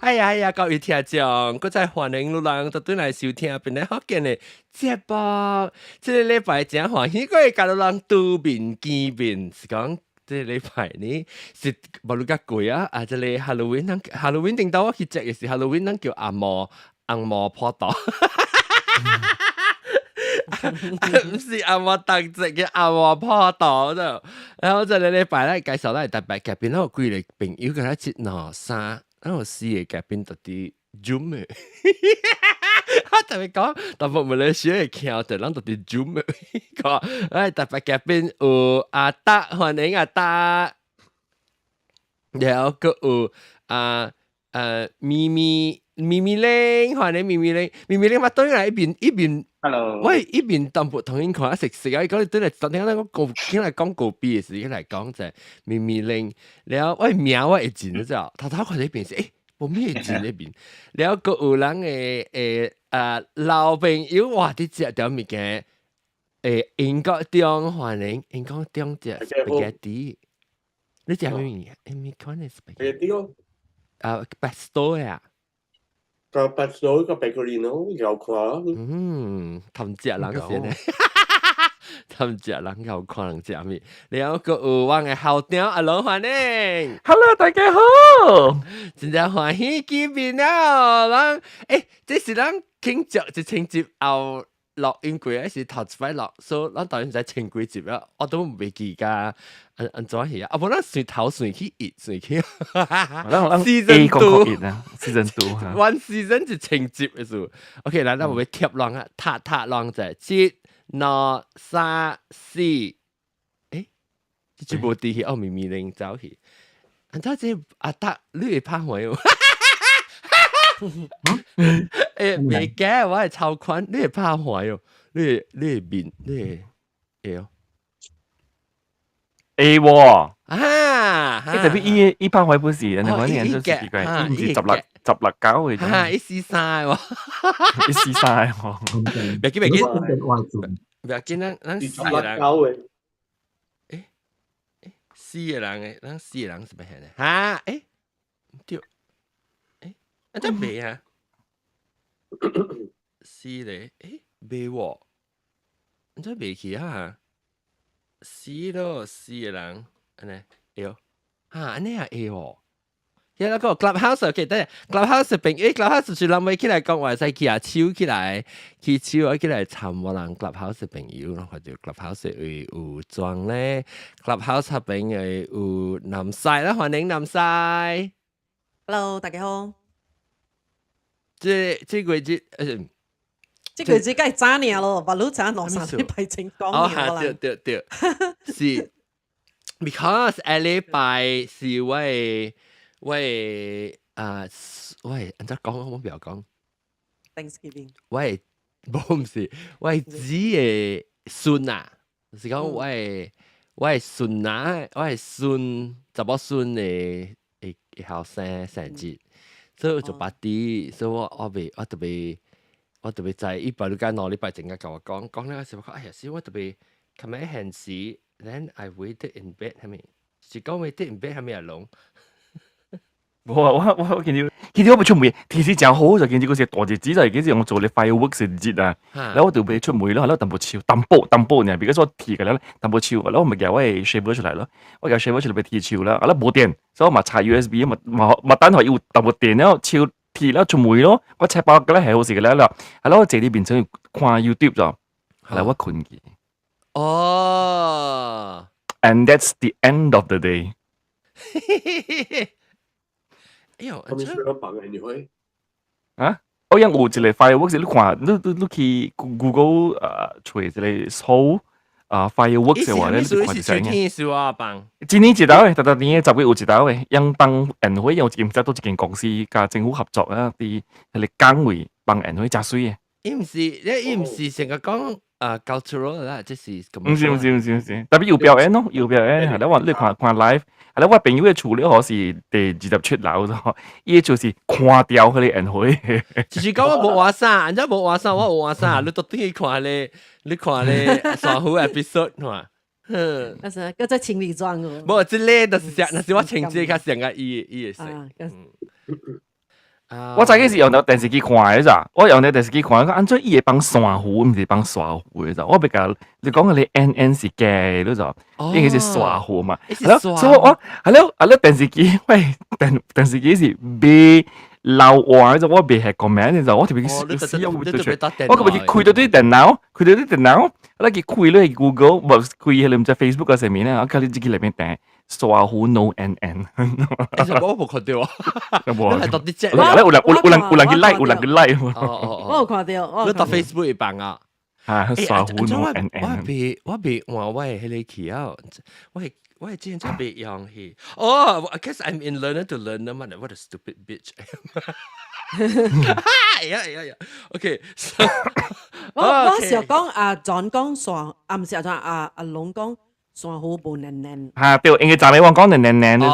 哎呀，各位聽眾，我再歡迎你人，就轉來收聽本來福建嘅節目。這個禮拜真歡喜，我會甲你人拄面見面，是講這個禮拜呢是無你較貴啊！啊，這個 Halloween 頂到我去食嘅是 Halloween，咱叫紅毛坡道。唔是阿我特色嘅阿我坡道啫，然後這個禮拜咧介紹咧特別嘉賓，我幾個朋友佢一攞衫，然後四個嘉賓特啲 Zoom 嘅，我特別講，大部分咧小嘅橋就諗特啲 Zoom 嘅，講誒特別嘉賓有阿德，歡迎阿德，然後佢有咪咪玲，歡迎咪咪玲，咪咪玲嘛當然係一邊。Hello， 喂，呢邊淡薄同應看食啊！講你對嚟，昨天我講告別嘅時，嚟講就係咪咪玲，然後喂苗我會剪咗之後，頭看呢邊是誒，冇咩剪呢邊，然後個有人老朋友哇！啲食條物件英國中歡迎英國中食 spaghetti， 你食咩嘢？咪講係 spaghetti 咯，pesto 呀。個pesto個 pecorino 有看，氹隻人先咧，氹隻人有可能食咩？然後個有我嘅校長阿龍歡迎 ，Hello 大家好，真正歡喜見面啊！人這是咱慶祝一千集後錄音過，還是頭一擺錄，所以咱當然在千幾集啦，我都唔記㗎。安怎去啊？啊，無咱隨頭隨去熱隨去。Season 2啊，Season 2哈。One season 就10集嘅數。OK，嗱，咱會貼浪啊，塔浪就7、2、3、4。誒，這部啲去，咪咪玲走去。安怎這阿達你會拍我喎？未嘅，我係超寬，你會拍我喎？你會面，你會誒。A 喎，特別一拍開本時，人哋揾人都奇怪，唔是十六九嘅啫，一試晒喎，一試晒喎，別見咱四個人，四個人嘅，咱四個人是咩嘅？嚇？誒，對，誒，啊真未啊？四咧，誒，未喎，真未去啊？四咯，四個人，安尼，有，安尼啊會喎。有那個 clubhouse 記得 clubhouse 朋友 clubhouse 是諗起來講話使去啊抽起來，去抽起來參我人 clubhouse 朋友，或者 clubhouse 會有裝咧 ，clubhouse 朋友有南西啦，歡迎南西。Hello， 大家好。這個節這個節梗係渣年咯，把老闆攞上禮拜正講嘢啦。對，是 because 下禮拜是喂，安怎講？我唔要講。Thanksgiving。喂，唔是，喂子嘅孫啊，是講喂孫啊，喂孫，查某孫嘅後生日，所以做party，所以我特別在一百六間兩禮拜正嘅跟我講咧，時候講，哎呀，是我特別琴日閒時 ，then I waited in bed 係咪？是講 waited in bed 係咪啊龍？我見到我咪出門，提示正好就見到嗰隻大隻子就係幾時我做你 fireworks 節啊，然後我就俾出門咯，然後淡薄超淡薄呢，比如說提嘅咧淡薄超，然後我咪叫我 shaver 出嚟咯，我叫 shaver 出嚟俾提超啦，然後冇電，所以我咪插 USB 咪單台要淡薄電，然後超提แล้ว出門咯，我插包嘅咧係好事嘅咧啦，然後我借呢邊想看 YouTube 咗，然後我困嘅。哦 ，and that's the end of the day 。哎呦，他們學到綁你會啊？我有一個 fireworks，你看，你去 Google 找一個搜fireworks 嘅話咧，你看就知嘅。今年一道嘅，特年10月有一道嘅，陽幫宴會有唔知都一間公司加政府合作啊，啲係崗位幫宴會真水嘅。伊唔是成個講cultural 啦，即是咁。唔是，特別有表演咯，有表演係啦，我你看 live。係啦，我朋友嘅處理可是第20出樓咗，伊就是看掉佢哋宴會。就是講我冇話啥，人家冇話啥，我有話啥，你特登去看咧，上好 episode 嘛。嗰陣嗰隻情侶裝嘅。冇，即係就是那是我情節較上個伊嘅事。我早幾時用到電視機看嘅咋，我用到電視機看，安怎伊會幫散糊，唔是幫刷糊嘅咋。我比較你講嘅你 N 是嘅，你就應該是刷糊嘛。所以我電視機，喂電視機是被老話就我未係講咩，就我特別使用會對出，我咁咪開到啲電腦，我佢開咧 Google， 唔開喺唔知 Facebook 嗰上面咧，我睇你自己裏面訂。刷糊 no N， 其實我冇看到啊，係讀啲啫。有人去 like， 有人去 like。我有看到，你讀 Facebook 一版啊。刷糊 no N。我別話喂，係你企啊，我係之前真係別用去。哦 ，I guess I'm in learner to learner 嘛，what a stupid bitch。呀 ，OK。我時候講John 講刷，唔是阿龍講。算好無嫩嫩，對，應該就你講講嫩嫩嫩呢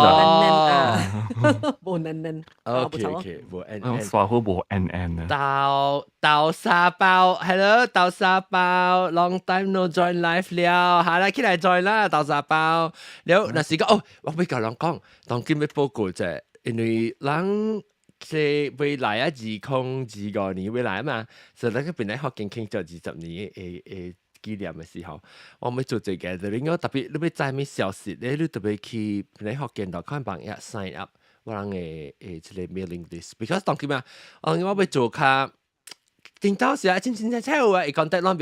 就，無嫩嫩。OK，無嫩嫩，算好無嫩嫩啊。豆沙包，Hello， 豆沙包 ，Long time no join live 了，下來起來 join 啦，豆沙包。了，那時個哦，我俾教人講，當今日報告啫，因為人即未來啊2025年未來啊嘛，所以嗰邊咧學緊慶祝20年誒。紀念嘅時候，我咪做這個嘅，應該特別你要知咩消息咧，你特別去你學見到看幫一 sign up， 我人嘅即個 mailing list。because 當今啊，我要做卡，見到時啊，真有啊，contact 咯，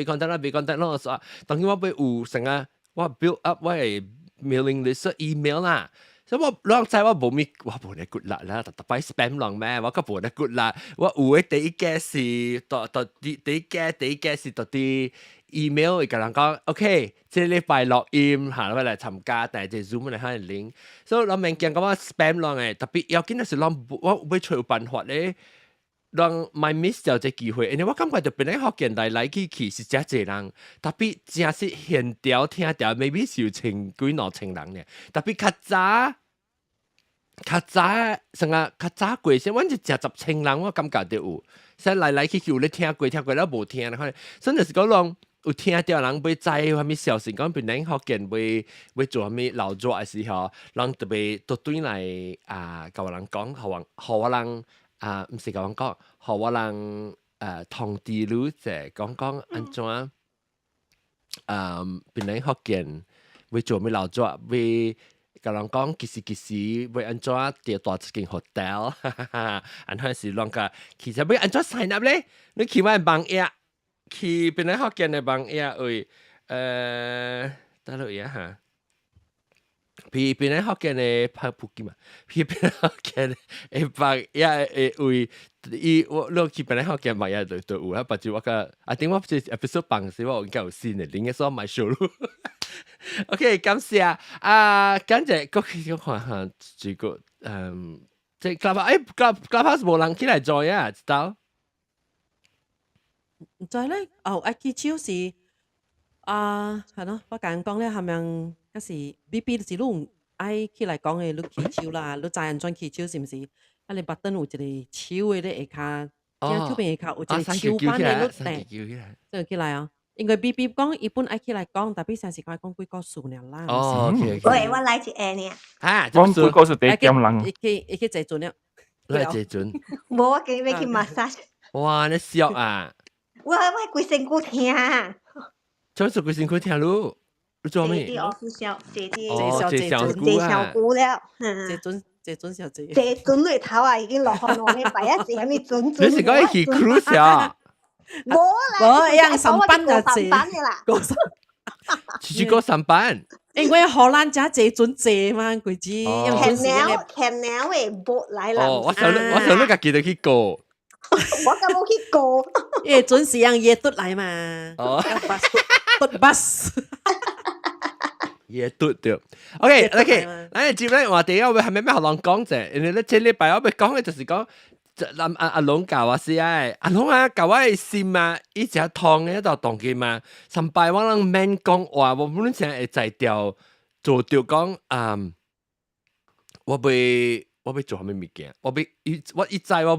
所以當今我要有成啊，我 build up 我嘅 mailing list email 啦。所以我兩仔我冇咩，我冇你 good 啦，特擺 spam 浪咩，我個冇你 good 啦，我有嘅第一件事，第一件事到啲 email 佢人講 ，OK， 即係禮拜錄音行嚟參加，但係即係 Zoom 嚟開領，所以我明見講我 spam 浪嘅，特別要緊係讓我會出辦法咧，讓 my miss 掉隻機會，因為我感覺就變嚟學現代來去是真濟人，特別真係現條聽條 maybe 是有千幾兩千人嘅，特別較早過先，阮就10千人，我感覺都有，所以來去有咧聽過，了無聽咧，所以就是講人有聽到人要知啥物消息，講變嚟學見要做啥物勞作嘅時候，人特別都對來甲我人講，互我人毋是甲我講，互我人通知你者講安怎變嚟學見要做咩勞作，要甲人講其實要安怎調大一間 hotel， 安怎是啷個其實要安怎 sign up 咧？你去買網頁，去變嚟學見嘅網頁位，得落嘢嚇。譬如變嚟學見嘅拍布機嘛，譬如變嚟學見嘅網頁位，我落去變嚟學見網頁就有啊，或者我個I think我這 episode 幫時我應該有先嘅，應該所買收入。OK， 感謝跟住嗰個看下這個即係Clubhouse 冇人起來做啊，知道？唔知咧，愛去超是係咯，我甲人講咧，係咪嗰時 BB 是攏愛起來講嘅，你去超啦，你知人轉去超是毋是？啊，你button有一個超嘅咧下骹，即係下骹有一個超版嘅，你訂起來啊！因為 BB 講伊本愛起來講，但係成時佢講幾個數了啦。哦，喂，我來一下呢。我幾個數第一點人。伊去坐準了。來坐準。無，我今日要去 massage。哇，你笑啊！我規身軀聽。做規身軀聽路，你做咩？坐小姐姐。坐小姑啊。坐小姑了。坐準小姐。坐準裡頭啊，已經落雨落禮拜啊，坐咩準？你是講去 cruise 啊？冇啦，一樣上班就坐。去過上班。因為荷蘭家坐準坐嘛，佢知。Canal 嘅boat來啦。哦，我想你家記得去過。我咁冇去過。因為準時讓嘢嘟來嘛。哦。嘟 bus。嘢嘟對。OK，咱接咧話題，我係咪咩學人講啫？因為咧這禮拜我要講嘅就是講。阿龍教我試啊，阿龍啊教我嘅心啊，伊只痛嘅一道動機嘛。上擺我人免講話，我本身會在調做調講我要做啥物物件？我一知我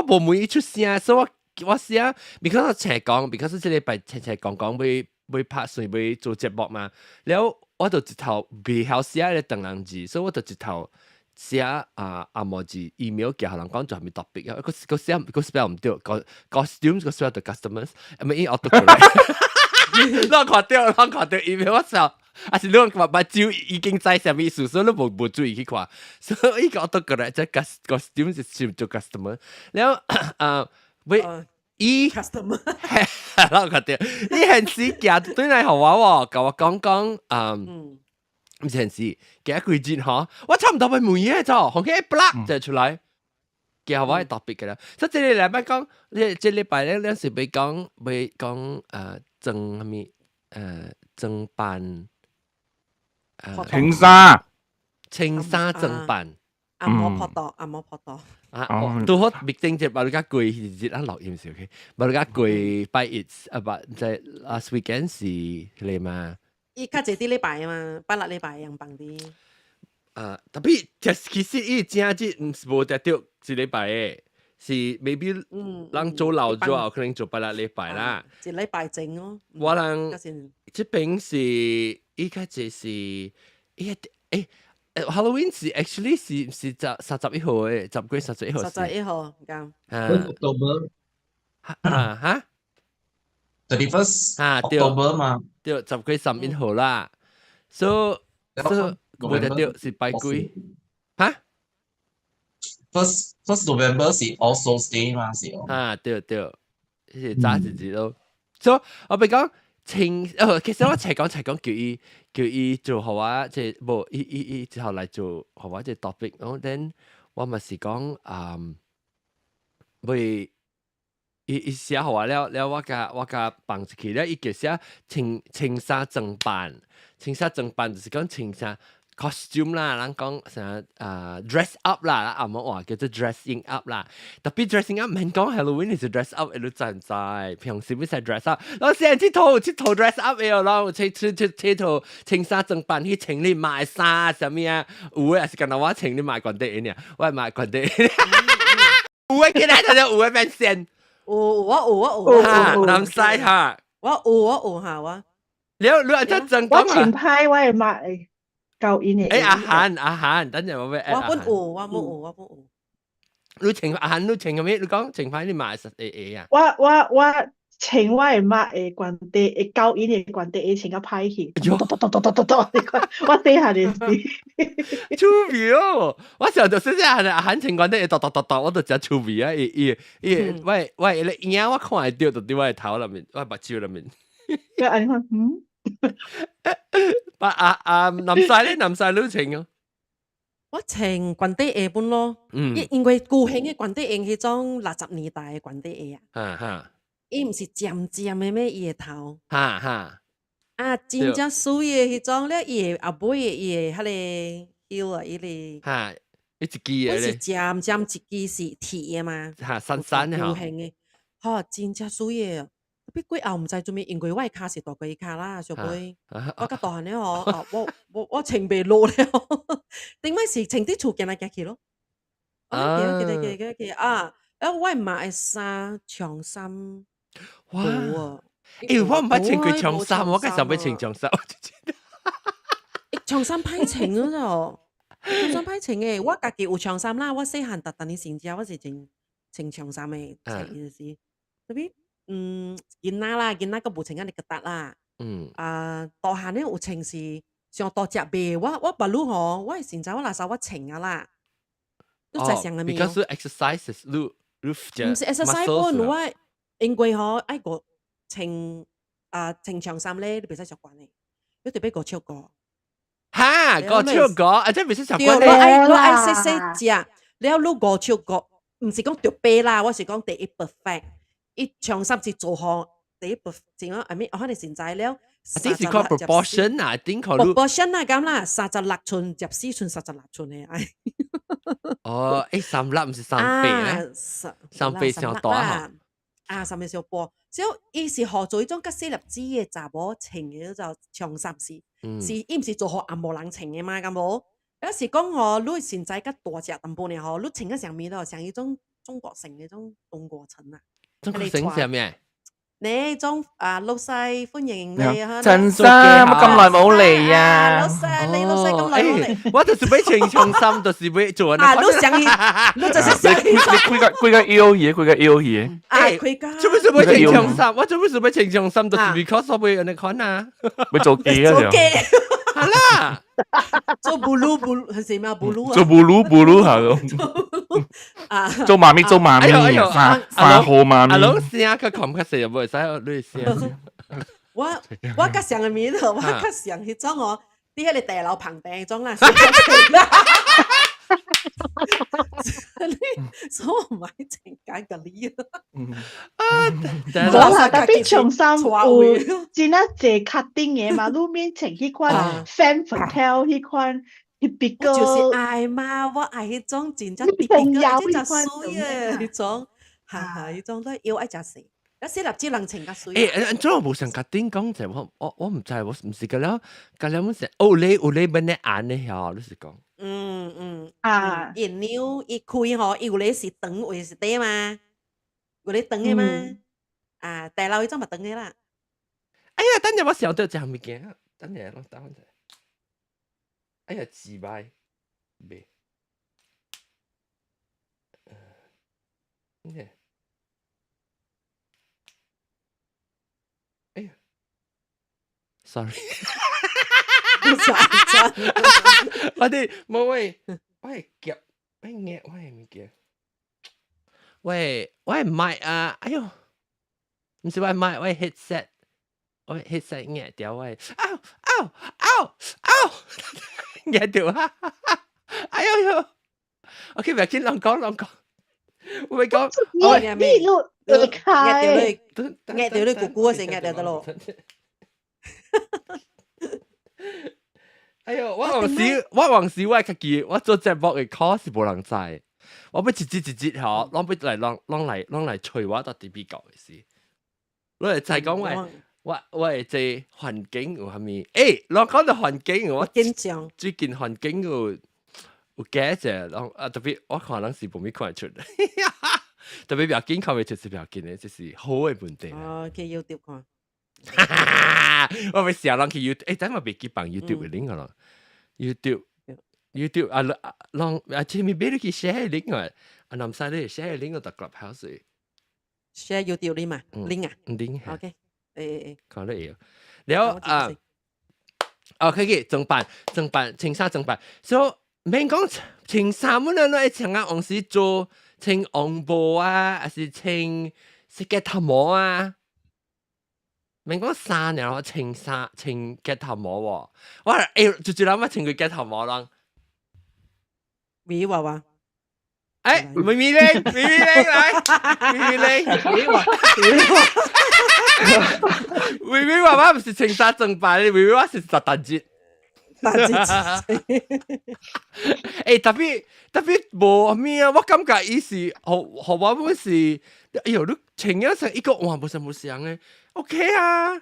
無每一出聲，所以我試啊。because 我斜講 ，because 這禮拜斜講要拍算要做節目嘛。然後我就一頭未曉寫咧等人字，所以我就一頭。寫文字 email 寄下人講就係咪 topic 啊？個寫個 spell 唔對，個 costumes 個 spell 對 customers，係咪 autocorrect？我看到 email 我就，還是你目睭已經知啥物意思，所以你冇注意去看，所以個 autocorrect 即係 costumes 係做 customer，然後喂。customer 我覺得呢件事夾對你好玩喎，跟我講唔件事夾一句節嗬，我差唔多咪每嘢就紅起一 block 就出來，夾我係特別嘅啦。所以這禮拜講，這禮拜咧有時被講正係咪正版青沙正版。阿摩破多。都好別正節，馬路加貴節啊落鹽少嘅，馬路加貴 by it 即係 last weekend 是嚟嘛？依家這啲禮拜啊嘛，拜六禮拜樣棒啲。特別其實依正節唔是冇得到是禮拜嘅，是 maybe 人做漏咗，可能做拜六禮拜啦。一禮拜整咯。我諗這邊是依家就是Halloween 是 actually 是31號嘅，10月31號。31號啱。October 嚇 31st 對 October 嘛，對10月31號啦。So 冇得到是拜幾？嚇 First November 是 All Souls Day 嘛，是哦。對，是早日子咯。So 我咪講。其實我齊講叫伊做好啊，即係冇伊之後嚟做好啊，即係 topic。然後 then 我咪是講會伊寫好啊了，我甲放出去了，伊叫寫青紗正版就是講青紗 costume 啦，人講啥dress up 啦，阿冇話叫做 dressing up 啦。特別 dressing up 唔係講 Halloween 係 dress up，你知唔知？平時唔使 dress up，我成日佚佗 dress up 嘅咯，佚佗青衫正版去請你買衫啥物啊？有誒是干那我請你買關帝呢？我買關帝，有誒今日就有誒變線，我南西嚇，我下哇。你按照正我講前排我係買舊年嘅。阿涵，等陣我咩？我本有。你前阿涵，你前個咩？你講前排你買實 A 啊？我前我係買嘅關帝，嘅舊年嘅關帝前個派去，我睇下你知。出味哦！我時候就先阿涵前關帝我就只出味啊！喂，你影我看係掉到啲我頭裏面，我目睭裏面。個眼看南西你請啊？我請關帝 A 本咯，因為舊興嘅關帝 A 係種60年代嘅關帝 A 啊，伊唔是尖嘅咩伊個頭，真正水嘅迄種咧，伊個後尾伊個迄個腰啊，伊個一支嘅是尖一支是鐵嘅嘛，山嘅舊興嘅，真正水嘅。特別貴後唔知做咩，因為我嘅卡是大過伊卡啦，小妹，我甲大漢咧我穿袂落咧，頂擺是穿啲厝行來行去咯。記我買衫長衫，哇！我唔捌穿過長衫，我介紹要穿長衫。長衫歹穿嗰度，長衫歹穿嘅，我家己有長衫啦，我細漢特你先知，我是穿長衫嘅，是特別。囡仔啦，囡仔個無穿安尼個搭啦。大漢咧有穿是上大隻白，我不如吼，我係現在我那時候我穿啊啦。都在想嘅咩？Because exercises，你唔是 exercise 本，我因為吼愛個穿長衫咧，你別使習慣嘅，你特別個超過。嚇，個超過，啊，即係別使習慣。你愛細隻，你要攞個超過，唔是講特別啦，我是講第一 perfect。伊長衫是做好第一步，正啊，I mean，我可能現在了。啲是講 proportion 啊，點講？proportion 啊，咁啦，36寸、14寸、36寸嘅，唉。3粒唔是3倍咧，3倍上大嚇。3倍上大，所以伊是學做一種較細粒子嘅查某穿嘅就長衫是伊唔是做好阿無人穿嘅嘛，咁無。有時講吼，你現在較大隻淡薄呢吼，你穿嘅上面咯，像一種中國城嘅種中國城啊。中國城係咩？你種老細歡迎你啊！陳生，乜咁耐冇嚟老啊？細，你老細咁耐冇嚟，我就是要情重心，就是要做那。你想去，你就是想去。你規個腰嘢，規個腰嘢。佢家做咩事要情重心？我做咩事要情重心？就是 because 我要你看啊。會做機啊？做機。係啦。做 blue 係咩啊 ？blue 啊。做 blue 下咁。做媽咪花號媽咪。阿老聲佢講嘅時候冇使女聲。我較上嘅面頭，我較上去裝我啲喺你地樓旁邊裝啦。所以我唔係淨揀嗰啲講下特別重心有真啊濟確定嘅嘛，路面前迄款 fan hotel 迄款 typical 就是愛嘛，我愛迄種真正 typical 即係水嘅迄種，迄種都要愛食死。一四立之能情嘅水。誒，我冇上確定講就我唔知，我唔是㗎啦，㗎啦冇成。你乜嘢眼呢？嚇，你是講。然後一開嗬，有你是長，有是短嘛，有你長嘅嘛，大樓迄種咪長嘅啦。哎呀，等陣我想到一項物件，等陣我打翻嚟。哎呀，自敗未？哎呀 ，sorry。我哋冇喂，我係夾，我係夾，我係唔夾。喂，我係麥啊！哎呦，唔是我係麥，我係 headset，我係 headset 夾掉我係，夾掉啊！哎呦呦 ，OK， 唔要緊，啷講，我咪講，我呢路開，夾掉你姑姑先夾掉得咯。哎呦，我往時我自己，我做節目嘅 call 是冇人知，我要一節嗬，啷嚟吹我到底比較嘅事，我嚟就係講我係即環境有蝦米？誒，啷講到環境，我最近環境有改啫，特別我可能是冇咩看出，特別比較緊看唔出是比較緊嘅，就是好嘅問題。哦，去 YouTube 看。我咪成日諗去 YouTube，誒，等我別記綁 YouTube 嘅 link 咯 ，YouTube 啊，前面俾你去 share link 啊，啊，南西咧 share link 到 Clubhouse share YouTube 呢嘛 link 啊 link ，OK， 誒，講得要，แล้วOK，正版，青衫正版，所以免講青衫乜嘢請啊，往時做青紅布啊，還是青色嘅頭毛啊。免講衫然後青夾頭毛喎，我誒就諗乜青佢夾頭毛啦。咪娃娃，誒咪咪嚟，咪娃娃唔是青衫正版，咪娃娃是特節。誒特別無咩啊，我感覺伊是好我本是，哎呦你青咗成一個哇冇冇想嘅。OK 啊，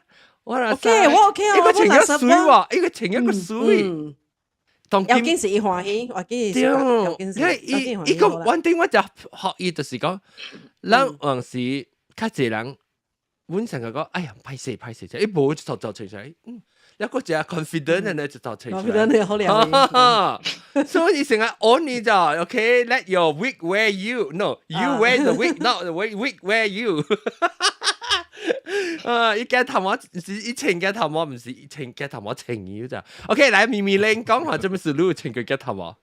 我 OK， 我 OK 啊，一個情一水喎，一個情一個水。有件事歡喜，我件事有件事，一個one thing我就學伊就是講，咱往時較濟人，阮成日講，哎呀，歹勢啫，一無就造成出來，一個就 confident 嘅咧就造成出來。confident 好了。所以成日 only 就 OK，let your wig wear you，no，you wear the wig，not the wig wear you。伊夾頭毛唔是以前夾頭毛，唔是以前夾頭毛情要咋 ？OK，來咪咪玲講下，做咩事你前佢夾頭毛？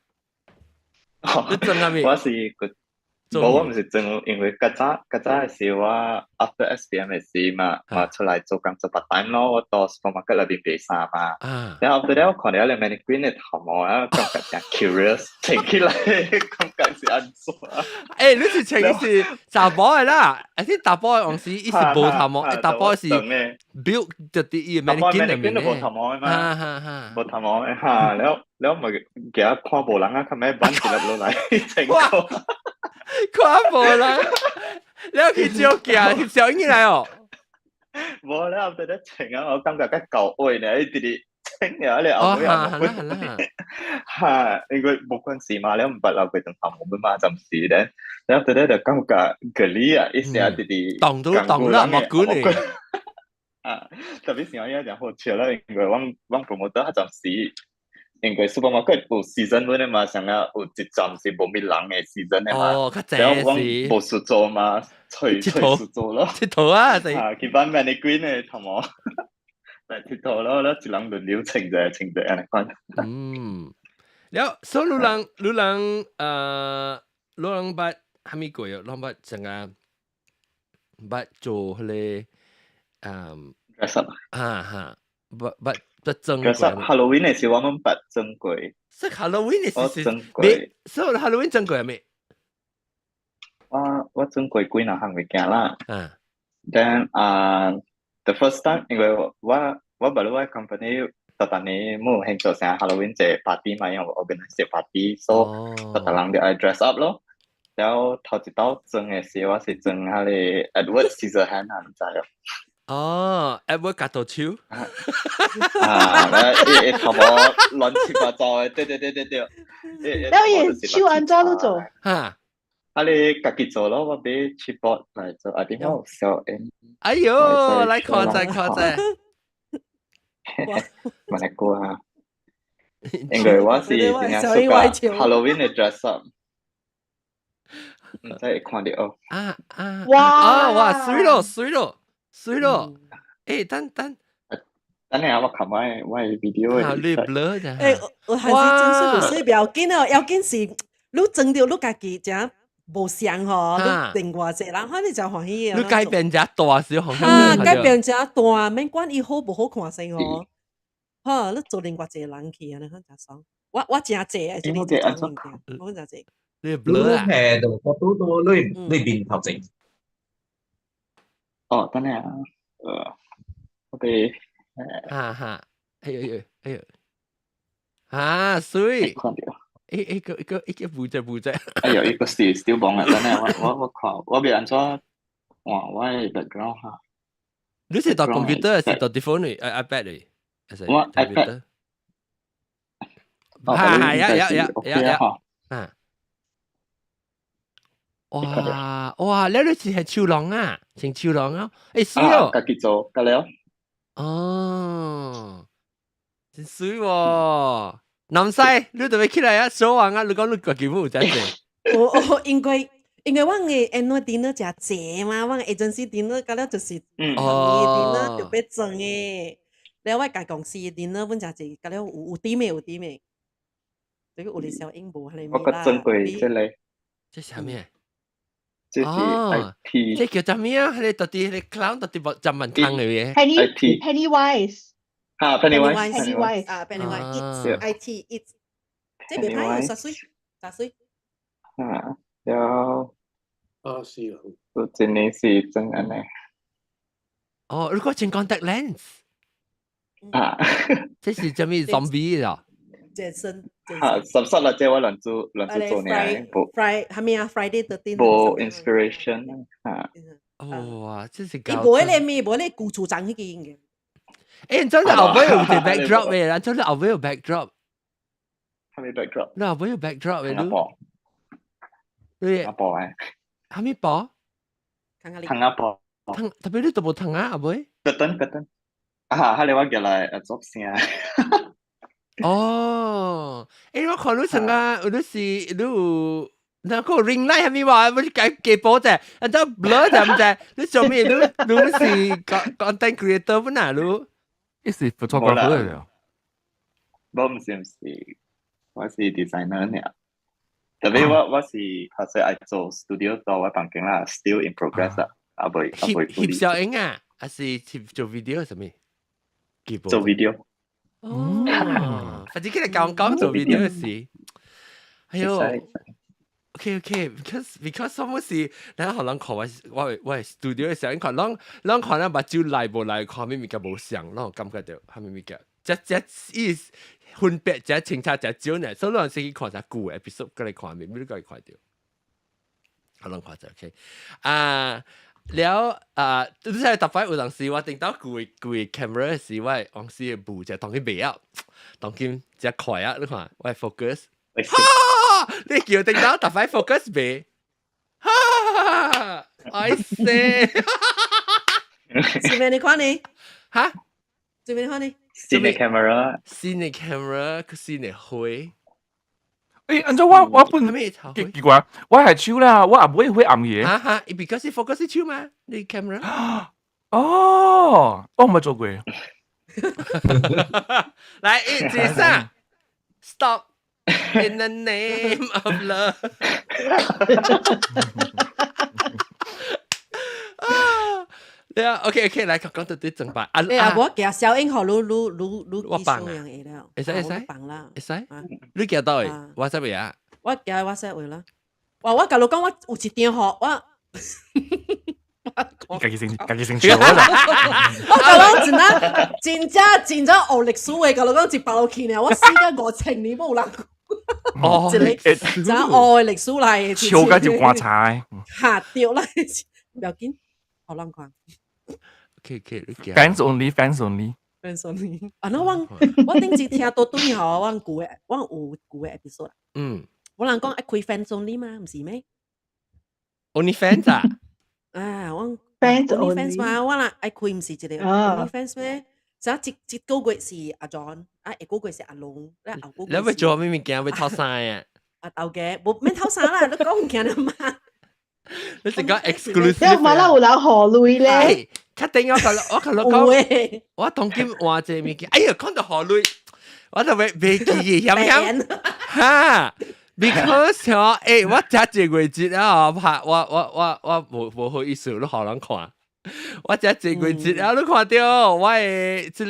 你真係咪？我是我唔是真，因為嗰陣嘅時我 after SPM 嘅時嘛，我出來做工做 part time 咯，我到 supermarket 裏邊賣衫嘛。然後 after that 我看到你 mannequin 嘅頭毛啊，感覺真 curious， 整起來感覺是安怎？誒，你是情是查甫嘅啦，而且查甫嘅往時伊是無頭毛，查甫是 build 就啲伊 mannequin 裏面冇頭毛嘅嘛，冇頭毛嘅嚇，แล้ว咪其實看無人啊，佢咪搬起嚟落嚟整個。看無啦，你有去照鏡，小英來哦。冇啦，我哋請啊，我感覺較舊位咧，一啲整嘅，你後尾又冇。哈，因為冇關事嘛，你唔捌留佢同頭毛嘛，暫時咧，然後佢咧就感覺嗰啲啊，一時啊啲啲當都當啦，莫管你。啊，特別是我一陣好笑啦，因為我 promoter 暫時。因為 supermarket 有 season 嘅嘛，想要有一站是冇咩人嘅 season 嘅嘛，哦，較濟然後我是冇事做嘛，隨事做咯。佚佗啊，是。啊，佢班 mannequin 嘅頭毛，嚟佚佗咯，咧一人輪流稱者安尼款。了，所以你人捌蝦米過啊？你捌成日捌做迄個dress up 捌整 dress up Halloween 嘅時候我們捌整過。是 Halloween 我是整過。所以 Halloween 整過未？我整過幾兩項物件啦。Then the first time 因為我不如我 company 特特年冇興做成 Halloween 隻 party 嘛，因為我 organize 隻 party，so 特特人就愛 dress up 咯。然後頭一道整嘅時候，我是整下咧 Edward Scissorhands 啊，你知咯？哦 ，Edward 夾到手。一頭毛亂七八糟嘅，對。แล้วอีชิวอันจ้ารู้做嚇。你自己做咯，我俾 chipboard 嚟做，啊點樣小 N？哎呦，來看者。問你估下，因為我是點樣做㗎 Halloween 嘅 dress up，唔知會看到哦。哇，水咯，誒，等下我看我 video 嘅。你 blur 咋？我還是真是唔不要緊哦，要緊是你整到你家己只無像吼，你另外一個人，你就歡喜啊。你改變只大小好像。改變只大，免管伊好不好看先哦。哈，你做另外一個人去啊，你看真爽。我真濟啊，做你這種物件，我真濟。你 blur 啊？係度個都你面頭整。哦，等下，我哋哎呦，水。看到。一個步驟。哎呦，一個 still 幫啊！等下我看，我別安怎換我嘅 background 哈。你是到 computer 還是到 phone 嚟？iPad 嚟？我 iPad。哇！你是係超郎啊？成超郎啊？誒，水咯。自己做，㗎了。哦，真水喎！南西，你特別起來啊！小王啊，你講你自己冇真正。因為我嘅 annual dinner 真濟嘛，我嘅 agency dinner 嗰啲就是dinner 特別正嘅。แล้ว我間公司嘅 dinner 本真濟，嗰啲有啲咩？對於我哋小英部係咪啦？我個整過即係。即係咩？即係 IT。即係叫做咩啊？你到底你 clown 到底就問湯嚟嘅 Pennywise。Pennywise 啊 Pennywise IT 即係別睇10歲。有。是啊。都真係是真安尼。哦，如果整 contact lens。這是做咩 zombie 啊？健身。十啦，即係我輪做呢。係咪啊 ？Friday 13。冇 inspiration 哇！真係搞。冇你顧處長嗰件嘅。誒，真係後尾有隻 backdrop 嘅啦，真係後尾有 backdrop。係咪 backdrop？你後尾有 backdrop 嘅咯。對。阿婆誒。係咪婆？藤阿婆。特別你都冇藤啊，後尾。嗰陣。嚇！你話叫嚟做聲。哦，誒，我看你成啊，你是你有那個 ring light 係咪話？我計波啫，然後 blur 就唔啫。你做咩？你是 content creator 本啊？你是 photographer 嚟啊？我唔是，我是 designer 嚟。特別我是學識愛做 studio 做我房間啦 ，still in progress 啊，阿妹。翕小影啊，還是做 video 什麼？做 video。哦，反正佢哋講做 video 嘅事。哎呦 ，OK，because 什麼事？然後可能看我 studio 嘅時候，你看，啷看咧，目睭來無來看咩物件無像，啷感覺到係咩物件？即分別，即清楚，即少呢。所以啷先去看下舊嘅 episode，過嚟看咩，你過嚟看到。可能看就 OK。了你睇特快有陣時我定到佢 camera 嘅時，我往時嘅步就當佢未啊，當佢只快啊，你看我 focus， 你叫定到特快 focus 未？I say， 是咩？你看你嚇？做咩？你看你 Cine camera， Cine camera 佢 Cine 灰，誒，按照我本係咩頭灰？奇怪，我係手啦，我也唔會暗嘢。嚇，because 你 focus 係手嘛？你 camera。哦，我唔係做過。來1、2、3 ，stop in the name of love ，OK，來講到啲正版。我夾小英學你技術樣嘢了，會使棒啦，會使，你夾到誒？我使咩啊？我夾我識會啦。我甲你講，我有一點學我。自己先做啦。我甲你講真學歷史嘅，甲你講一百去呢，我死咗5000年冇人。哦，真學歷史嚟，超緊要掛彩。嚇掉啦，唔要緊，好難看。OK，你夾。Fans only。啊，那我頂次聽到對後，我有舊嘅 episode。我人講愛開 fans only 嘛，唔是咩 ？Only fans 啊？我 fans only 嘛，我啦愛開唔是一個 only fans 咩？一個月是阿 John， 一個月是阿龍，後個月。你要做咩物件？要偷衫啊？頭嘅，冇咩偷衫啦，你講唔見啊嘛？你是講 exclusive？ 因為馬拉有人賀類咧，確定我同你講，我當今話這物件，哎呀，講到賀類，我就未記嘅，險嚇。Because 我食一個月節啊，拍我無好意思，你好人看。我食一個月節啊，你看到我嘅即個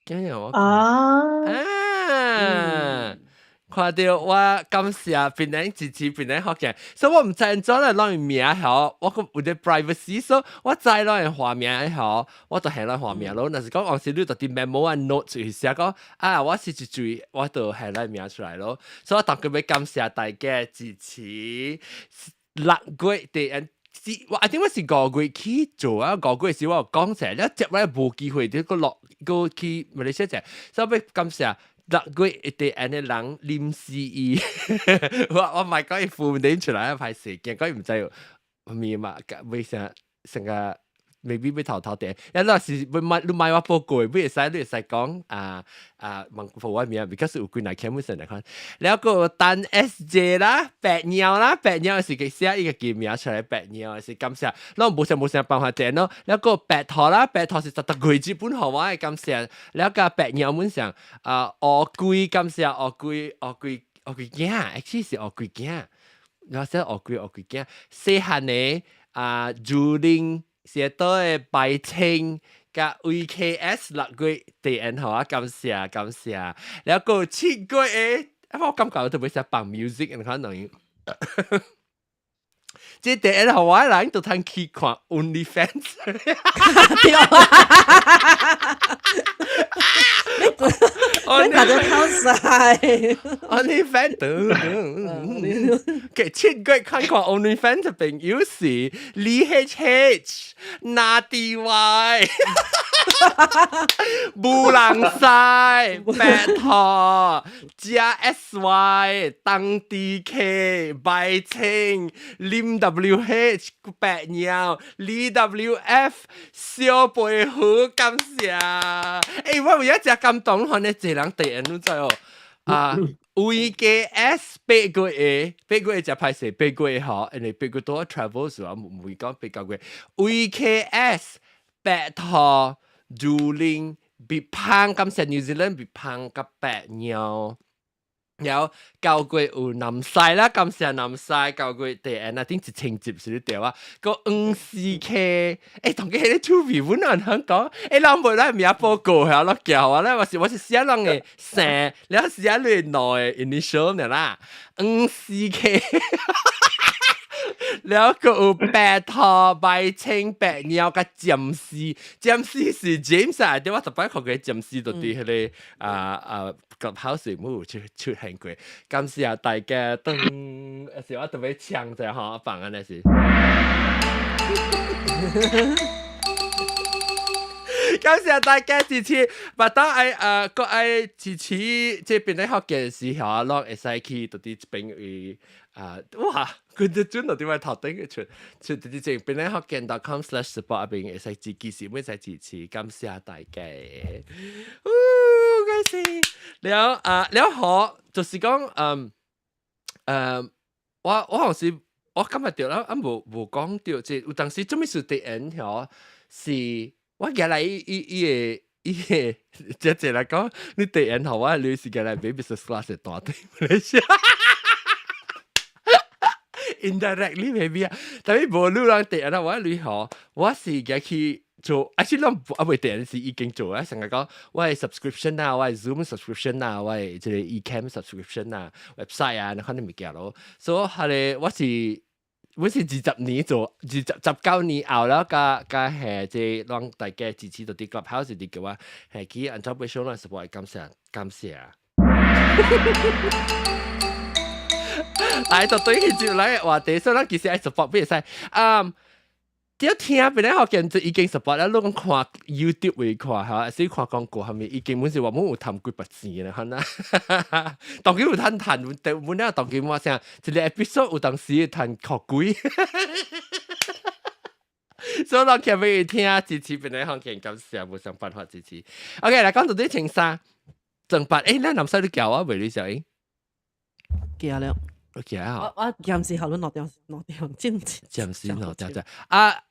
叫咩我看到我感謝別人支持別人學嘅，所以我唔知咗嚟攞名後，我個有啲 privacy，所以我知攞畫名後，我就係攞畫名咯。但是講往時你就啲 memo 啊 note 去寫講我是一嘴，我就係攞名出來咯。所以我特別要感謝大家支持6月第一。我點解是5月去做啊？5月時我講成，你接嚟冇機會，啲個去馬來西亞，所以要感謝。6月一啲人嘅臨時意，我唔係講要負面出來拍事件，講唔知咩嘛，為啥成個未必要頭啲，有陣時你買我報告，你會使講問付我名 ，because 有幾耐 campus 嚟看，แล้วก็單 SJ 啦，白鳥是佢寫一個叫名出嚟，白鳥是感謝，然後冇成辦法整咯，แล้วก็白頭啦，白頭是實特貴資本學話嘅感謝，แล้วก็白鳥滿上鵝龜感謝鵝龜驚 ，actually 是鵝龜驚，然後寫鵝龜驚，細漢嘅朱玲。寫到嘅白青甲 VKS 6月第一號啊，感謝，แล้วก็7月嘅，我感覺特別係放 music，你可能即第一號我人都通去看 OnlyFans， 你大家偷晒 OnlyFans， 嘅7月看 OnlyFans 嘅朋友是李 HH、Nadi Y、布朗晒、白頭、加 SY、當 DK、白青、林 WH、白鳥、李 WF、小背虎，感謝。我有一隻感動，看你這人第一都知哦。VKS 8月就拍攝8月好，因為8月多 travel 時候唔會講8月。VKS 白頭、朱玲、別胖，感謝 New Zealand 別胖กับ白鳥。有9月有南西啦，感謝南西9月第一啊，頂一千集是啲啊，個 NCK， 同佢喺啲 TV 本人香港，人冇咧名報告係咯叫啊咧，我是寫人嘅姓，你寫你內 initial 嘅啦 ，NCK。แล้วก็有白頭、白青、白鳥กับJames是 James 啊，點解特別講嘅 James 到啲佢哋clubhouse 冇出現過，感謝大家，噔。蹦，時我特別搶者嚇，放安尼是。感謝大家支持，麥當愛個愛支持即邊啲學嘅時候，落會使去到啲邊位哇！佢哋轉到啲位頭頂嘅出啲正邊啲學嘅.com/support 啊邊會使支持，會使支持，感謝大家。感謝了好，就是講我好似我今日掉啦，冇講掉，即係有當時做咩事啲人條是。我寄來伊個，即來講，你第一號我你是寄來 baby business class 嘅大隊，你知？indirectly maybe 啊，但係無路人第一號我你好，我是寄去做，而且我未第一是已經做啊，成日講我係 subscription 啊，我係 Zoom subscription 啊，我係即係 eCam subscription 啊 ，website 啊，你可能未記咯，所以係咧我是。我是20年做19年後啦，加係即係讓大家支持到啲 clubhouse 啲嘅話，係佢按照背上來 support 感謝啊！嚟到對佢接嚟話題，所以咧其實係 support 邊個使啲聽邊啲學嘅就已經 support 啦，攞講看 YouTube 會看嚇，所以看廣告係咪已經本是話冇有談幾百錢啦，係啦。當然有談，但本來當然我想一個 episode 有當時談學貴，所以我今日聽支持邊啲學嘅感謝，冇想辦法支持。OK，嚟講到啲情緒正八，誒，咱南西都教我為你小英，記了。OK 啊，我暫時後輪落掉，真暫時落掉啫。阿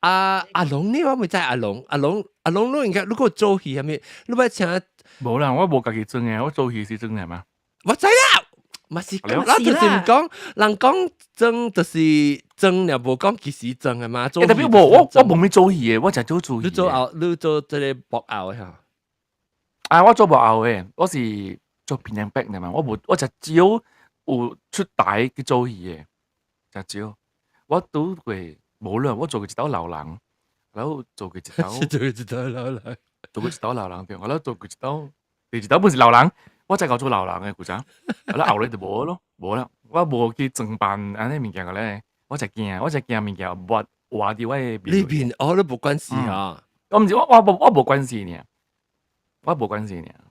龍呢？我咪知阿龍，你應該如果做戲係咪？你咪請冇啦，我冇家己裝嘅，我做戲是裝嘅嘛。我知啦，咪是講，咱就是唔講，人講裝就是裝，又冇講其實裝嘅嘛。特別我冇咩做戲嘅，我就做戲。你做即係博鰲嚇。啊，我做博鰲嘅，我是做變形壁嘅嘛，我就只有。有出帶嘅做戲嘅，就少。我都會冇啦，我做過一道流浪，然後做過一道流浪，譬如我咧做過一道，第二道本是流浪，我就係做流浪嘅故仔，我咧後嚟就冇咯，冇啦，我冇去正辦安啲物件嘅咧，我就驚物件話啲位呢邊我都冇關係嚇，我唔知我冇關係呢。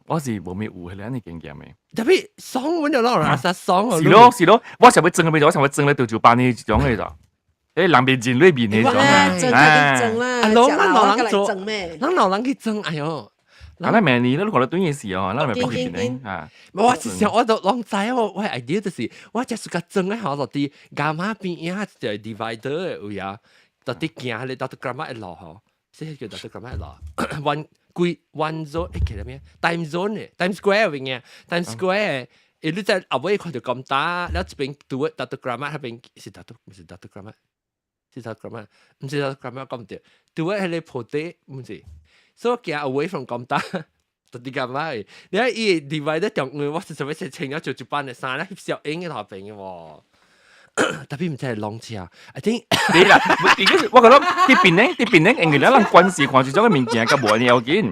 我是冇咩有迄個你經驗嘅。特別爽揾咗攞實爽是咯，我成日整嘅邊，我成日整咧就辦呢種嘅咋。誒，兩邊整裏邊呢種嘅。整啦，老人做咩？老人去整，哎呦！嗱，明年都可能短嘅事哦，嗱咪不見咧啊。我之前我就諗仔我 idea 就是，我只係個整咧，我落啲gamma 邊啊，就係 divider 嘅位啊，到啲鏡咧，到啲 gamma 一落嗬，即係叫到啲 gamma 一落one zone 其實咩 time zone 嘅 time square 嘅嘢 time square 你在後尾看到咁大，然後一邊讀嘅 data grammar 嗰邊是 data 唔是 data grammar 是 data grammar 唔是 data grammar 講唔對，讀嘅係你破啲唔是，所以行 away from 咁大，到啲 grammar 嘅，你睇伊 divide 得中我是做咩事情咗做班嘅衫咧，小英嘅頭邊嘅喎。特別唔知係浪車，I think 你啦，我覺得啲邊咧，應該咧，人關事看住種嘅物件，咁冇人有見。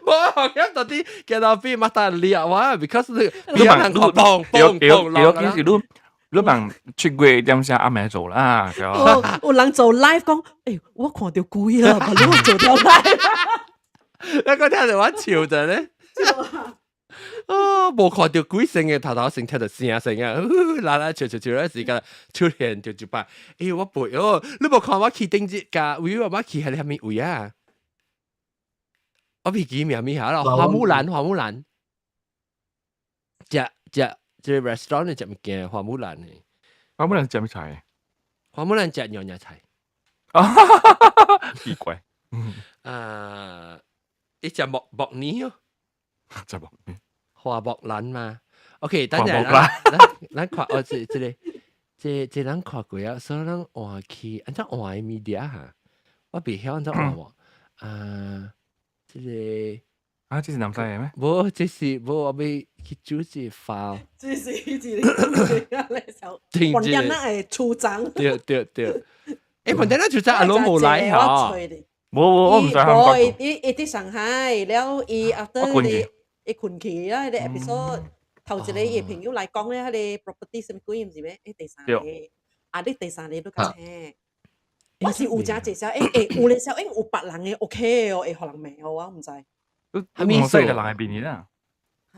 冇學緊到啲嘅到邊乜大力啊！哇 ，because 你有人講砰，你幫出櫃點先啱咪做啦？有人做 live 講，誒，我看到鬼啦，把你做條 live。你講聽到我笑就咧。冇看到鬼聲嘅頭先聽到聲啊，嗱嘈咧時間出現就辦。誒我背哦，你冇看我去頂節㗎？為我去喺你係咪位啊？我未記名咩下咯，花木蘭，隻 restaurant 隻物件花木蘭嘅。花木蘭食咩菜？花木蘭食娘娘菜。奇怪。一隻木耳哦。就木耳。花木蘭嘛 ，OK， 等陣咱看哦，這咱看過啊，所以咱換去，按照換嘅 media 嚇，我未曉按照換喎，這是南西嘅咩？無，這是無我未去煮這飯。這是本人那係處長。對。誒，本人那處長阿龍冇來嚇。冇，我唔在香港。伊啲上海，了伊 after 你。一群期啦，啲 episode 頭一個嘅朋友嚟講咧，迄個 property 什麼鬼唔是咩？第三個，你第三個都較青。我是有真濟少，有咧少，有別人嘅 OK 哦，會互人買哦，我唔知。係咪所以嘅人係邊啲啊？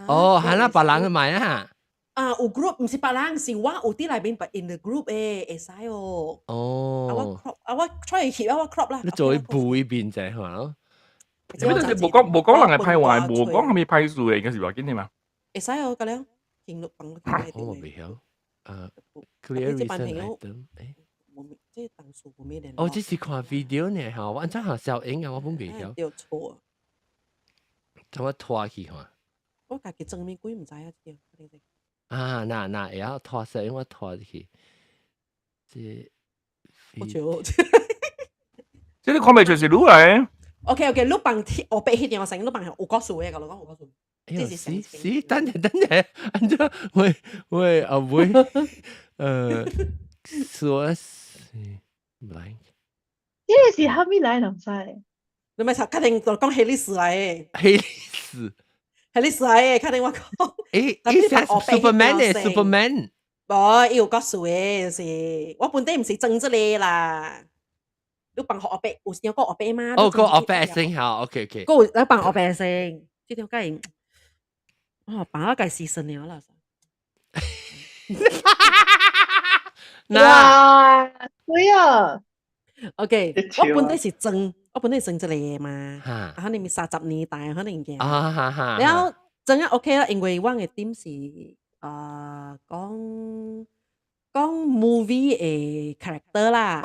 哦，係啦，別人去買啊。有 group 唔是別人，是我有啲內面 in the group 會使哦。哦。我 try 去我 crop 啦。你做去背邊隻係嘛？冇講人係派壞，冇講係咪派數嘅，而家是話緊點啊？會使哦，咁樣見到bằng cái我未曉。clear recent item。即係當數冇咩聯絡。哦，這是看 video 呢嚇，我按照下效應啊，我本未曉。有錯。咁我拖去看。我家己證明鬼唔知啊，啲。嗱，也要拖實，因為我拖去。我笑。即係你看咪隨時錄嚟。OK， 錄bằng我俾佢電話聲，錄bằng有告訴嘅，我講有告訴。這是等陣，按照會說是 blank。呢個是蝦米來唔使？你咪確定就講希利斯嚟嘅。希利斯嚟嘅，確定我講。Superman 嘅 Superman。有告訴嘅是，我本地唔是整這裡啦。你幫學我背，有時有個我背嘛？個我背先好 ，OK。個你幫我背先，這條梗幫我計時辰了啦。哇，對啊 ，OK， 我本地是整這裡嘛，可能咪30年代可能嘅。然後整啊 OK 啦，因為我嘅點是講 movie 嘅 character 啦。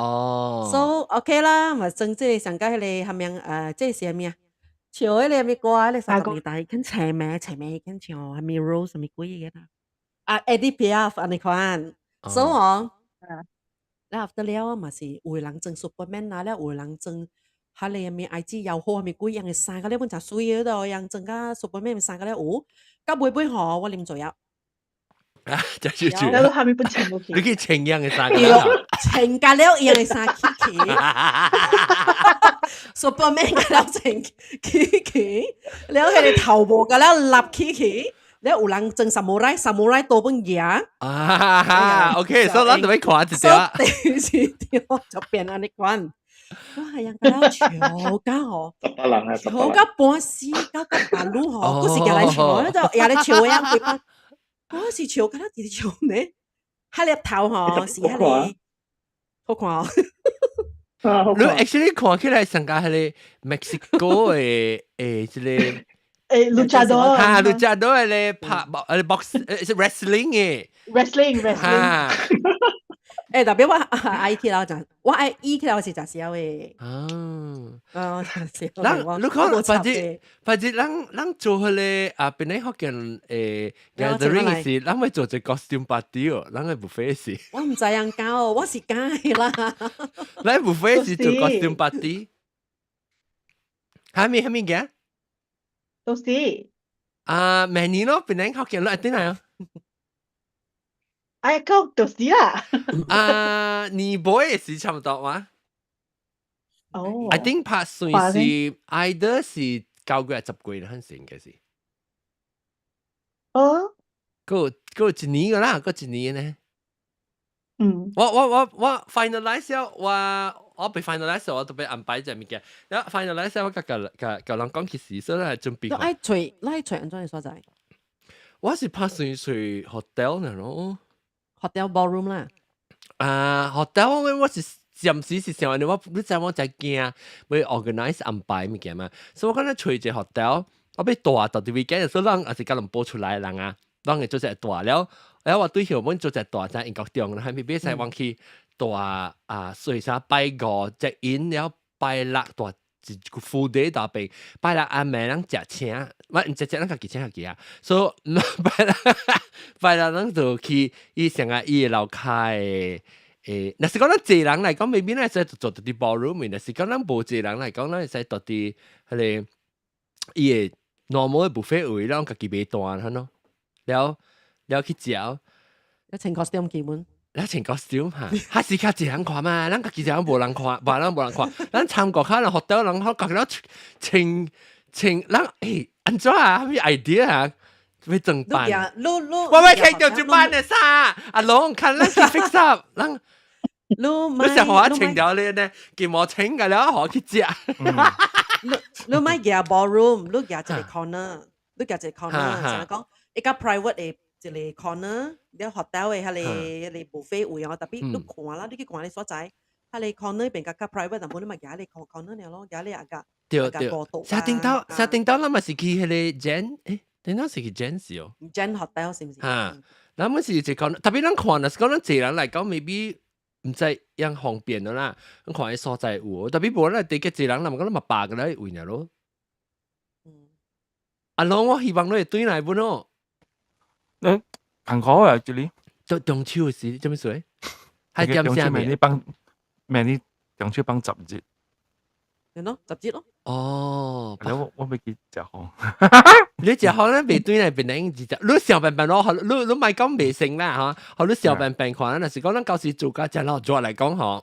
so OK 啦，咪整即係上加迄個係咪即係咩啊？唱迄個係咪歌啊？你30年代跟前面跟唱係咪 Rose 係咪鬼嘅啦？Edith Piaf 安尼款。所以我然後after 了嘛是有人整 Superman 啦，有人整下你咪 IG 又好，咪幾樣嘅衫，嗰啲本就水嗰度，人整個 Superman 咪衫嗰啲有，咁每本嗬我念咗有。就住，然後下面本情冇佢叫情樣嘅衫，情格了樣嘅衫 Kiki，Superman 嘅了情 Kiki，แล้ว佢哋頭部嘅了立 Kiki。แล้ว有人整ซามูไรตัว本嘢OK， 所以我哋看一條，第四條就變安尼款。我係人家潮家嗬，潮家半死，交半路嗬，嗰時嘅嚟潮咧就也嚟潮呀，佢班嗰時潮，咁樣潮呢，喺你頭嗬，是喺你好看哦。你 actually 看起來上加係你 Mexico 嘅即係。luchador 咧拍box wrestling 嘅 wrestling 特別我愛去到就我愛去到是就少嘅你講或者咱做佢咧邊啲學嘅gathering 時，咱會做隻 costume party 哦，咱係 buffet 時。我唔知人教，我是假啦。咱 buffet 時做 costume party，係咪嘅？到時Manny 咯，邊啲學嘅咯，點啊？哎，講到時啦。你 boy 也是差唔多嘛？哦 I think 拍算是 either 是9個月10個月嗰陣時嘅事。哦。嗰一年㗎啦，嗰一年呢？我 finalize 咗，我被 finalize 我都被安排隻物件。然後 finalize 我個人講其實所以係準備。拉除安怎嘅所在？我是拍算去 hotel 呢咯。hotel ballroom 啦。hotel 我是暫時是想我你知我就驚要 organize 安排物件嘛，所以我講咧找一個 hotel，我要大到啲 weekend，所以人也是甲人播出來人啊，人會做隻大了。然後我對後門做隻大在英國中，係咪必須往去大隨啥拜5隻in，然後拜6大一個 full day 大備，拜6暗暝人食請，我唔食人家己請下己啊，所以拜6人就去伊成個伊個樓開若是講咱濟人嚟講，未必咱會使做到啲 ballroom，若是講咱無濟人嚟講，咱會使到啲迄個伊個 normal 嘅 buffet 位，咱家己買單嚇咯，了去食。你穿 costume 基本。你穿 costume 嚇，還是較濟人看嘛？咱家己人無人看，無人看。咱參過下人學到人學覺得穿，咱安怎啊？咩 idea 啊？要整班。我咪聽到一班嘅啥？阿龍，看咱去 fix up，咱你成我請到你呢，見我請嘅了，我去食。你咪夾 ballroom，你夾一個 corner，你夾一個 corner，就係講一個 private 嘅一個 corner，你 hotel 嘅係你 buffet 位啊，特別你看啦，你去看你所在，係你 corner 邊個 private，但冇你咪夾你 corner 呢咯，夾你阿個。對對，沙丁島，咱咪是去迄個 Jen， 頂島是去 Jen 是哦 ，Jen Hotel 是唔是？咱咪是一個，特別咱看啊，是講咱一人來講，maybe 唔知樣方便的啦，咱看迄所在有，特別無咱地個一人，咱咪講咱咪霸個來位呢咯。阿龍，我希望你會對來本哦。幸好啊，這裡中秋嘅時，做咩水？係點寫名？你中秋幫10節。咯，10節咯。哦，我未記食好。你食好咧，未對嚟變零字隻，你小笨笨咯，你咪講未成啦嚇，你小笨笨看，但是講咱舊時做家真咯，做嚟講嗬，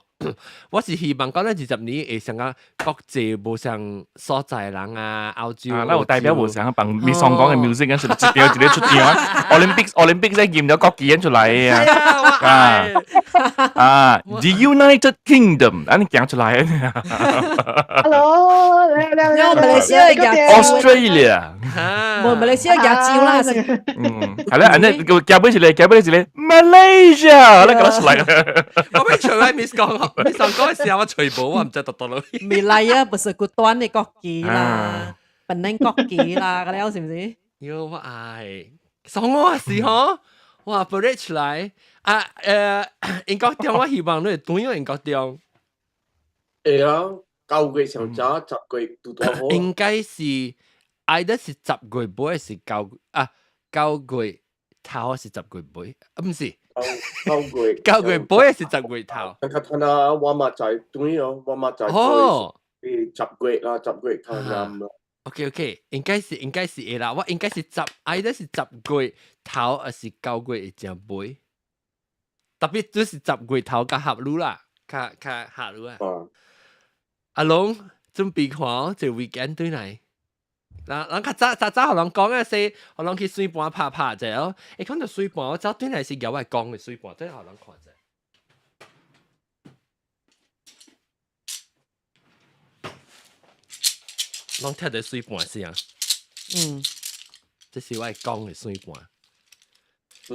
我是希望講咱20年會成個國際無上所在人啊，歐洲。啊，有代表無上bằng咪上講嘅 music 嗰時，一條出電話 ，Olympics 咧見到國旗印出嚟啊，The United Kingdom，啊你講出嚟，Hello，Australia，馬來西亞亞洲啦，係啦，你夾俾住你 Malaysia，你講出嚟，我咪除喺 Miss 講嘅時候，我隨步我唔知讀到咯。未嚟啊，不是個端嘅國旗啦，本嚟國旗啦，嗰啲是唔是？喲，我愛，送我是嗬，哇，不認出來啊英國中我希望你對咗英國中。係啊，9月上早，10月拄多好。應該是either是10月尾，還是9月頭，是10月尾，唔是。9月尾還是10月頭？睇下我嘛就係對咯，我嘛就係10月啦，10月頭啱啦。OK， 應該是會啦，我應該是either是10月頭，還是9月正尾。特別就是10月頭加合路啦，加合路啊。阿龍準備看哦，這 weekend 對嚟。人較早互人講嘅是，互人去水盤拍者哦。你講到水盤，我早對嚟是有愛講嘅水盤，真係互人看者。攏聽到水盤先啊。這是我愛講嘅水盤。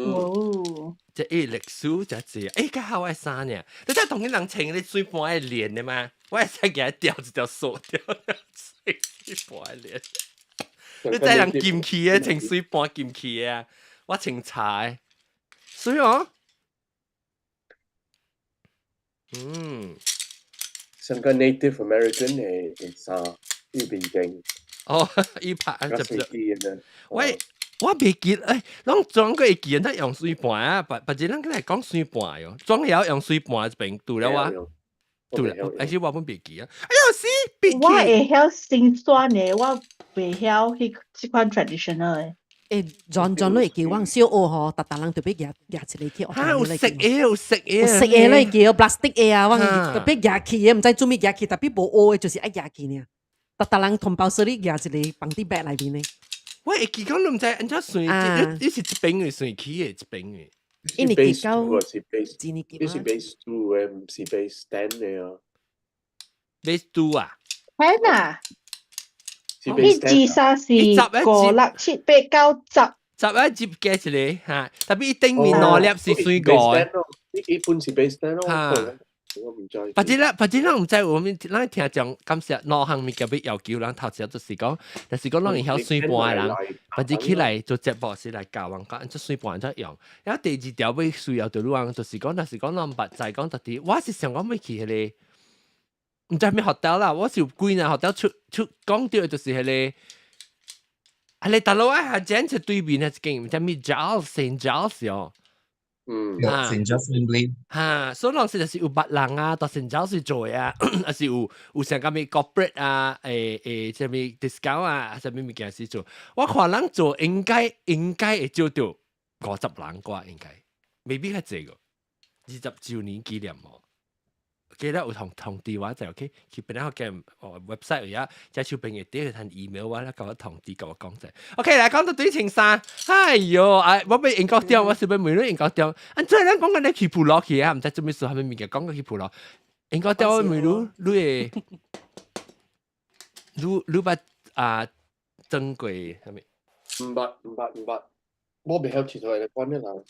哦。這歷史就係誒，較好愛衫呢。你真係同啲人請啲水盤愛練嘅嘛？我係使給佢掉一條鎖掉，水盤愛練。你真人劍氣嘅，情水盤劍氣嘅，我情茶，所以哦，成個 Native American 係啥？呢邊境。哦，依拍就喂，我未記誒，攏裝個會記得用水盤啊，或者咱嚟講水盤喲，裝有用水盤一邊度了哇。對啦，而且我本別記啊！哎呀死，別記。我會曉辛酸嘅，我未曉迄款 traditional 嘅。John 你會記我小學嗬，特人特別夾一個去。有食嘢，有食嘢咧叫 plastic 嘢啊，我特別夾起嘅，唔知做咩夾起，特別冇學嘅，就是愛夾起呢。特人同胞說你夾一個放啲 bag 裏邊呢。我會記講你唔知，人家算，你是一邊嘅算起嘅，一邊嘅。因為結構你是 base 2嘅，唔是 base 10嘅啊。base 2啊？係啊。啲字沙是個粒切比較雜。雜一接嘅一個嚇，特別頂面攞粒是水果嘅。一般是 base 10咯。或者咱唔知，我們咱聽講感謝兩項物件要要求人頭先就是講，但是講咱會曉水盤嘅人，或者起來做節目是來教人講，做水盤怎用。然後第二條要需要對人，就是講，但是講咱唔捌在講到底，我是想講要去迄個，唔知係咩學校啦，我是有幾年學校出講到就是迄個大佬啊，係正對面嘅一間，唔知咩 Saint Giles 哦。Saint Giles 嚇，所以當時就是有別人啊，到Saint Giles做啊，還是有成個咩 corporate 啊，什麼 discount 啊，什麼物件是做。我看人做應該會招到50人啩，應該未必係這個20周年紀念喎。記得有通知我就 OK，佢邊個嘅website 而家即係小朋友啲去睇 email 話咧，教我通知教我講就 OK 嚟講到對情衫，哎喲，我俾英國掉，我小朋友都英國掉，อัน最咧講緊你去普羅去啊，唔知做咩事，係咪面嘅講緊去普羅，英國掉我咪你把珍貴係咪？唔捌，我未曉提出嚟講咩人，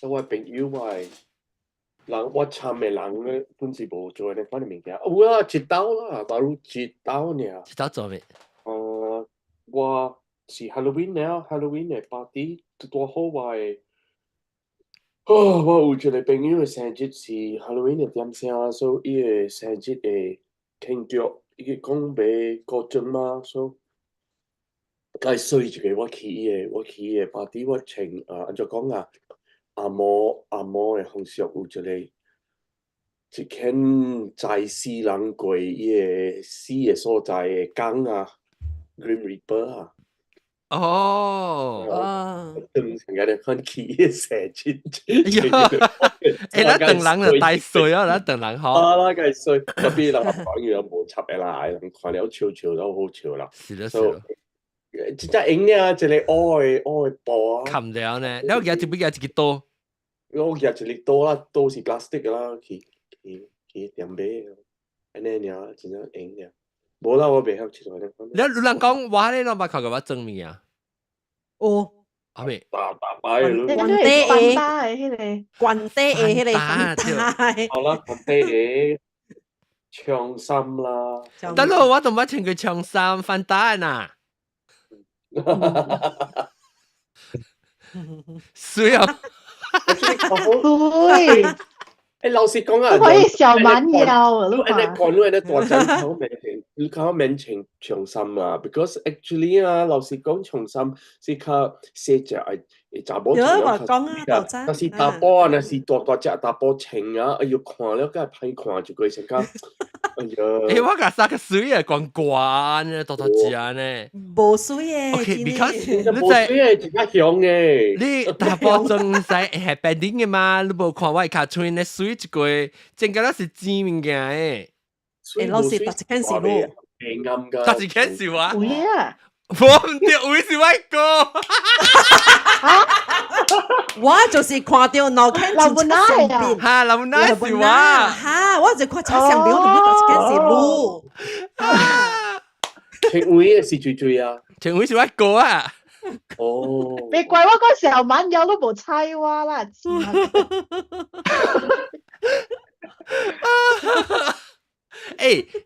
我朋友我。人我參嘅人咧，本是無做咧，反正物件有啦，一刀啦，巴如一刀爾。一刀做咩？我是 Halloween 了 ，Halloween 嘅 party 多好我嘅。我有一個朋友嘅生日是 Halloween 嘅點聲，所以伊嘅生日會慶祝，伊講袂過鐘嘛，所以介衰一個我去伊嘅 party， 我穿按照講啊。阿嬷嘅方式有一間在死人過伊個死嘅所在嘅港啊 ，Grim Reaper 啊。等成日看去嘅生日。咱等人就大歲啊，咱等人好。啦，介衰，嗰邊人講嘢無插嘅啦，人看了笑都好笑啦。是咯。真係影啊，一個愛布啊。冚了呢，แล้ว佢只一個刀。我夾一粒刀啦，刀是 plastic 嘅啦，佢點買？安尼爾真係影嘅。無啦，我未曉出來。你人講話咧，我捌看過我證明啊。哦，係咪？大擺咯。關帝嘅，關帝嘅，好啦，關帝嘅長衫啦。等陣我同乜穿佢長衫翻打啊！水啊！對，老實講啊，可以小蠻腰，你講你大陣頭你靠面前長衫啊 ，because actually 啊，老實講長衫是靠細隻嘅查某穿啊，但是大波啊，那是大隻大波穿啊，哎呦看了梗係歹看就過成間。哎呀！我架衫個水啊，光光嘅，多隻呢。無水嘅。OK，because 你就無水嘅，真係香嘅。你大波仲使係 bending 嘅嘛？你無看我卡穿嘅水一個，真嘅是知物件嘅。老師突然間是咯，啱㗎。突然間是話？會啊！我唔知會是乜個。我就是看到腦筋老母奶啊！嚇，老母奶是話嚇，我就看車上面，我唔突然間是路。青會嘅是最啊！青會是乜個啊？哦，你怪我嗰時候晚有都冇猜話啦，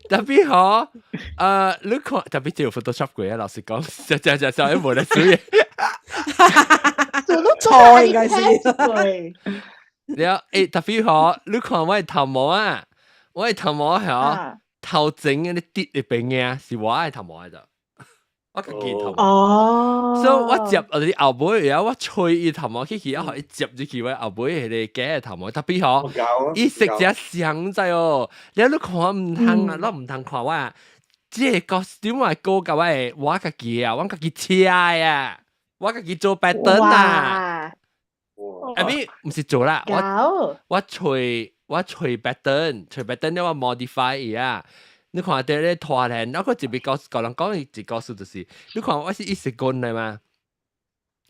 特別好，你看特別就 Photoshop 過啊，老實講，就一冇得水。做都錯應該是。了，特別好，你看我嘅頭毛啊，我嘅頭毛係頭整嗰啲跌入邊嘅，是我嘅頭毛嚟的。我個件頭毛，所以我接我哋後背，然後我吹伊頭毛，去一可以接住佢位後背係你嘅頭毛，特別好，伊食只香仔哦，你看唔通啊，你唔通看我，即個點話高嘅我個己啊，我個己車啊，我個己做白燈啊，I mean 唔是做啦，我吹白燈，因為我 modify 伊啊。你看到咧拖咧，我個就俾教人講一告訴就是，你看我是一時棍嚟嘛，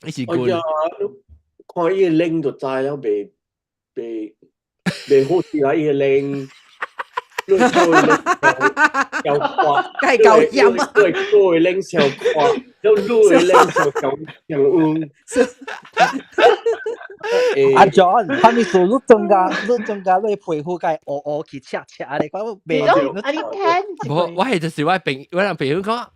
一時棍。哎呀，看伊個領就知啦，未好似啊伊個領，你做又滑，係夠陰啊！對，做領小滑，又做領小咁阿 John， 他們說你增加你皮膚界去赤你講未有？我係就是我朋友講，你看，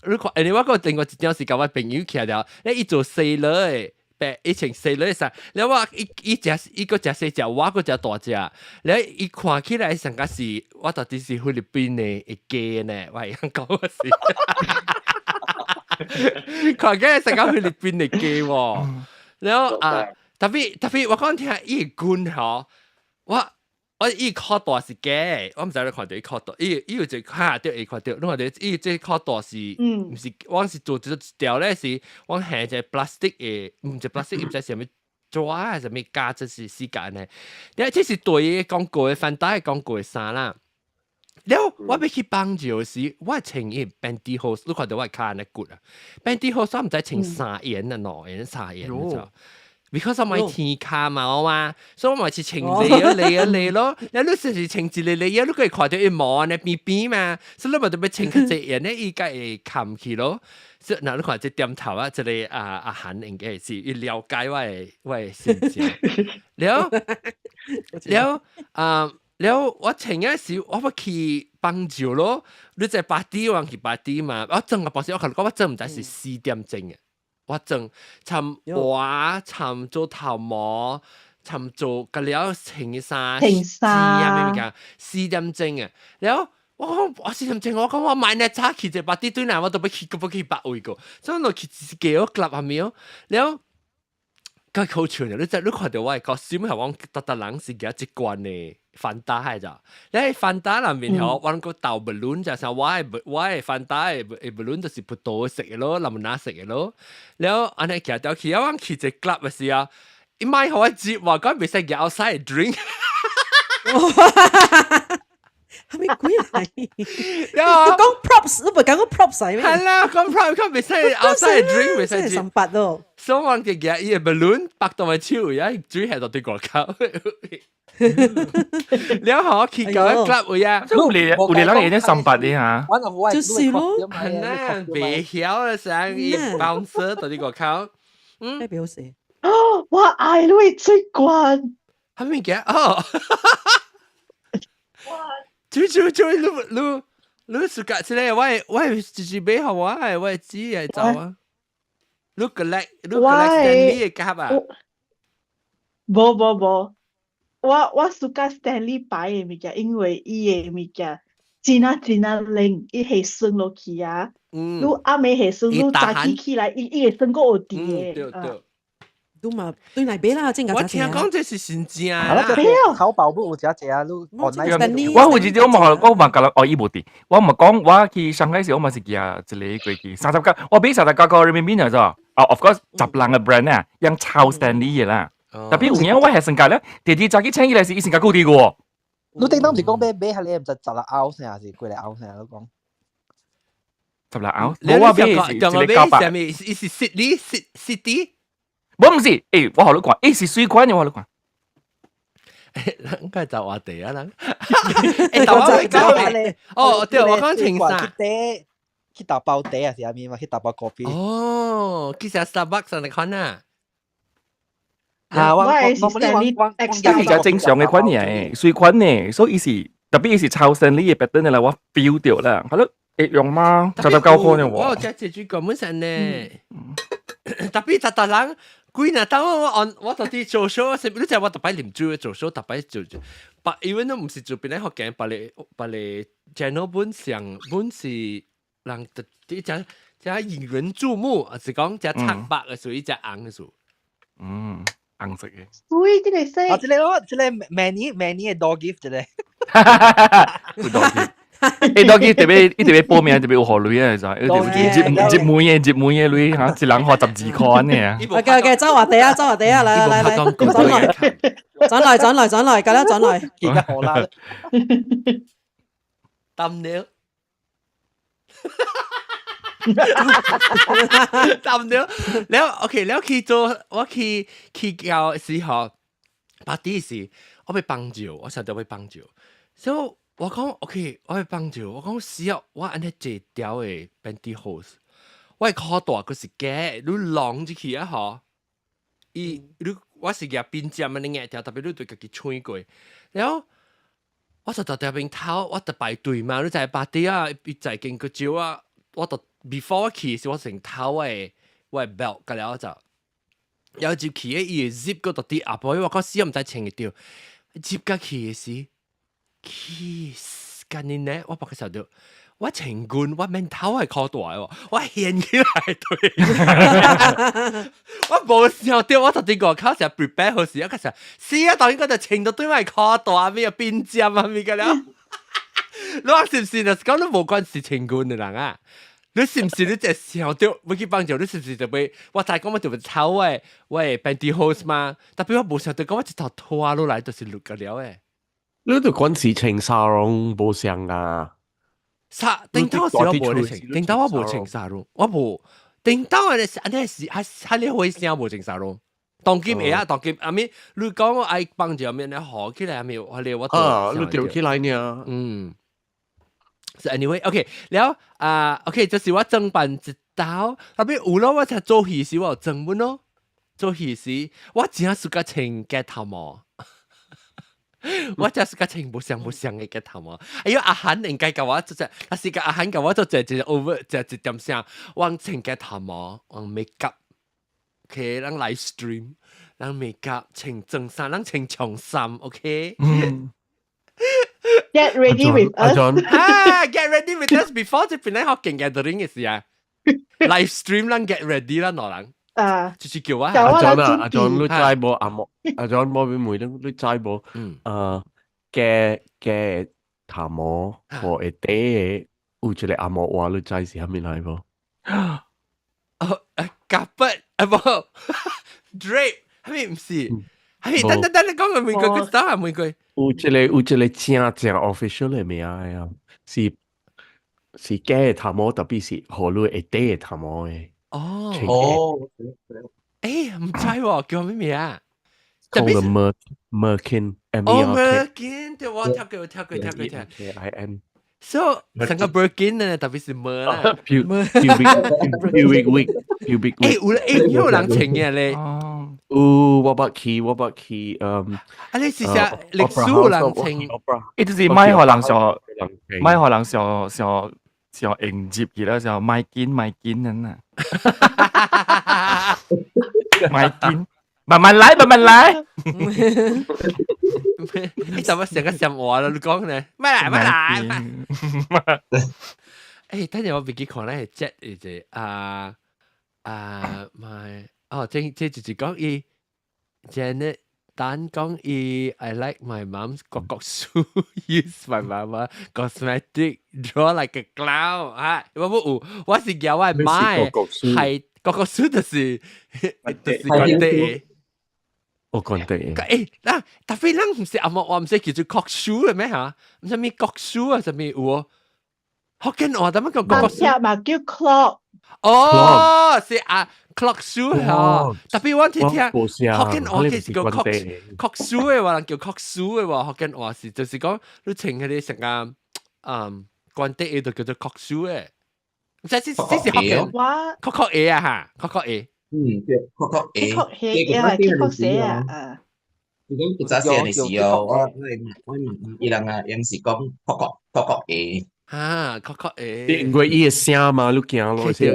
我個另外一件事講我朋友徛了，你做細佬誒，白以前細佬啥，你我伊個只細隻，我個只大隻，你伊看起來成個是，我到底是菲律賓嘅嘅呢，我係講個是，看起來成個菲律賓嘅嘅喎，然後特別我講聽伊官嗬，我伊靠大是假，我唔知你看到伊靠大，伊有一下掉伊看到，你看到伊即靠大是，唔是我是做一條咧是，我下隻 plastic 嘅，唔係 plastic，唔知係咩抓啊，係咩加，即是時間咧，因為這是對伊講過嘅，反打係講過嘅衫啦。了我要去幫照時，我穿伊 pantyhose，你看到我卡安尼骨啊？pantyhose 我唔知穿3沿啊，2沿3沿，你知道？because 我買天卡嘛，所以我咪是穿嚟咯。然後你是穿一嚟，你可以看到一毛呢邊嘛，所以你咪特別穿佢隻沿呢，伊個會冚去咯。所以嗱，你看這點頭啊，這裡阿韓應該是要了解我嘅性情，了我前一時我要去幫照咯，你在8D我去8D嘛，我真個保險我同你講，我真唔知是4點鐘嘅，我真參畫參做頭毛，參做個了青衫啊咩嘅4點鐘嘅，了我4點鐘我講我買呢早去在8D對嗱，我都不去8位個，所以我去自己個 club 係咪哦，了。佢好笑嘅，你看到我嘅 costume 係我特人是幾一貫嘅反打係咋？你喺反打入面後，我個豆 balloon 就係我係反打嘅 balloon 就是葡萄食嘅咯，林拿食嘅咯。然後我哋其實到去我去隻 club 嘅時候，一買好一接話講未使嘅 outside drink。係咪鬼嚟？你講 props， 你唔係講 props 係咩？係啦，講 props 佢未使 outside drink，未使接。18咯。所以我哋嘅伊個 balloon 擺到咪超，而家最係到對國口。你好去搞 club 會啊？有你那個人18的嚇。就是咯，係啦，別曉上一 bouncer 到啲國口。代表誰？我愛你最慣。係咪嘅？哦。就你暑假之類，我自己買好啊，我自己嚟做啊。你 collect Stanley 嘅夾啊？冇，我暑假 Stanley 擺嘅物件，因為伊嘅物件真啊靈，伊係升落去啊。你阿妹係升，你早起來，伊會升過啲嘅。對。都嘛對嚟俾啦，真係我聽講這是真正啊！淘寶不有只只啊，你 online。我會記得我問㗎啦，伊冇啲，我唔講我去上海時，我咪是叫一個過去30個，我俾30個人民幣就咗。of course 10人嘅 brand 啊，用抄 Stanley 嘅啦。特別有嘢我係性格咧，弟弟早起請伊嚟是伊性格高啲嘅喎。你頂當唔是講買係你唔知10粒歐先還是幾粒歐先都講？10粒歐？冇啊，俾是上面是 City。我唔是，誒，我學你講，誒是水管嘅，我學你講。應該就話地啊，人。誒，但我講你，哦，對，我講青衫。去打包地啊，是阿咪嘛，去打包咖啡。哦，其實 Starbucks 你看啊。我係 Stanley extra。比較正常嘅款嘢，水管嘅，所以是特別是抄 Stanley 嘅 pattern 嘅啦，我 feel 到啦，係咯，一樣嘛，79塊嘅喎。我只這句根本上呢，特別特人。貴呢？當我到啲做 show，你就我特別念住做 show，特別做，但因為都唔是做邊啲學嘅，把你 channel 本是讓啲只引人注目，是講只蒼白嘅屬於只紅嘅屬。紅色嘅。對，這個是。啊，這個 many 嘅 dog gift 這個。dog gift。誒，當然特別報名特別有學女啊，就接妹嘅女嚇，一人學12塊嘅。OK，走下地啊，嚟，轉來，咁樣轉來。而家好啦。抌料。แล้วโอเคแล้ว去做我去教時候8啲時我被幫助我想到被幫助所以我講 OK 我被幫助我講時候我按呢這條嘅 pantyhose 我係靠大個是嘅你浪住去啊嗬你我是嘅邊尖啊你眼條特別你對自己吹過然後我就特別頭我特排隊嘛你就係8啲啊別就係見個招啊我就 before 去是我成頭嘅belt 㗎了就有接去嘅伊 zip 嗰度啲阿婆我講死唔使穿嘅掉 zip 嘅去嘅時去緊年咧我白嘅時候就我情願我面頭係靠大喎我掀起來對我冇時候掉我就啲個靠成 prepare 好時一個時候死啊當然嗰度穿到對埋靠大咩邊尖啊咩㗎了你話是唔是啊講都冇關事情觀嘅人啊你是唔是你只小掉要去幫助你是唔是就會我再講我就會抄喂 pantyhose 嘛特別我冇想到講我一頭拖落來就是錄個了誒你度嗰時情沙龍冇上啊？頂頭時我冇咧情，頂頭我冇情沙龍，我冇頂頭嘅係係你會聲冇情沙龍。當今會啊，當今阿咪，你講我愛幫住阿咪咧，學起來阿咪，我哋我啊，你調起來呢？So anyway，OK，แล้วOK，就是我整辦一道，特別有咯，我才做戲時我整本咯，做戲時我真係是個情嘅頭毛。我真係個情冇相嘅嘅頭毛，哎呀阿涵應該教我做只，但是個阿涵教我做只 over 只點聲，往情嘅頭毛，往 make up，OK， 讓 live stream， 讓 make up 情正衫，讓情長衫 ，OK。Get ready with us. Get ready with us before 即邊咧學勁 gathering 嘅事啊，live stream 讓 get ready 啦，攞人。就是叫啊，阿 John 你知冇？阿 John 冇俾梅登，你知冇？嘅頭毛和一啲有一個阿毛話你知是蝦米嚟冇？夾筆冇 drape，係咪唔是？係咪？等你講個每句，佢打下每句。有一個正 official 嘅名啊，是嘅頭毛，特別是和你一啲嘅頭毛嘅。哦，誒唔知喎，叫咩名啊？特別係 Merkin， Merkin， 對我跳過，K-I-N。So 成個 Birkin 咧，特別是 Mer 啦 ，pubic wig。有人情嘅咧。我把佢，你試下歷史有人情，就是買可能上迎接佢啦，就買堅人啊，買堅，慢慢來。你怎麼成個什話啦？你講咧，買來。等陣我俾佢看咧，係 jet 嚟啫，買，即就是講伊 Janet。Dan 講伊 I like my mom's 國書 use my mama cosmetic draw like a clown 我是叫我買係國書就是講啲我講啲嗱特別人唔是我唔識叫做國書嘅咩嚇？唔知咩國書啊？就咩有福建話點樣叫國書？嘛叫 clock。是clock shoe 嚇，特別我聽福建話嘅是叫 clock shoe 嘅話，人叫 clock shoe 嘅話，福建話是就是講你穿嗰啲成個關帝嘅就叫做 clock shoe 嘅，唔知是福建話 clock 鞋啊嚇 ，clock 鞋，clock 鞋係 clock 鞋啊，如果佢揸車嘅時候，我伊人啊，有時講 clock 鞋。clock 鞋，因為伊個聲嘛，你驚咯，係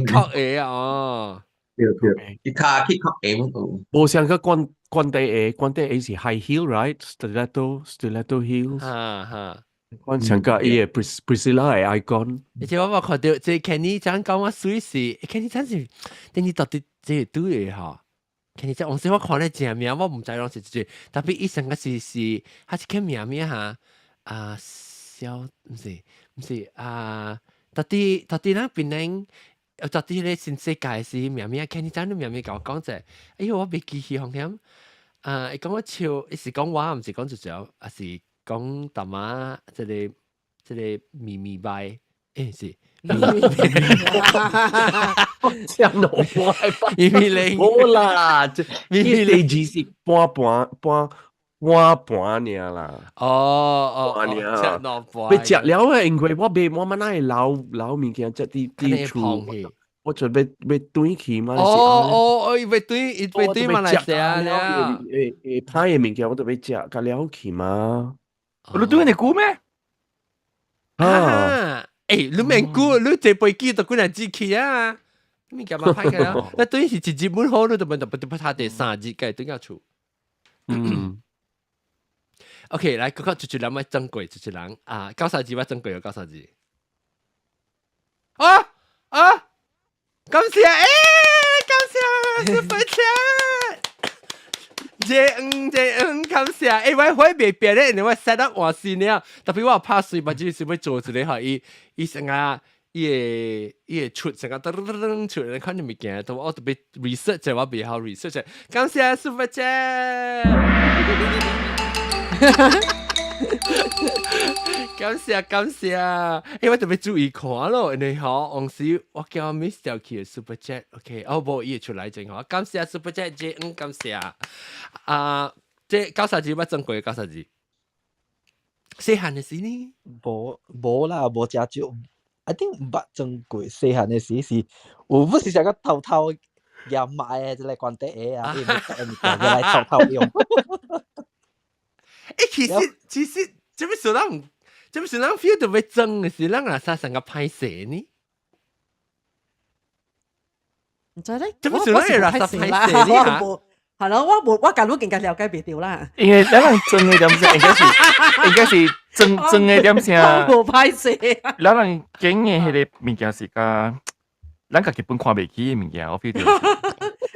clock 鞋哦，伊卡 clock 鞋冇有。冇像個關帝是 high heel right stiletto heel，關像個伊個 Priscilla 係 icon。而且我看到即 Kenny 講講我水是 Kenny 真是，等你到底即對嘅嚇。其實我我看咧正名，我唔知攏是一句，特別伊成個是他是叫名嚇，小唔是到底咱邊人，到底咧新世界是名，其實真係名甲我講者，哎呦我未記起紅點，伊講我笑，伊是講我，唔是講就係講大媽即個咪拜，是。像老婆係咪好啦，咪你只是半爾啦。食老婆。別食了啊，因為我乜那老物件即啲厝，我準備轉去嘛。要轉馬來西亞了。歹嘅物件我都要食，甲了去嘛。你轉你估咩？你免估，你這飛機都幾難支去啊！你幹嘛拍嘅啦？那對是日本好，你都唔拍第三日嘅，都要出。OK，來，嗰個就兩位珍貴，就人九十字乜珍貴啊？九十字。感謝感謝 Super Chat。感謝，我會別咧，因為 set up 我先了，特別我怕水，或者是要做一個嚇伊成個伊出成個噔出嚟看你物件，都我特別 research 就我比較 research。感謝 Super Chat，感謝，我特別注意看咯，你好，往時我叫 miss 掉佢 Super Chat，OK， 無伊出來正好，感謝 Super Chat，感謝即90字乜正規90字，細漢嘅事呢？無啦，無食酒。I think 唔捌正過細漢嘅時是，有不是成個偷驗買嘅，就嚟關啲嘢啊，要得嘅物件就嚟偷用。其實，這邊說人 feel 到要爭嘅時，人啊啥成個歹勢呢？唔知咧，這邊說人係啥歹勢呢嚇？係咯，我近都更加了解唔到啦。因為咱人爭嘅點先，應該是爭嘅點先。冇歹勢。咱人經嘅迄個物件是甲，咱家己本看袂起嘅物件，我 feel 到。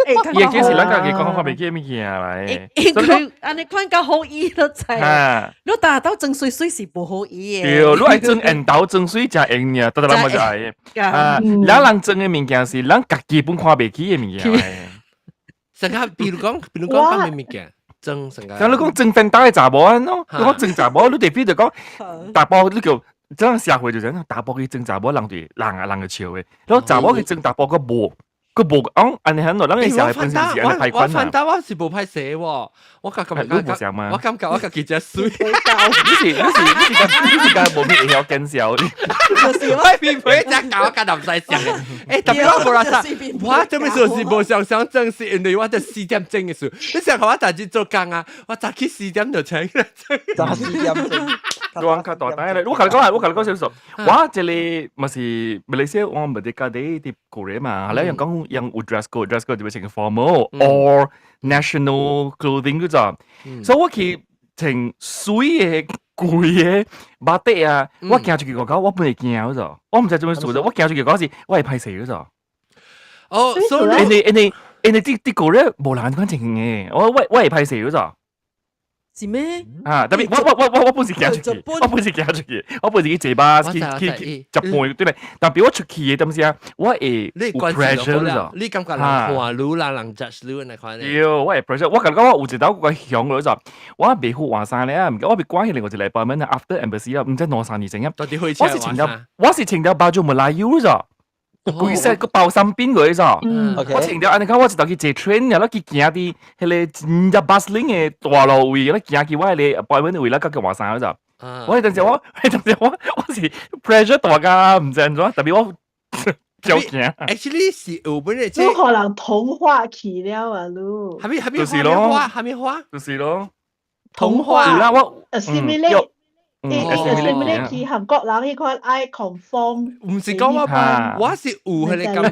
伊嘅是咱家己看袂起嘅物件嚟。佢安尼看較好意都知。你打到爭水水是無好意嘅。對，你愛爭緣投爭水才用呀，得咱冇就愛。咱人爭嘅物件是咱家己本看袂起嘅物件嚟。成個比如講咩物件？爭成個。咁你講爭分打嘅查某啊咯，你講爭查某，你哋邊就講大波你叫這樣社會就咁，大波去爭查某，人哋人嘅笑嘅，然後查某去爭大波個無。佢無講，安尼很多，咱嘅社會本身是安尼歹款啊。我反倒我是無歹勢喎，我感覺我家己只水。你是無咩會曉見笑的。就是我偏偏只搞我唔使想嘅。特別我無啦啥，我做咩事是無想正式，因為我就4點鐘嘅時候，你想我大日做工啊，我早起4點就請啦。早4點鐘。我較大單咧，我同你講少少，我這裡咪是馬來西亞，我唔係家啲啲個人嘛，後來人講用 dress code 就變成 formal or national clothing 嗰種，所以我去穿水嘅貴嘅馬底啊，我行出去講，我本嚟驚嗰種，我唔知做咩做咗，我行出去講是我係歹勢嗰種。哦，所以你啲個人無人講情嘅，我係歹勢嗰種。是咩？啊！特別我本時行出去，我本時去坐巴去集半對咧。但係我出去嘅點先啊？我係你關注到你感覺人看路啦，人 judge 路那款咧。有我係 pressure，我感覺我有一道個響嗰陣，我未好話晒咧，唔我被關起另外一個禮拜咩？After embassy 啦，唔知攞3年整啊。我是請到包咗馬來語咋。佢識個包身邊嗰啲咋，我前條你睇我一道去坐 train，然後去行啲迄個bus link 嘅大路位，然後行去我哋 appointment 位啦，咁叫話曬嗰陣。我係當時我是 pressure 大家唔知咗，特別我就驚。Actually 是有本嚟，都可能同化去了啊，咯。係咪花？就是咯，同化啦，我 assimilate。assimilate 去韓國人迄款愛 conform，唔是講我是有佢哋感，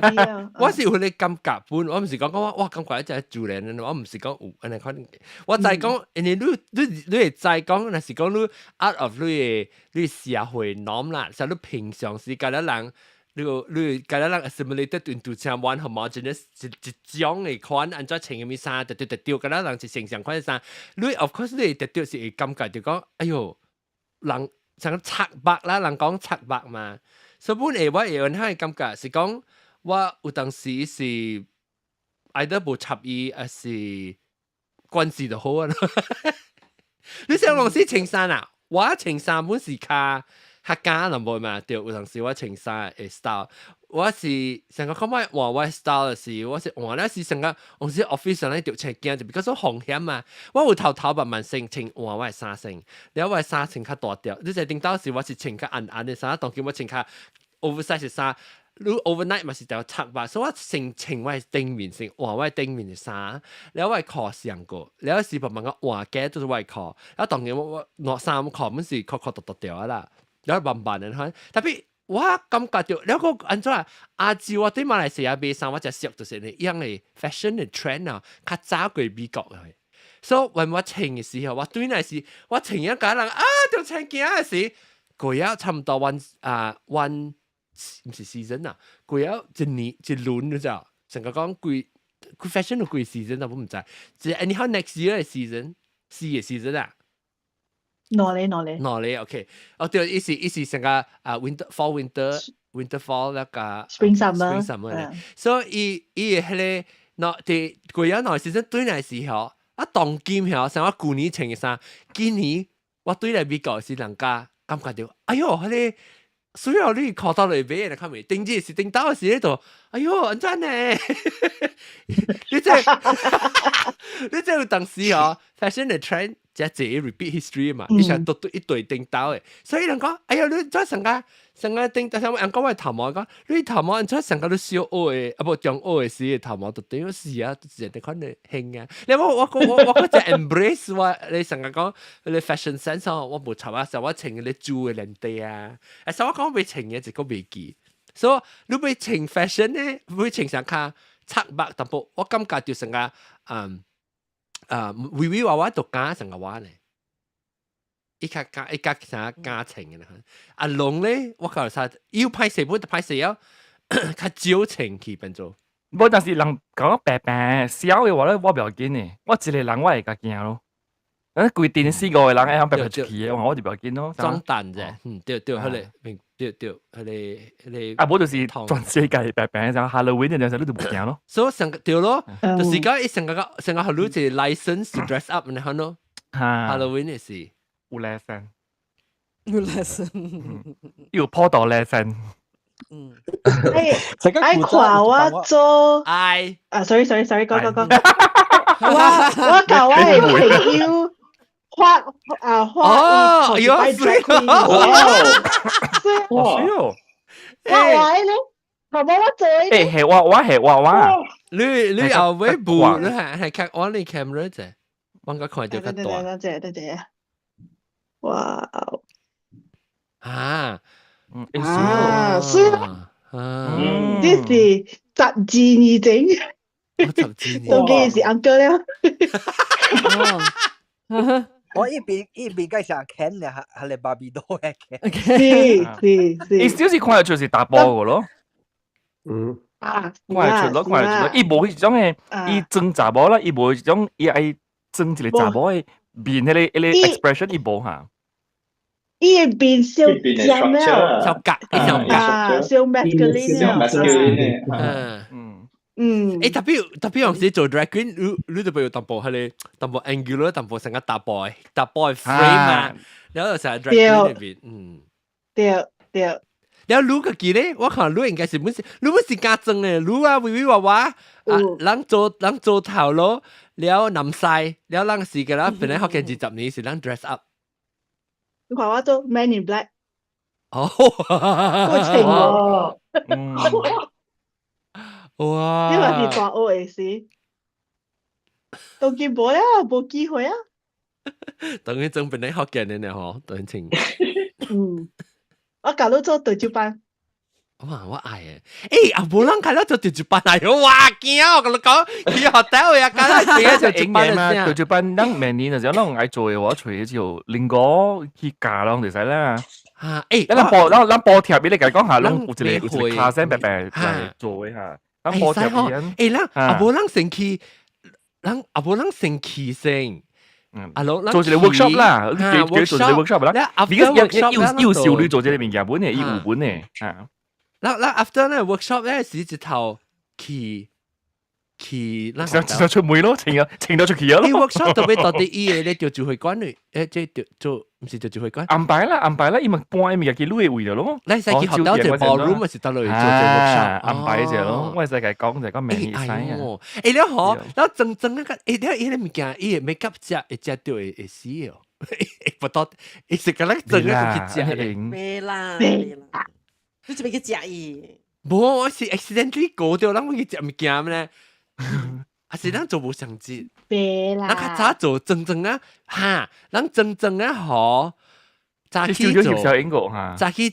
我是有佢哋感覺本，我唔是講我感覺一隻自然，我唔是講有安尼款，我就係講，你係再講，那是講你 out of 你社會 norm 啦，就你平常時間人。你介得人 assimilate into 像 one homogeneous 一種嘅款，按照穿嘅咩衫，對，介得人是成款嘅衫，你 of course 你特別是會感覺就講，哎呦。人像拆白啦，人講拆白嘛，所以本嚟我有陣感覺是講我有當時是愛得無插意，還是關係就好啊。你想講是穿衫啊？我穿衫本是較假人無嘛，對，有當時我穿衫嘅 style。我是成個講乜話我 style 是，我是換咧是成個，我是 office 上咧條車鏡就比較風險嘛。我有頭慢慢穿換我嘅衫先，然後我嘅衫穿較大條。你就頂到時我是穿較暗嘅衫，當佢我穿較 oversize 嘅衫，你 overnight 咪是條插吧，所以我穿我嘅頂面先換我嘅頂面嘅衫，然後我嘅褲上過，然後是慢慢個換嘅都是我嘅褲，然後當然我攞衫褲本是確獨條啦，然後慢慢嘅看，特別。我感覺到，然後按怎啊？亞洲我對馬來西亞買衫，我只熟就是呢樣嘅 fashion 嘅 trend 啊，較早過美國嘅。所以when我穿嘅時候，我對那時我穿一個人就穿件嘅時，佢要差唔多one 唔是 season 啊，佢要一年一輪嘅咋，成個講佢 fashion 嘅 season 啊，我唔知，即係 anyhow next year 嘅 season， 4嘅 season 啊。攞嚟 ，OK。哦，對，意思成個winter fall winter winter fall แล้วก็ spring summer spring summer 咧，所以伊迄個喏，第過咗耐時陣對嚟時候，當今後像我舊年穿嘅衫，今年我對嚟美國是人家感覺到，哎呦，迄個需要你看到嚟買嚟看未？頂住是頂到時喺度，哎呦，安怎呢？你這有當時哦 ，fashion 嘅 trend 即係 repeat history 嘛，以前都一對頂到嘅，所以人講，哎呦，你再成個頂到，人講我頭毛講，你頭毛你再成個都小學嘅，啊不中學嘅時頭毛都頂咗時啊，都自然可能興啊。你我嗰隻 embrace 我，你成日講你 fashion sense 我冇插啊，就我穿你做嘅領地啊，所以我講未穿嘅就個未記，所以你未穿 fashion 咧，未穿上卡插白淡薄，我感覺就成個微微娃娃都假成個話咧。一家啥家情嘅啦，阿龍咧，我講實，要拍攝本就拍攝啊，較少情氣變做。不，但是人講白白小嘅話咧，我唔要緊嘅，我一個人我會較驚咯。規定4個人喺白白出去嘅話，我就唔要緊咯。裝彈啫，對，佢哋明對，佢哋。啊，冇就是全世界白白，就 Halloween 嘅陣時你都唔驚咯。所以成個對咯，就是講成個 Halloween 就 license to dress up 你睇咯 ，Halloween 嘅事。有 lesson， 有破到 lesson。愛看我做sorry，講。我教我嘅朋友畫哦，有水哦，畫咧，頭毛我做誒係畫，你後尾補，你係看我你 camera 啫，我個看到較大。對。哇！是這是12年前，都幾是 uncle 了。我一邊介紹看咧，係你芭比多嘅看。是。你小時看就係打波嘅咯。看咯，伊無迄種嘅，伊裝查某啦，伊無迄種伊愛裝一個查某嘅面，迄個 expression 伊無嚇。伊會變小尖了，小格，小 masculine 特別用時做 drag queen，你就比如淡薄係你淡薄 angular，淡薄成個大 boy frame 啊，然後成日 drag queen 裏邊，對。然後個記咧，我看你應該是本是家政嘅，你啊微微娃娃，人做頭咯，แล้วนำ晒แล้วร่างสีกันแล้วเป็นให้เขาแข่งจีบนี้สิร่าง dress up。你看我做 Man in Black， 哦，我情喎，哇！呢個是大學嘅事，到見冇啦，冇機會啊。等佢整俾你學嘅你呢？嗬，等情。我教到做對照班。哇！我愛誒，阿冇人睇到做對照班係好哇驚！我同你講，佢學到呀，搞到自己做對照班嘛。對照班，咱明年就時候，咱愛做嘅話，除咗就另個去教咯，就使啦。咱播貼俾你講下，咱有一個 class 白白嚟做嘅嚇。咱播貼嘅。咱阿冇人成氣，咱阿冇人成氣性。做一個 workshop 啦，做一個 workshop 啦。而家要少女做這個物件本嘅，要有本嘅嚇。嗱 after 咧 workshop 咧是直頭去，就出門咯，請到出去咯。你 workshop 特別到底伊嘅咧就指揮官嚟，即係做唔是就指揮官。安排啦，伊咪搬咪嘅路嘅位咯。你使去學到隻 ballroom 咪是得嚟做 workshop， 安排隻咯。我世界講就係講名意思啊。你好，然後整一個，你啲物件，伊嘅 make up 只掉會死哦。不多，伊是個咧整一個去食嘅。咩啦？你做咩去食伊？冇，我是 accidentally 過掉，咱去食物件咧。啊，是咱做無相節。別啦。咱較早做正啊，嚇，咱正啊，嗬。早起做，早起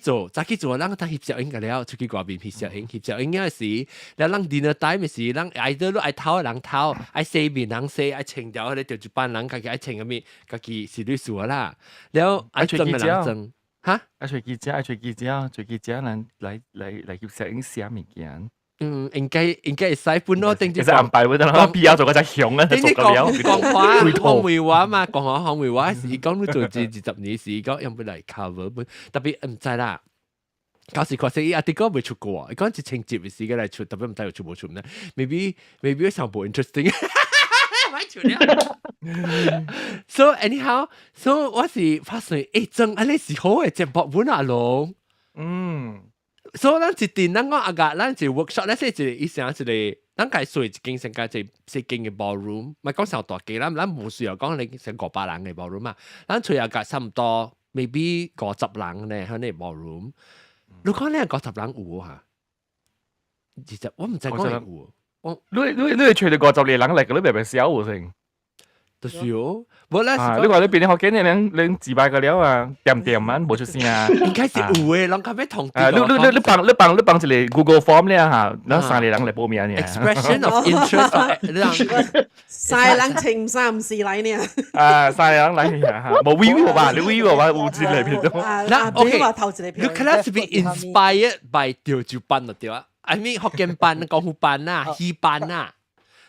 做，咱當翕攝影個了，出去外邊翕攝影嘅時，แล้ว咱 dinner time 嘅時，咱愛都愛偷人偷，愛洗面人洗，愛清掉嗰啲條一班人，家己愛清個面，家己是律師啦，แล้ว愛爭嘅人爭。嚇！愛隨記者，人嚟翕攝影寫物件。應該係使本咯，定住安排嗰陣咯，P.R. 做嗰隻熊啊，做個了。講會話嘛，講會話時，講你做10年時，講有冇嚟 cover 本，特別唔知啦。搞時確實伊阿啲歌未出過，伊講一情節嘅時嘅嚟出，特別唔知有出冇出呢 ？Maybe 上部 interesting， 咪出了。So anyhow， so 我是發現真安尼是好嘅節目本啊龍。所以咱一定咱講阿個，咱一 workshop，咱說一個意思一個，咱介紹一間成間一間嘅 ballroom，唔係講上大間，咱冇需要講你成500人嘅 ballroom 嘛，咱隨阿個差唔多 maybe 50人咧，喺呢 ballroom。如果你係50人有嚇，其實我唔知講有。你除咗50人嚟嘅，你咪少喎成。都少，冇啦。你話你邊啲學緊你自敗個了啊？掂啊，冇出聲啊。應該是有嘅，啷個咩同？你幫一個 Google Form 咧嚇，然後3個人嚟報名嘅。Expression of interest， 曬冷情3唔是嚟呢？曬冷嚟嚇，冇 view 吧？你 view 吧？有字嚟邊度？嗱，OK，你 class be inspired by 調照班啊，對啊。I mean 福建班、廣府班啊、戲班啊。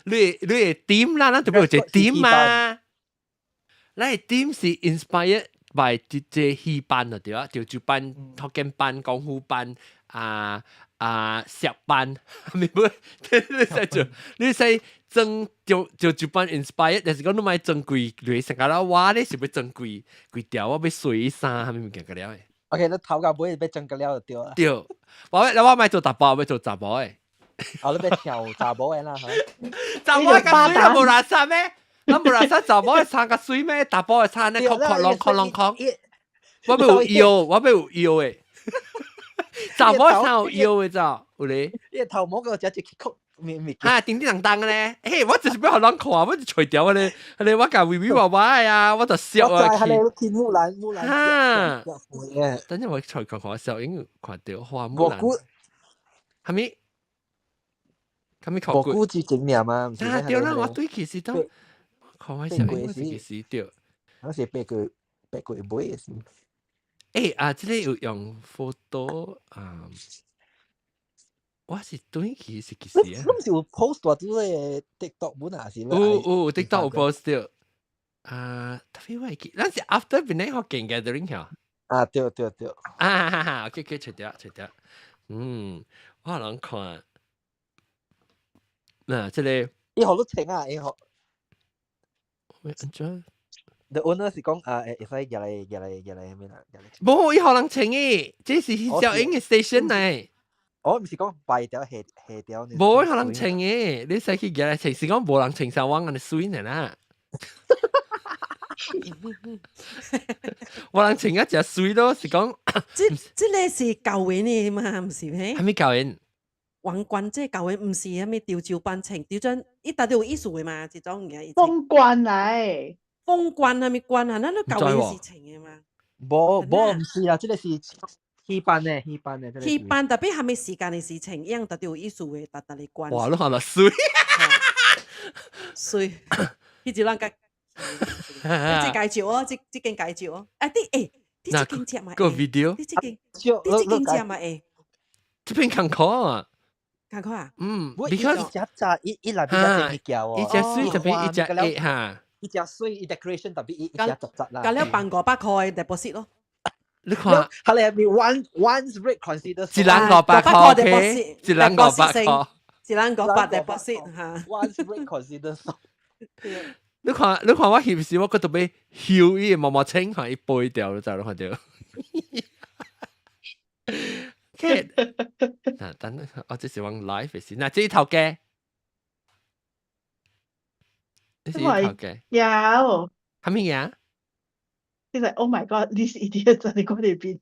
你係點啦？咱就要一個點嘛？咱係點是 inspired by 這戲班啊，對啊，調酒班、福建班、功夫班、石班，咪唔？你使整調酒班 inspired，但是講你買整貴，你成個啦，哇！你是要整貴條，我要水衫，係咪唔見個了誒 ？OK，你頭家妹要整個了就對啦。對，我買做雜包，要做雜包誒。我都要跳查某嘅啦嚇，查某嘅水有冇垃圾咩？我冇垃圾查某嘅衫個水咩？大包嘅衫咧，哐啷，我要有腰誒，查某嘅衫有腰嘅咋？有咧？你個頭毛個只曲咪嚇，叮叮當當嘅咧，嘿，我就是不好人看，我就除掉咧，我教微微娃娃呀，我就笑啊，係你見木蘭嚇，等陣我除看看笑，應該看到花木蘭，係咪？蘑菇之整㗎嘛，唔係對啦，我對其實都看開笑，應該是其實對。嗰時八句買嘅事。即係有用 photo 我是對其實啊。你唔是有 post 話啲嘅 TikTok 本啊？是咩？TikTok 有 post 到。特別我記，嗰時 after 邊啲學勁 gathering 嚇。對。OK，除掉。我可能看。嗱，即係以後都請啊，以後。喂，安怎 The owner 是講會使入嚟咩啦？冇，以後能請嘅，這是小英嘅 station 嚟。我唔是講擺條下條。冇，以後能請嘅，你使去入嚟請，是講冇人請上網嘅水嚟啦。我能請一隻水咯，是講。即個是教員嘅嘛，唔是咩？係咪教員？王冠即係教員，唔是係咩調照班情，調轉伊達有意思嘅嘛，這種嘅。封冠嚟，封冠係咪冠啊？咱都教員事情嘅嘛。冇唔是啊，即個是戲班嘅。戲班特別係咪時間嘅事情，一樣特別有意思嘅，特你關。哇！你看到水，水，呢隻啷個？即介紹哦，即間介紹哦。啲呢間隻嘛？個 video， 呢間隻嘛？這邊看看啊。看看啊，because 一嚟邊隻叫哦，一隻水特別一隻 A 嚇，一隻水 decoration 特別一隻雜啦，咁你辦500塊 deposit 咯。你看，係你入面 one's rate consider 一人500塊 ，OK， 一人500塊，一人500 deposit 嚇。one's rate consider 你看我係唔是我嗰度俾翹伊毛毛青係背掉咗就看到。等我即是玩 live 先，嗱，這頭嘅，呢是頭嘅，有，係咩嘢？即係 Oh my God，this idiot 就係嗰裏邊。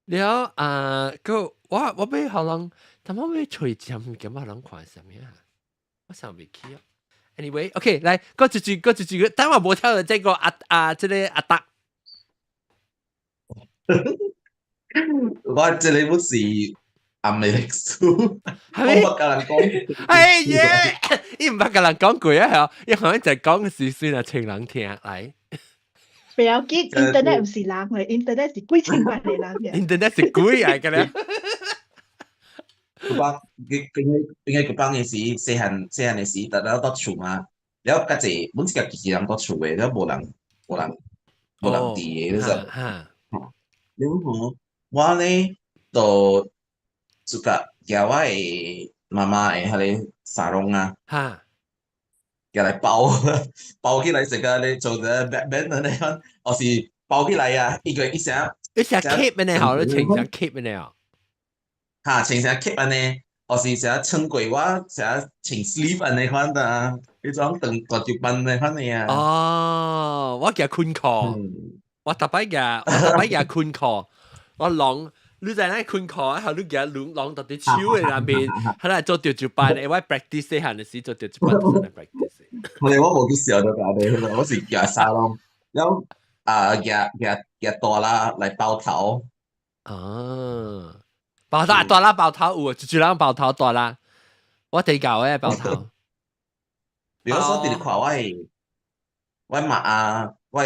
了我俾可能，但我俾隨針咁可能看什麼啊？我想未起啊。Anyway，OK，來，嗰一句，等我冇跳到這個這個阿達。我這裡不是暗嚟歷史，我不跟人講。哎耶！伊唔捌跟人講過啊，伊可能就講嘅時陣啊，請人聽嚟。不要緊 ，internet 唔是人嚟 ，internet 是幾千萬嘅人嘅。internet 是鬼嚟嘅咧。佢講佢講嘅時，細漢嘅時，大家都厝嘛，然後家姐本身自己人都厝嘅，然後冇人啲嘅，你就。然後我咧就自甲夾我嘅媽媽嘅迄個沙龍啊，哈，夾來包起來成個咧做隻 Batman 那樣，我是包起來啊，一個一聲，一成 keep 嘅呢，好，你成成 keep 嘅呢，嚇，成成 keep 安尼，我是成撐過我成穿 sleeve 安尼款啊，呢種長大條班嘅款嘅啊。哦，我叫坤殼，我特別叫坤殼，我狼。你在那困課，然後你叫狼到啲手嘅那邊，佢嚟做調住班嘅，我 practice 細漢嘅時做調住班嚟 practice。我冇去笑到搞你，我是夾沙龍，然後夾大啦嚟包頭。哦，包頭大啦，包頭有，就人包頭大啦，我地教嘅包頭。比如說你看我媽啊，我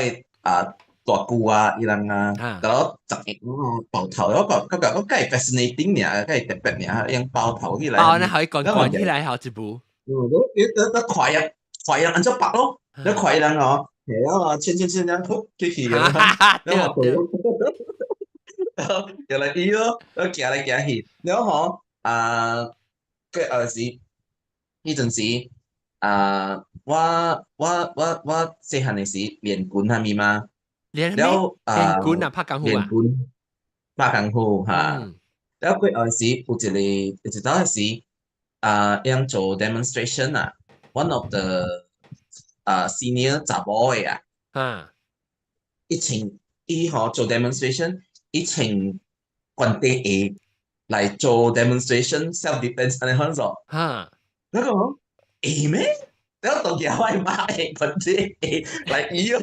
大姑啊，伊人啊，咁我10包頭，我梗係 fascinating 嘅，梗係特別嘅，用包頭起來。包呢可以滾起來好一步。你快人按照白咯，你快人哦，係啊，圈咁撲起嘅，然後又嚟啲咯，然後夾嚟夾去，然後佢時呢陣時我細漢嘅時練棍係咪嘛？แล้วคุณน่ะภาคกังหู เรียน อ่ะ คุณภาคกังหูฮะแล้วก็時有一道時ยัง做 demonstration 啊 one of the senior 查某嘅啊伊做 demonstration 伊穿軍隊嘅嚟做 demonstration self defense 安尼樣做แล้วก็咩แล้ว當時我媽嘅軍隊嚟伊又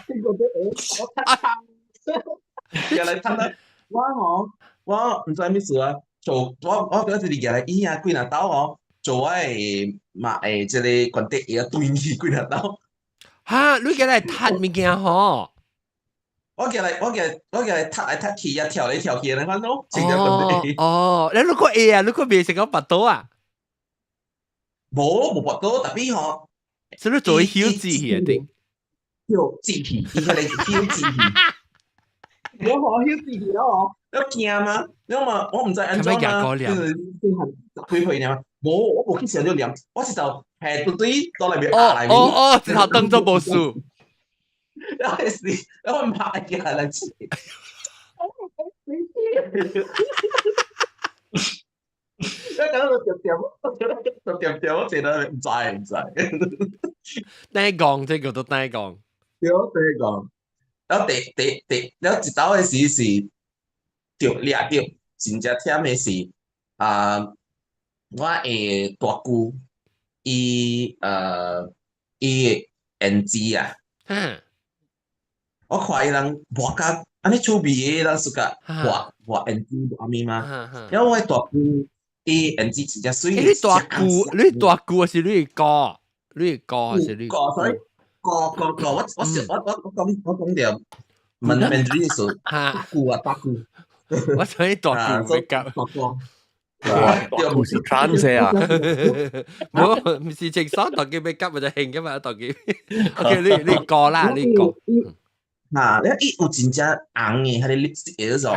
聽過啲又嚟睇啦！我唔知咩事啊，做我嗰陣時嚟伊啊幾廿刀哦，做我誒馬誒即係軍隊嘢對起幾廿刀。嚇！你叫嚟踢物件嗬？我叫嚟踢嚟踢去啊，跳嚟跳去，你看到？哦，你攞個 A 啊，你個未食過拔刀啊？冇拔刀，特別嗬。所以做曉字嘅定？曉字氣，伊個嚟曉字氣。我曉字氣咯，我驚嘛，因為我唔知安怎嘛，就是幾歲呢？冇，我冇去想咗念，我是就係對對到嚟邊嚟邊。哦，之後當咗無數。然後是，然後買嘅係嚟吃。一講到點，我覺得唔知。單講即叫做單講。對，單講。然後然後一道嘅時是着掠着，真正忝嘅是我嘅大姑伊NG 啊，我看伊人畫甲安尼趣味嘅，人自家畫 NG 畫咩嘛？然後我大姑伊 NG 真正水。你大姑還是你哥？你哥還是你哥？所以哥，我講條Mandarin 數大姑。我想你大姑夾。大姑是 trans 啊？冇，唔是正所大叫咩夾咪就興噶嘛，大叫。OK， 你哥啦，你哥。然後伊有真正紅嘅，迄個綠色嘅咗，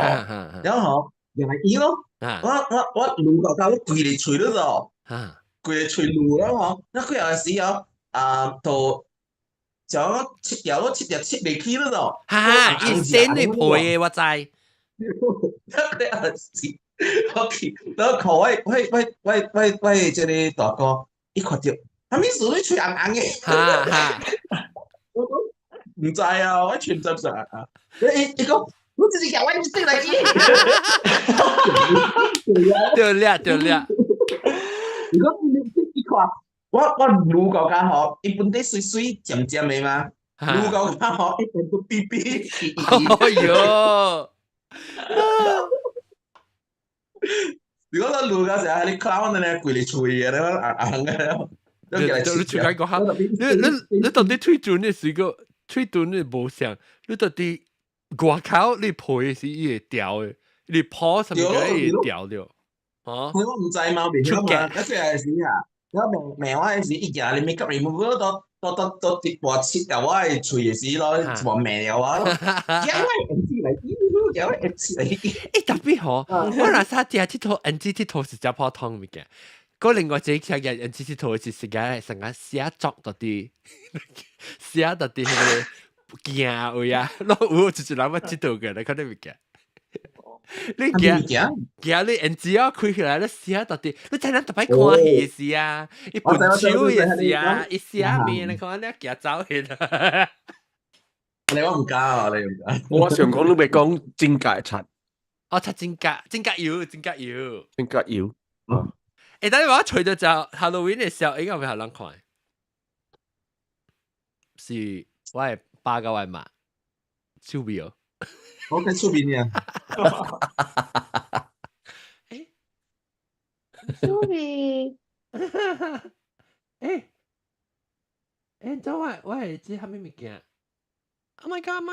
然後又係伊咯。我滷到我規個喙咯咗，規個喙滷咯嗬。那佢有時就就我切掉未起咯咗。嚇，伊先你配嘅我知。OK， 然後看我即個大哥，伊看到，係咪屬於喙紅紅嘅？嚇。唔知啊，我全執晒啊！你講，我自己搞，我唔識嚟嘅。對啦。如果你看，我滷到間嗬，一般啲水漸漸嘅嘛，滷到間嗬，一般都嗶。哎呦！如果我滷到時候，你 clown 咧，攰你吹嘅，你硬嘅，你出緊個嚇，你到底推轉嘅時個？推斷你無像，你到底外口你配是伊會掉嘅，你破什麼伊會掉掉，我唔知嘛，未曉嘛，一出係時啊，我明我係時一日你 make up remove 到都跌破切啊！我係隨時咯，話命啊！我，因為 NG 嚟啲，因為 NG 嚟啲。特別好，我嗱沙啲啊，鐵頭 NG 鐵頭是只普通物件。嗰另外一隻嘅 NG 鐵頭是成個寫作到啲，寫到啲係驚位啊！攞就諗乜鐵頭嘅，你睇啲物件。你驚你 NG 啊，開起來你寫到啲，你睇咱特別看戲時啊，一本書嘅時啊，一寫面你看你驚走去啦。你我唔加啊！你唔加。我想講都未講真假柒。哦，出真假要。但係我除咗就 Halloween 嘅時候，應該會好人看。是我係8個位嘛，超標。我喺出邊呀。Sorry。咁我係知係咩物件 ？Oh my god!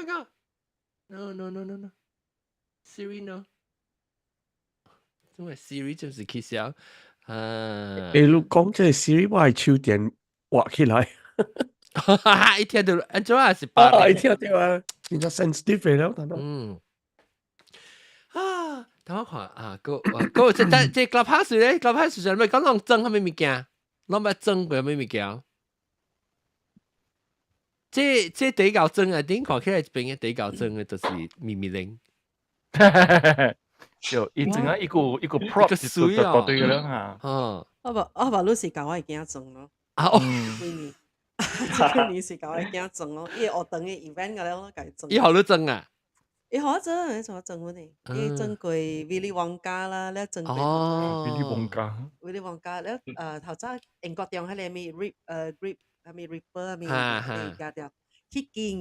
No. Siri no。因為 Siri 就是其實你講即係 Siri， 我係超電畫起來。一聽到安怎係8？一聽到啊，變咗 sensitive 嚟咯，等等。等我看啊，嗰即 Clubhouse 咧 ，Clubhouse 上咪講攞裝係咩物件？攞咪裝過咩物件？即第一嚿裝啊，點看起來邊嘅第一嚿裝嘅就是咪咪零。就一整個一個 prop 就對嘅啦嚇。我話你是教我係驚裝咯。你是教我係驚裝咯，因為我等嘅 event 嘅咧，我計裝。以後都裝啊？以後裝，你做裝嗰啲，你裝過 Willy Wonka 啦，你裝過。Willy Wonka，你頭先英國用喺你咪 rip 係咪 ripper 係咪加掉？迄件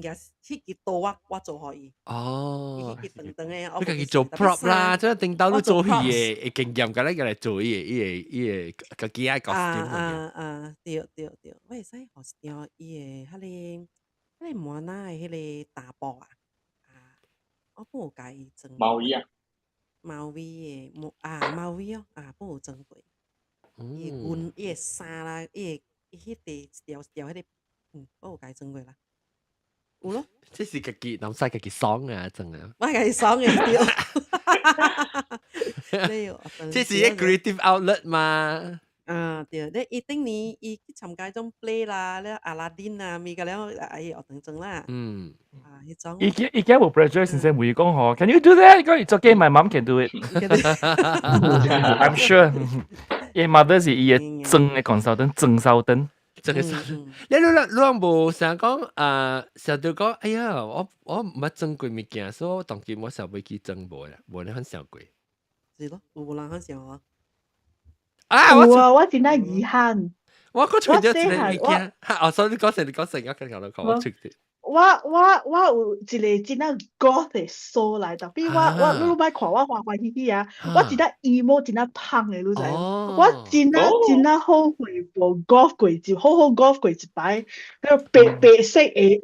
刀我做可以。迄件等嘅，你家己做 prop 啦，即係定到你做戲嘅，會經驗㗎，你嚟做伊個機械 costume。對，我會使學掉伊個迄個滿仔嘅迄個大布啊，我不有介意裝。毛衣啊。毛衣嘅毛衣哦，不有裝過。伊個伊個衫啦，伊迄條迄個，我有介裝過啦。有咯，即是自己諗晒自己爽啊，真啊！我係爽嘅屌，即是一 creative outlet 嘛。對，你一定你去參加種 play 啦，你阿拉丁啊，咪個了，學等陣啦。迄種。依家冇 pressure 先生會講嗬 ，Can you do that？嗰做 game my mom can do it。I'm sure。因為 mother 是伊嘅真嘅 consultant，真consultant。真係你冇成日講成日都講，哎呀，我唔捌裝過物件，所以我當時我成日會去裝無啦，無你肯想過。是咯，有人肯想啊？我真係遺憾。我除咗一個物件，所以你講成，我出啲。我有一個真係 goth 嘅數嚟，特別你咪看我滑嘻嘻啊，我真係 emo 真係胖嘅，你知？我真係後悔冇 goth 過一，好 goth 過一擺，嗰白色嘅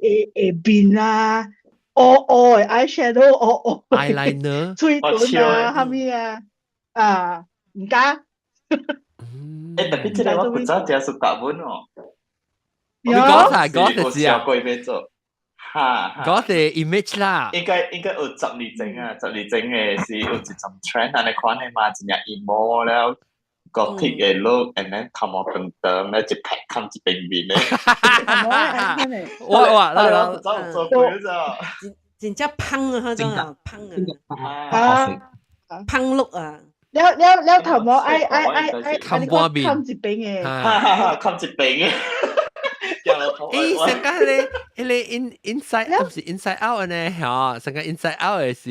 邊啊，嘅 eyeshadow，eyeliner，吹短啊，係咪啊？唔加。tapi cakap apa pun dia suka pun oh. Goth 就知啊。Goth image 啦。應該有12整啊，12整嘅是有一種 trend，但係看你嘛，真係 emo แล้ว gothic 嘅 look，and then 頭毛長長咧，一撇冚一邊面咧。哇！做鬼咋？真正胖啊，嗰種胖 look 啊。แล้ว頭毛愛冚半邊，冚一邊嘅，冚一邊嘅。成個你 inside 唔是 inside out 呢？嚇，成個 inside out 嘅是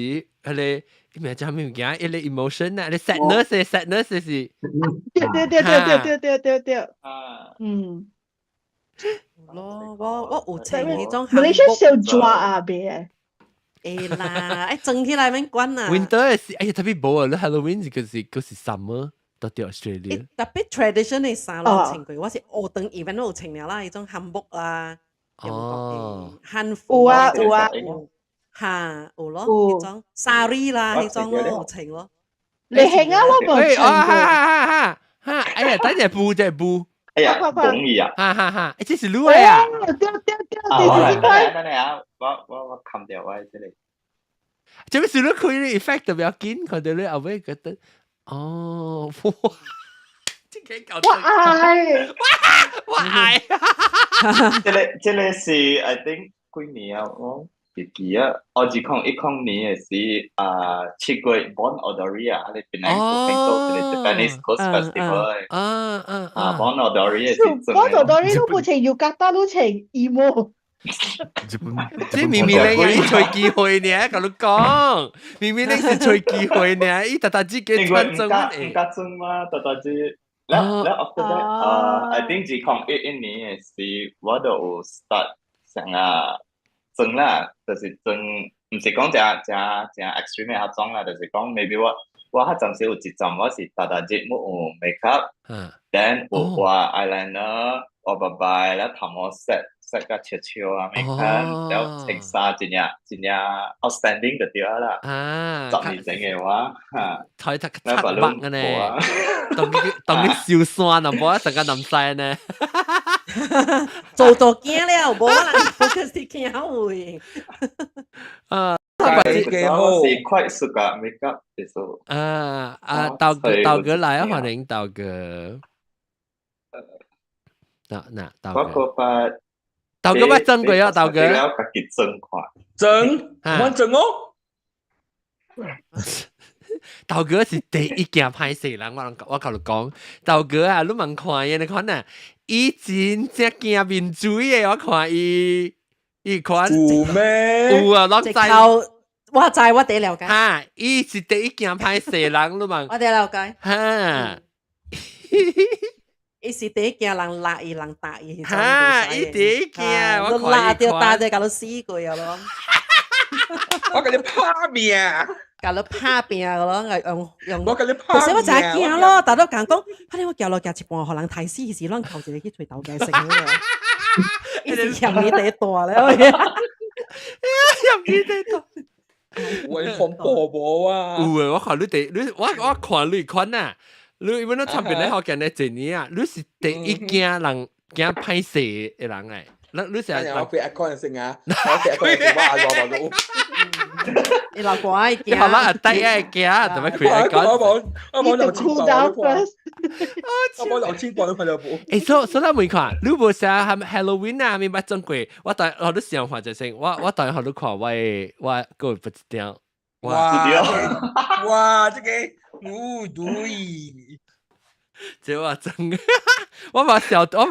你咩叫咩物件？你 emotion 啊，你 sadness 是。對。我有穿嗰種。你出小抓啊別。啦，整起來免關啊。 Winter 是，哎呀，特別冇啊！你 Halloween 嗰時 summer 到啲 Australia。特別 tradition 嘅衫我穿過，我是學等 event 都有穿了啦，嗰種漢服啊，漢服啊，有嚇有咯，嗰種 sari 啦，嗰種咯有穿咯。你興啊，我冇穿過。哎呀，等陣布。哎呀，講嘢啊！哈哈哈！這是女啊！掉，等下，我冚掉我這裡。這邊是女開啲 effect 特別要緊，佢哋咧後尾覺得，哦，哇！這個搞我愛，我愛。這裡是 I think 幾年啊？我記記啊，我2010年嘅是7月 Bon Odori 啊，喺邊度做嘅 Japanese Coast Festival。Bon Odori 係Bon Odori 都冇情要格得都情 emo。即明明你係隨機會呢，同你講，明明你是隨機會呢，伊特特自己穿正誒。唔加正嘛，特特自。แล้ว after that I think 2011年嘅時我就有 start 成整啦，就是整唔是講正 extreme 嘅種啦，就是講 maybe 我嗰陣時有一陣我是特特自冇有 makeup， then 有畫 eyeliner， 我拜拜แล้ว頭毛 set 個潮潮啊 makeup， แล้ว成衫真係 outstanding 嘅啲啦，12整嘅話睇得七百嘅呢，當你笑酸啊，冇一陣間諗晒呢。做驚了，冇可能 focus 啲驚會。是快速嘅 makeup 嘅數。道哥來啊，歡迎道哥。嗱，道哥。道哥乜真鬼啊？道哥。了自己真款。真，我真哦。道哥是第一件拍攝人，我同你講，道哥啊，你問看嘅，你看啊，伊真正驚面水嘅，我看伊看有咩？有啊，我知。我知，我得了解。哈，伊是第一件拍攝人，你問。我得了解。哈。伊是第一件人辣伊人打伊。哈，伊第一件，我看辣掉打就搞到死過啊咯。我甲你拍命，搞到拍拼個咯，用。我甲你拍命。所以我就係驚咯，大家都講，反正我行路行一半，可能睇死時，可能靠住你去吹豆嘅食嘅。伊是嫌你第大咧，嫌你第大。會恐怖無啊？有誒，我看你我看你款啊，你因為你參邊咧學緊咧一年啊，你是第一件人驚拍攝嘅人誒。你成日我俾阿康先啊，我俾阿康先話我冇。你老怪嘅，好啦，第一嘅，同埋佢係講，我冇留錢包，我冇留錢包，佢就冇。誒，所以你看，你冇成日 Halloween 啊，咪捌整過，我都想法就係，我當然都看我個不知道，哇，這個對。這我真，我把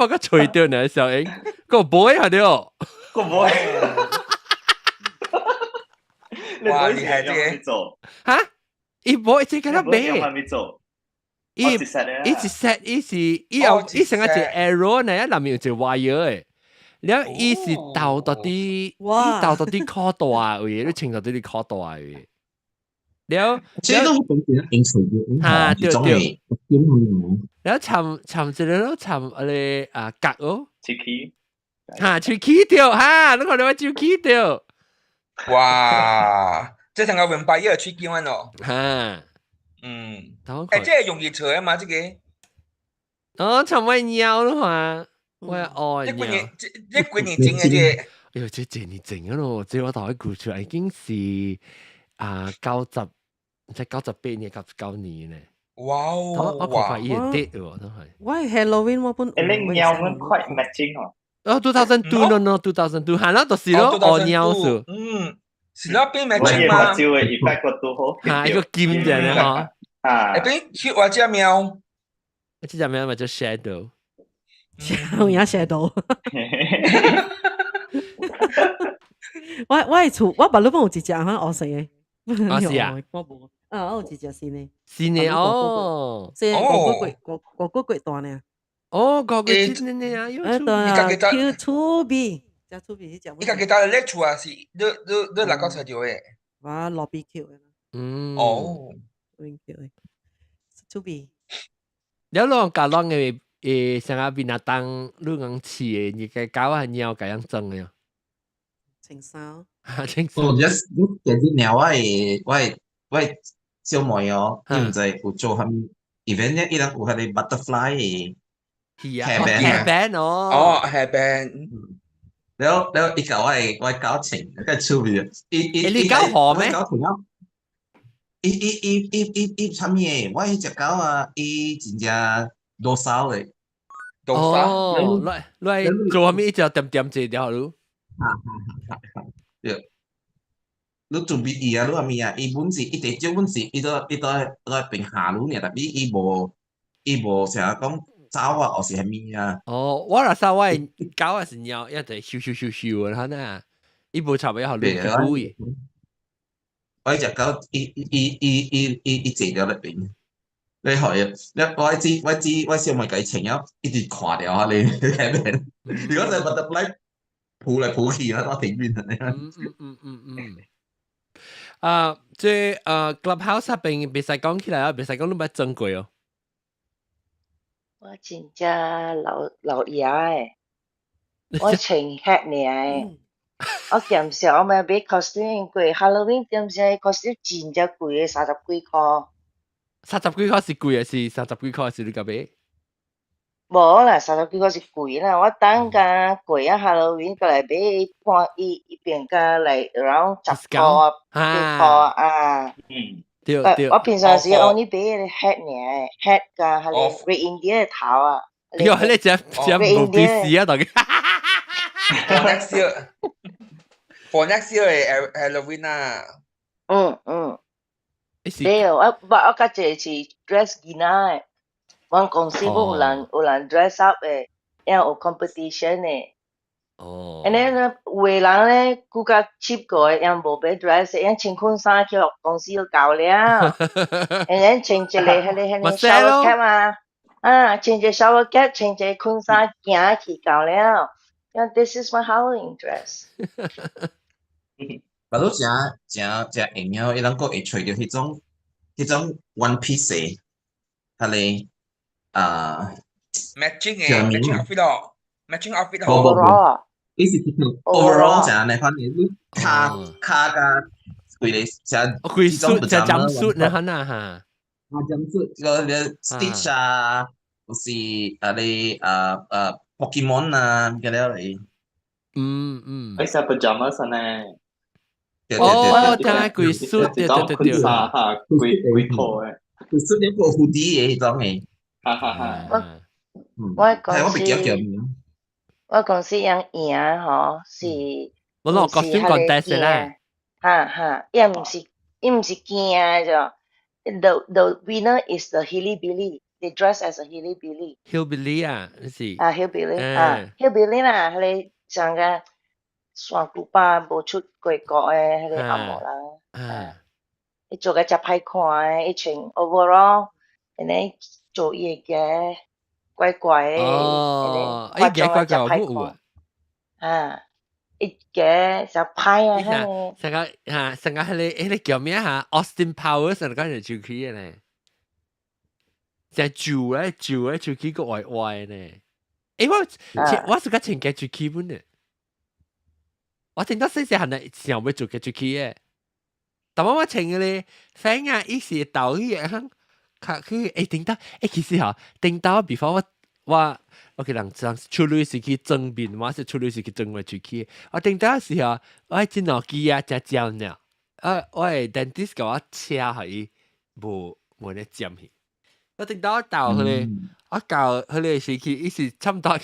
個吹掉呢，小英，個 boy 係掉，個 boy，哇，厲害啲，嚇，伊 boy 即係咁咩？伊成個隻 arrow 呢，一裏面有隻 wire 嘅，然後伊是倒到啲靠大位，你穿到啲靠大位。了，即係都好重要一件事嘅，嚇對，然後尋一個都尋嗰啲格哦，tricky，嚇 tricky 掉嚇，你看到我 tricky 掉，哇！即係成個雲白嘢 tricky 喎咯，嚇，誒，即係容易除啊嘛，即係，尋我鳥咯嘛，我愛鳥，一幾年整嘅啫，喲，這幾年整嘅咯，這我頭一估出嚟已經是90。即係98年、99年咧。哇！我看法伊係跌喎，都係。我係 Halloween 我本。你鳥們快 matching 喎。2002咯，2002係啦，就是咯，我鳥數。是咯，邊 matching 嘛？照嘅 effect 個都好。係一個劍人咧嗬。誒，邊血或者喵？這隻喵咪叫 shadow。有影 shadow。我係厝，我把你幫有一隻嚇我食嘅。是啊。我冇。我有一隻是呢。是呢哦。是個鬼大呢。哦，個鬼真呢啊！叫粗鼻，只粗鼻是只。你家己打叻處啊？是你哪個材料嘅？我羅比橋嘅。哦。羅比橋嘅。粗鼻。你攞架攞嘅成日變啊當攞硬刺嘅，你嘅搞係鳥咁樣整嘅。青燒。青燒。哦，一啲鳥我係小妹哦，你唔知有做下 event 咧，伊人有下啲 butterfly 嘅。hairband 哦 hairband แล้วอีก搞我搞情跟出面你搞好咩？搞情啊！伊啥物诶？我迄只狗啊，伊真正多少诶？多少？哦，来做咩？就点点这条路。对，你準備伊啊？你話咩啊？伊本是伊第少本是伊都平下路呢，但係伊無成日講走啊，或是係咩啊？哦，我若啥我狗也是貓，一直咻咻咻咻啊，呐，伊無差別好路去伊。我只狗伊坐咗入邊。你係我小妹計情咗，一直垮掉啊！你係咪？如果就覺得嚟抱嚟抱去啦，我停邊啊！即Clubhouse 入邊別使講起來啊，別使講你捌整過哦。我真正老爺誒，我穿 hat 呢我減少我咪買 costume 貴 ，Halloween 減少 costume 真正貴嘅30幾塊。30幾塊是貴嘅，是30幾塊是你個買？無啦，30幾塊是貴啦。我等間貴啊 Halloween 過來買半一邊個嚟 around 10塊幾塊啊。對。我平常時 only 買 hat 呢 hat 㗎，係你 Red Indian 頭啊。喲，你真冇必事啊，大家。For next year 係 Halloween 啊。對，我家姐是 dress 囡仔，我公司有人 dress up 嘅，然後有 competition 嘅。and then 有的人咧，顧較 cheap 過，然後無買 dress，然後穿裙衫去公司就搞了。and then 穿一個迄個 shower cap 啊，穿一個 shower cap，穿一個裙衫行去搞了。然後 this is my Halloween dress。但都正型啊！伊能夠會找到迄種 one piece 嘅，係你matching 嘅 matching outfit 咯，matching outfit 咯。伊是 overall 正嚟款嘅，你卡甲規個正規suit 就jumpsuit呢，嚇嚇。jumpsuit 個 Stitch 啊，或是你Pokemon 啊咁樣嚟。ไอ้ซาปะจามาสนะ哦，就係貴 suit，對。貴衫嚇，貴拖嘅。貴 suit 一個 hoodie 嘅迄種嘅。我公司樣贏吼是。我攞costume contest啦。伊唔是驚咗。The winner is the hillbilly. They dress as a hillbilly. Hillbilly 啊，是。hillbilly 啦，佢上個山古巴無出過國嘅迄個阿嬤啦。伊做個真歹看嘅，伊穿 overall，然後做伊嘅怪怪嘅，伊嘅怪怪好有啊。伊嘅就歹啊，成個迄個叫咩嚇 ？Austin Powers 嗰陣就去嘅咧，就做就去個歪咧。我是個穿嘅就去本嘅。我聽到細細漢嘅時候會做嘅就去嘅，但我穿嘅咧，反而伊是導演佢聽到其實嚇聽到 before 我嘅人出嚟是去爭辯，我是出嚟是去爭話出去。我聽到時候，我係真腦機啊，只焦呢。我係 dentist 甲我車係無咧尖去。我聽到到佢哋，我教佢哋是去，伊是差唔多，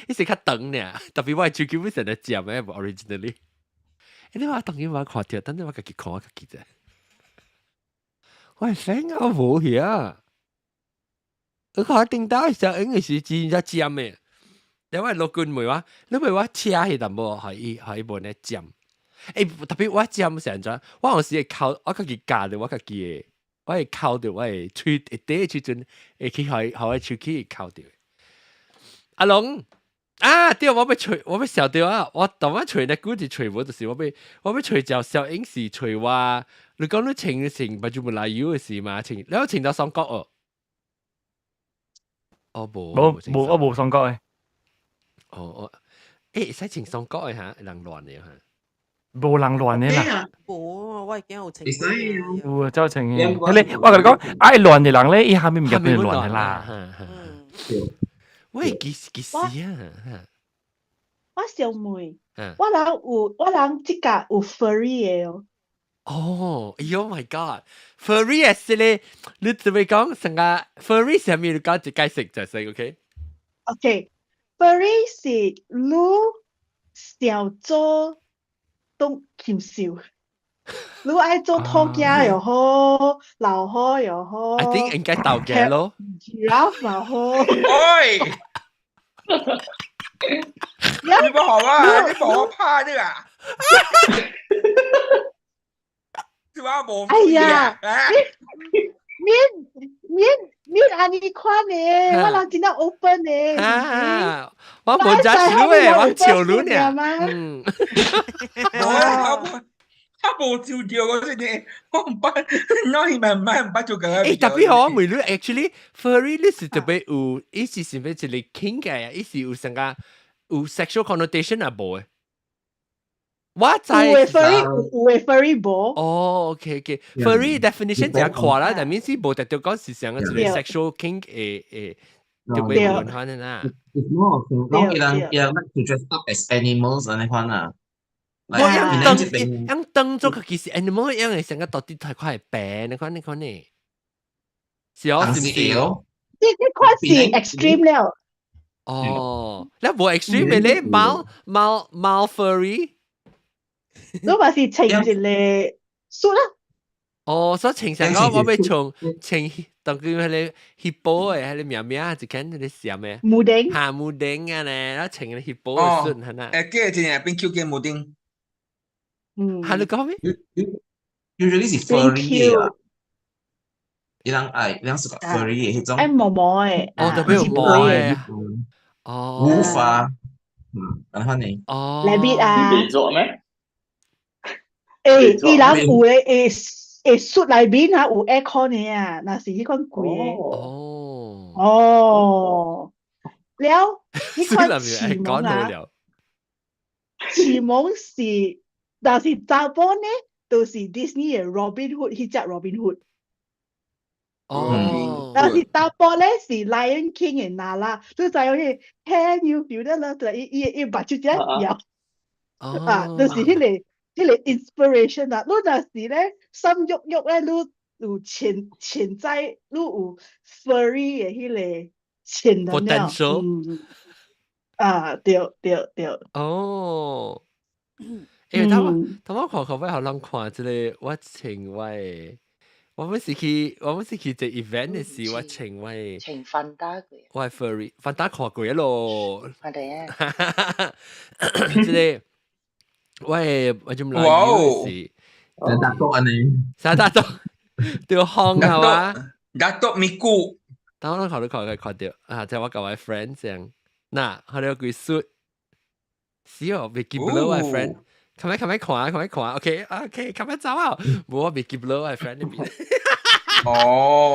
伊是較長呢。特別我係出去本身咧尖嘅，無 originally。你話當然我看掉，等陣我家己看我家己啫。我係醒我無嘢。我聽到時候應該是真正尖嘅，因為老君妹話，你咪話車係淡薄係無咧尖，特別我尖成咗，我有時係靠我家己教的，我家己嘅，我係靠到我係吹一啲吹陣，去我出去靠到。阿龍啊，對，我要笑掉啊！我當我吹咧，估計吹無就是我要吹就小英時吹話，你講你情不就冇來由嘅事嘛？你有情到雙角哦。我冇雙角嘅。使穿雙角嘅嚇，人亂嘅嚇。冇人亂嘅啦。冇，我已經有情。有啊，周情嘅。你我同你講，愛亂嘅人咧，伊下面唔入邊亂嘅啦。喂，幾時啊？我小妹，我人即架有 furry 嘅哦。哦，哎呦 my god，furry 係是咧，你準備講成個 furry 上面你講一解釋就係 OK。OK，furry 是你小做都禽獸，你愛做拖家又好，老虎又好 I think 應該鬥嘅咯。giraffe 又好。喂，你不好啊，你幫我拍啲啊！哎呀，面安尼款诶，我人真係 open 诶。我冇揸少誒，我潮佬呢。他冇照掉嗰陣嘢，我唔捌，我係咪唔捌做緊？誒，特別好，我問你 ，actually furry 你是特別有，意思是咩？一個 kink 嘅，意思有成個有 sexual connotation 啊冇誒？我知。有誒 furry 冇。哦 ，OK，furry definition 就係跨啦，但係是冇特別講是成個一個 sexual kink 誒，特別文化嘅啦。講人to dress up as animals 嗰啲款啊。我樣當做佢其實 animal 樣係成個到底太快係病，你講呢？是哦，是唔是？呢款是 extreme 了。哦，你冇 extreme 嘅咧，貓 furry。都咪是情一個書啦。哦，所以情上我要從情當佢係你 hippo 嘅，係你咩咩就看你寫咩？木丁。嚇木丁啊咧，然後情你 hippo 嘅順係啦。誒，即係邊 Q 嘅木丁。嚇你講咩 ？Usually 是 furry 嘅啊。人是個 furry 嘅嗰種。誒毛毛嘅。哦，特別有毛嘅。哦。wolf 啊，咁樣呢？哦。rabbit 啊。你做咩？伊人有誒會出來面嚇有 aircon 嘅啊，那是迄款貴嘅。哦。了，迄款啟蒙啊。啟蒙是，但是查甫呢，都是 Disney 嘅 Robin Hood 迄隻 Robin Hood。哦。但是查甫呢是 Lion King 嘅Nala，都就好似 Can you feel that 啦？就伊目睭只搖。啊，就是迄個。迄個 inspiration 啊，你若是咧心喐喐咧，你有潛在，你有 furry 嘅迄個潛能了。potential。對。哦。誒，頭我看尾好人看即個我情懷，我們是去隻 event 嘅時，我情懷。情瞓打過。我係 furry，瞓打看過咯。係啊。即個。喂，macam Melayu si. Datuk ni. Saya Datuk. Tio Hong 係嘛 ？Datuk Miku。等我看到啊，即係我舊位 friend 這樣。嗱，我哋有句説，是哦 ，Vicky Blue 位 friend，看啊 ，OK，看走啊，冇 Vicky Blue 位 friend 呢邊。哦。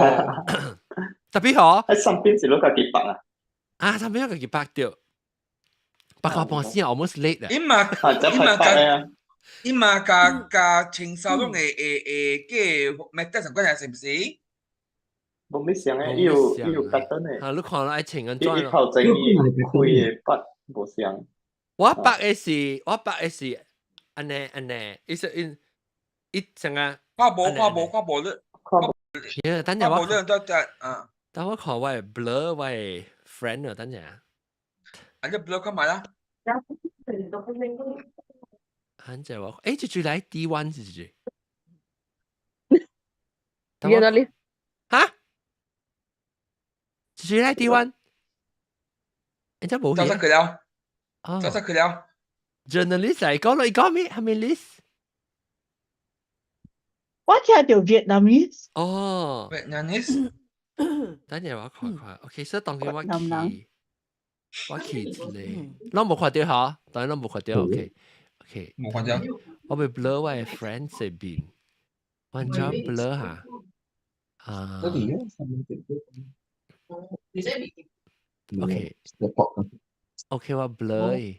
特別好。喺身邊是攞個幾百啊？啊，身邊有個幾百條。8個半先 almost late 啦。伊嘛甲青少攏嘅咩上關係是唔是？冇咩想誒，要格登誒。啊，你看愛情人轉咯。靠正義開嘅筆冇想。我白嘅是，安尼，一成啊。跨步咧。等陣我。等我看我 blur 我 friend 啊，等陣。你 blur 幹嘛啦？很正喎，誒，住嚟 D1 住。見到你嚇？住嚟 D1，你真冇嘢。走失佢了。journalist 嚟講咩？係咪 list？我聽到 Vietnamese。哦。Vietnamese。等陣我看 ，OK，所以當佢我去一個，我冇看到嚇，當然我冇看到 ，OK，冇看到。我被 blur 我 friend 這邊，我就 blur 嚇，啊 ，OK，我 blur，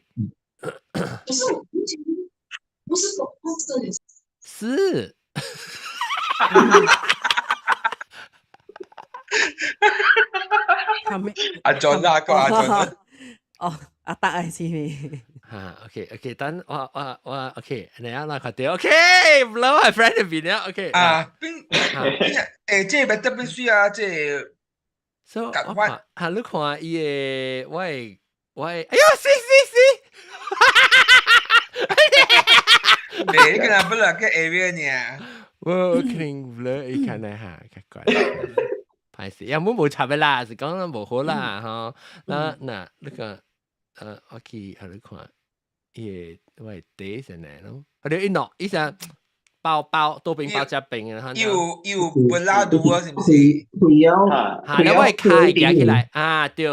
是。阿 John 啦，個阿 John。哦，阿達係是咪？OK，等我 OK，你啱啦，快啲 OK，唔嬲係 friend 入邊啦 OK。即係咪特別需要即係？So 我看你看伊個喂，哎呦死！你可能不能個 area 呢？我可能不了，伊看嚟嚇，奇怪。歹勢，有冇插嘅啦？是講得無好啦，吼。那個我去你看。也喂第成嚟咯，佢哋一落一陣包多餅包隻餅啊，要不拉肚啊，是唔是？係啊，你可以開夾起來啊，對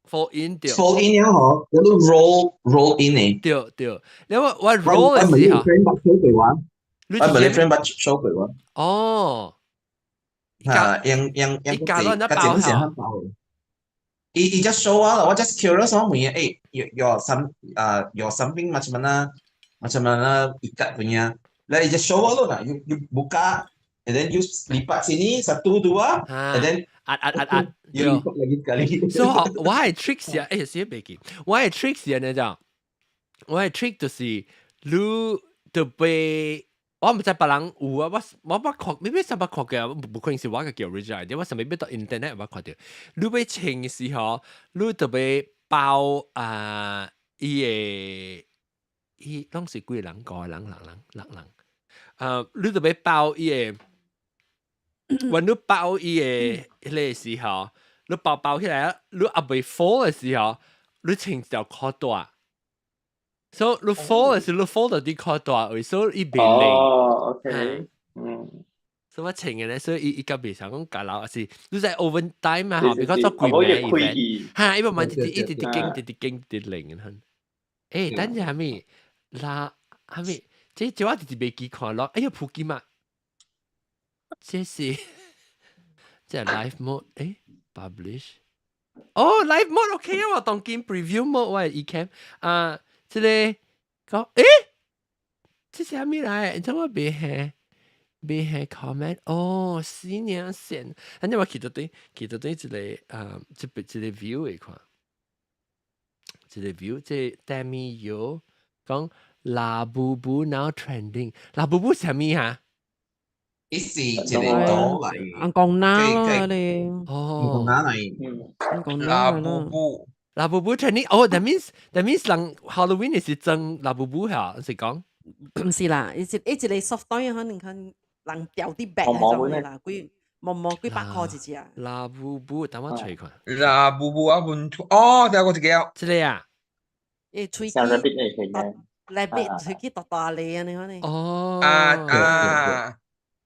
，fold in 對 ，fold in 了嗬，有啲 roll in 嚟，對，你我 roll 嘅時候，我咪你 friend 把 show 佢喎，哦，yang 加落一包嚇。It just show lah. What just curious oh punya. Your something macam mana ikat punya. Lah it just show lah lah. You buka and then you lipat sini 1 2 and then you lipat lagi sekali. So why tricks ya? 先別記。why tricks ya 呢？就 why trick 就是你就被。我唔知別人有啊，我看，未必係我看嘅，唔可能是我嘅叫 original idea，我甚至到 internet 我看到，你要穿嘅時候，你就要包伊攏是幾個人個人，你就要包伊個，when 你包伊個迄個時候，你包起來，你還未 fall 嘅時候，你穿條褲帶。So 你 fall 嘅時，你 fall 到啲褲帶，所以伊袂靈。哦，OK，所以我穿嘅咧，所以伊個袂想講假老，是你在 overtime 嘛，嗬，because 做幾名 event，嚇，伊個問一直經靈嘅，誒，等陣係咪啦？係咪？即我直接袂記看咯，哎呀，普吉嘛，這是即係 live mode，誒 ，publish，哦 ，live mode OK 啊，我當見 preview mode 我係 eCam 啊。即係講，這是咩嚟？怎麼別係 comment？哦，4年前，反正我見到對一個view 嚟看，一個 view 即係 Demi Yo 講La Bubu now trending，La Bubu 係咩嚇？一時一個島嚟，講哪咯你？講哪嚟？講哪咯？La Bubu training，哦 ，that means 人 Halloween 是真 La Bubu 嚇，是講？唔是啦，一個 soft toy 可能人掉啲 bag 喺上面啦，幾百塊一隻啊。La Bubu，等我吹看。La Bubu 啊，哦，睇下嗰隻叫。即係啊。吹機。rabbit 吹機大大嚟啊！你可能。哦。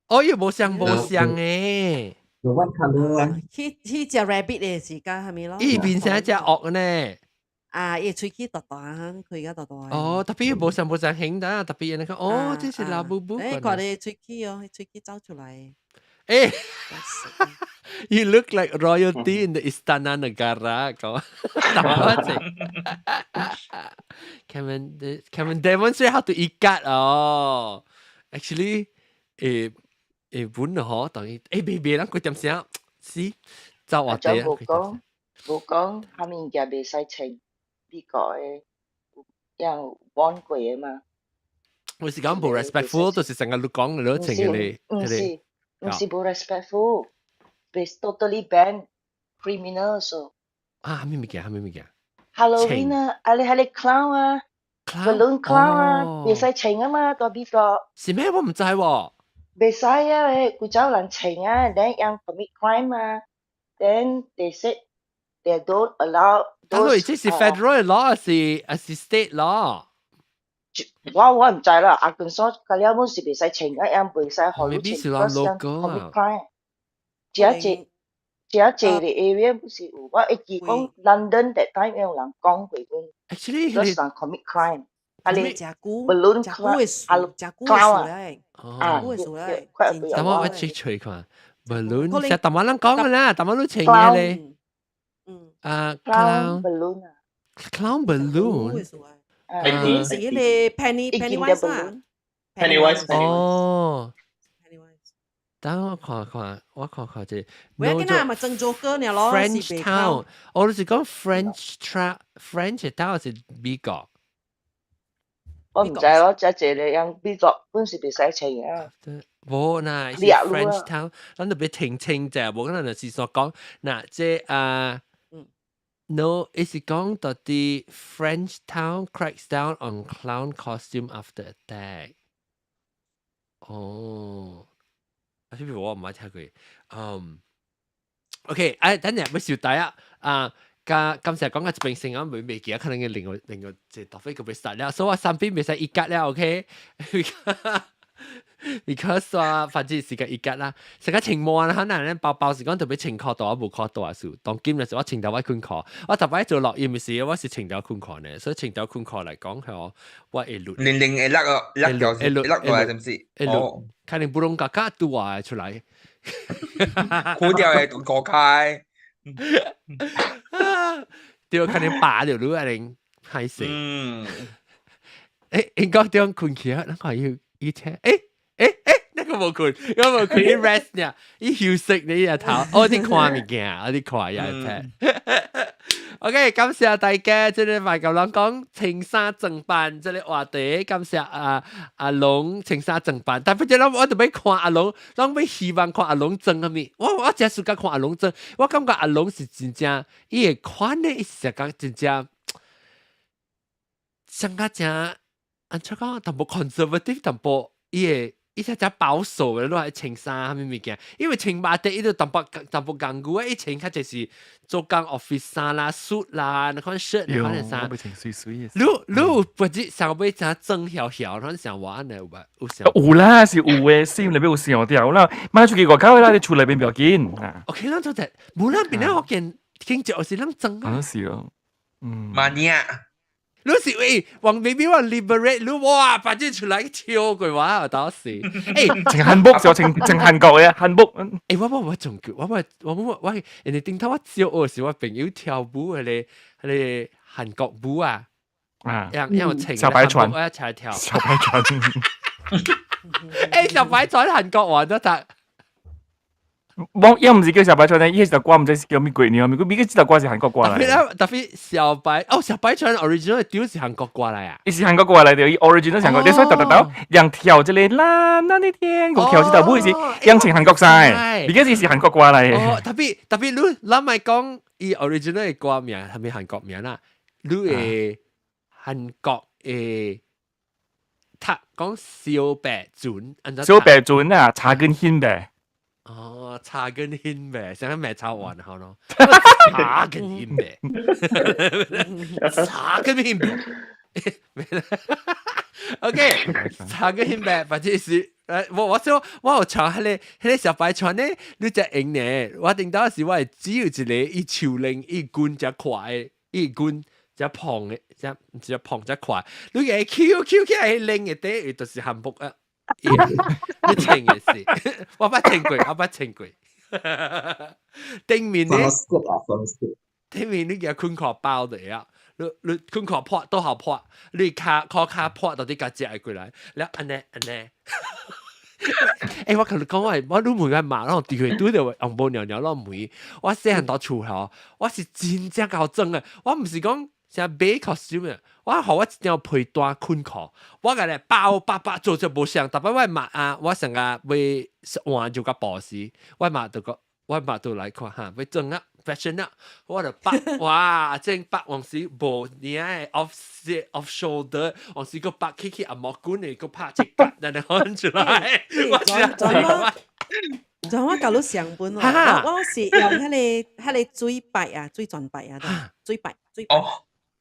哦，又冇像誒。What color 啊？迄隻 rabbit 嘅時間係咪咯？伊變成一隻惡呢？啊，伊喙齒大大，佢而家大大。哦，特別冇上輕的，特別人講，哦，這是La Bubu。誒，佢哋喙齒哦，喙齒走出來。誒 ，You look like royalty in the Istana Negara，講，Can demonstrate how to ikat 哦。Actually，本嗬，當然，別人佢點寫？是，就我哋啊。冇講，下面嘅未使稱呢個嘅，有玩過嘅嘛。我是講冇 respectful，就是成日你講你都稱嘅你。唔是冇 respectful，係 totally ban criminal so。啊，咩物件？Halloween 啊，你clown 啊 ，balloon clown 啊，未使稱啊嘛，代表個。是咩？我唔知喎。未使啊，佢走人稱啊 ，then 人 commit crime 啊 ，then they said they don't allow。但係這是 federal law，是 state law。我唔知啦，阿根所佢有冇是未使稱啊，人未使學到稱 ，commit crime。只嘅 area 不是有，我一記講 London that time 有人講過嘅 ，actually 佢人 commit crime。係你balloon clown 咧，啊，等我check 佢看 balloon，即係台灣人講嘅啦，台灣都稱嘅咧。clown balloon 是嗰啲 Pennywise 啊 ，Pennywise 哦等我看看，我看看這。我要跟他咪正做歌呢咯。French Town，我是講 French Town 是美國。我唔知咯，只隻你用美國本是別使錢啊。冇嗱，是 French Town，咱特別聽清啫，冇可能是所講嗱，即No， is 講到啲 French Town cracks down on clown costume after attack。哦，啊，呢邊我唔係聽過。OK， 等陣要小弟啊，感謝講嘅一邊先啊，未記得可能嘅另外即係特別個別實啦，所以我身邊未使一格啦 ，OK。Because 話反正是個一格啦，成個情況可能咧包是講特別情況到冇課到啊數，當今日時我情到我困課，我特別做落葉嘅時，我是情到困課呢，所以情到困課嚟講係我會錄。零會甩個係唔是？哦，肯定不能格格都話出嚟。苦掉係讀過開。對，肯定拔掉咯，一定係死。應該點困起啊？那個要聽，那個冇困，因為冇困啲 rest 呢，啲休息你日頭，我啲看物件，我啲看又係 OK， 感謝大家，即係賣舊郎講青沙正版，即係話題，感謝阿龍青沙正版，但係我特別看阿龍，我咪希望看阿龍正係咪？我真係想看阿龍正，我感覺阿龍是真正，伊個款呢，伊是講真正，像個正，安怎講，淡薄 conservative， 淡薄伊只保守嘅都係青沙咩物件，因為青馬地伊都淡薄講句啊，以前佢就是做工 office 衫啦、suit 啦，你看 shirt， 你看衫，你不知上尾真正曉，你想玩呢有想？有啦，是有嘅，心裏邊有想掉啦，買出幾個口啦，你出嚟邊唔要緊。OK， 咱做隻，無咱邊咧我見就是咱爭啊。是咯，mania。你是喂，黃 baby 話 liberate， 你哇，把隻出來跳句話，我當時，情韓服就情韓國嘅韓服。我仲叫我，人哋頂頭我照我時，我朋友跳舞佢哋韓國舞啊，讓情小白船，我一齊跳。小白船，小白船韓國玩都得。我又唔是叫小白船咧，伊隻歌唔知叫咩鬼呢？咪個隻歌是韓國歌嚟。特別小白船 original 屌是韓國歌嚟啊！伊是韓國歌嚟的，伊 original 韓國，你所以特人跳這裡啦，那啲天個跳隻舞是樣情韓國晒，而家是韓國歌嚟。特別你咪講伊 original 嘅歌名係咪韓國名啦？你誒韓國誒，他講小白船，小白船啊，茶跟牽白。茶跟牽白，成日咩炒完好咯？茶跟牽白，茶跟牽白。OK， 茶跟牽白，或者是我想我有唱迄個小白船咧，你只影呢？我定當時我係只要一個伊潮令伊棍只快，伊棍只胖嘅，只胖只快，你嘅 Q 起來令嘅底，就是韓服啊！你情嘅事，我不情過。頂面咧，頂面你嘅坤殼包嚟啊！你坤殼破都好破，你卡破到啲架隻過來，你安呢？我同你講我都每個馬咯，地佢都就紅布尿咯梅，我細漢到厝後，我是真正夠真嘅，我唔是講。像買 costume 啊，我一定要配單坤殼，我個咧包做就冇上，特別我買啊，我成日會換做個布士，我買到來看下，會整啊 fashion 啊，我就包哇，正包往時無你係 off shoulder， 往時個包起阿毛管嚟個拍一格，人哋看出來，我就我教你上本喎，我是用迄個水白啊，水鑽白啊，水白。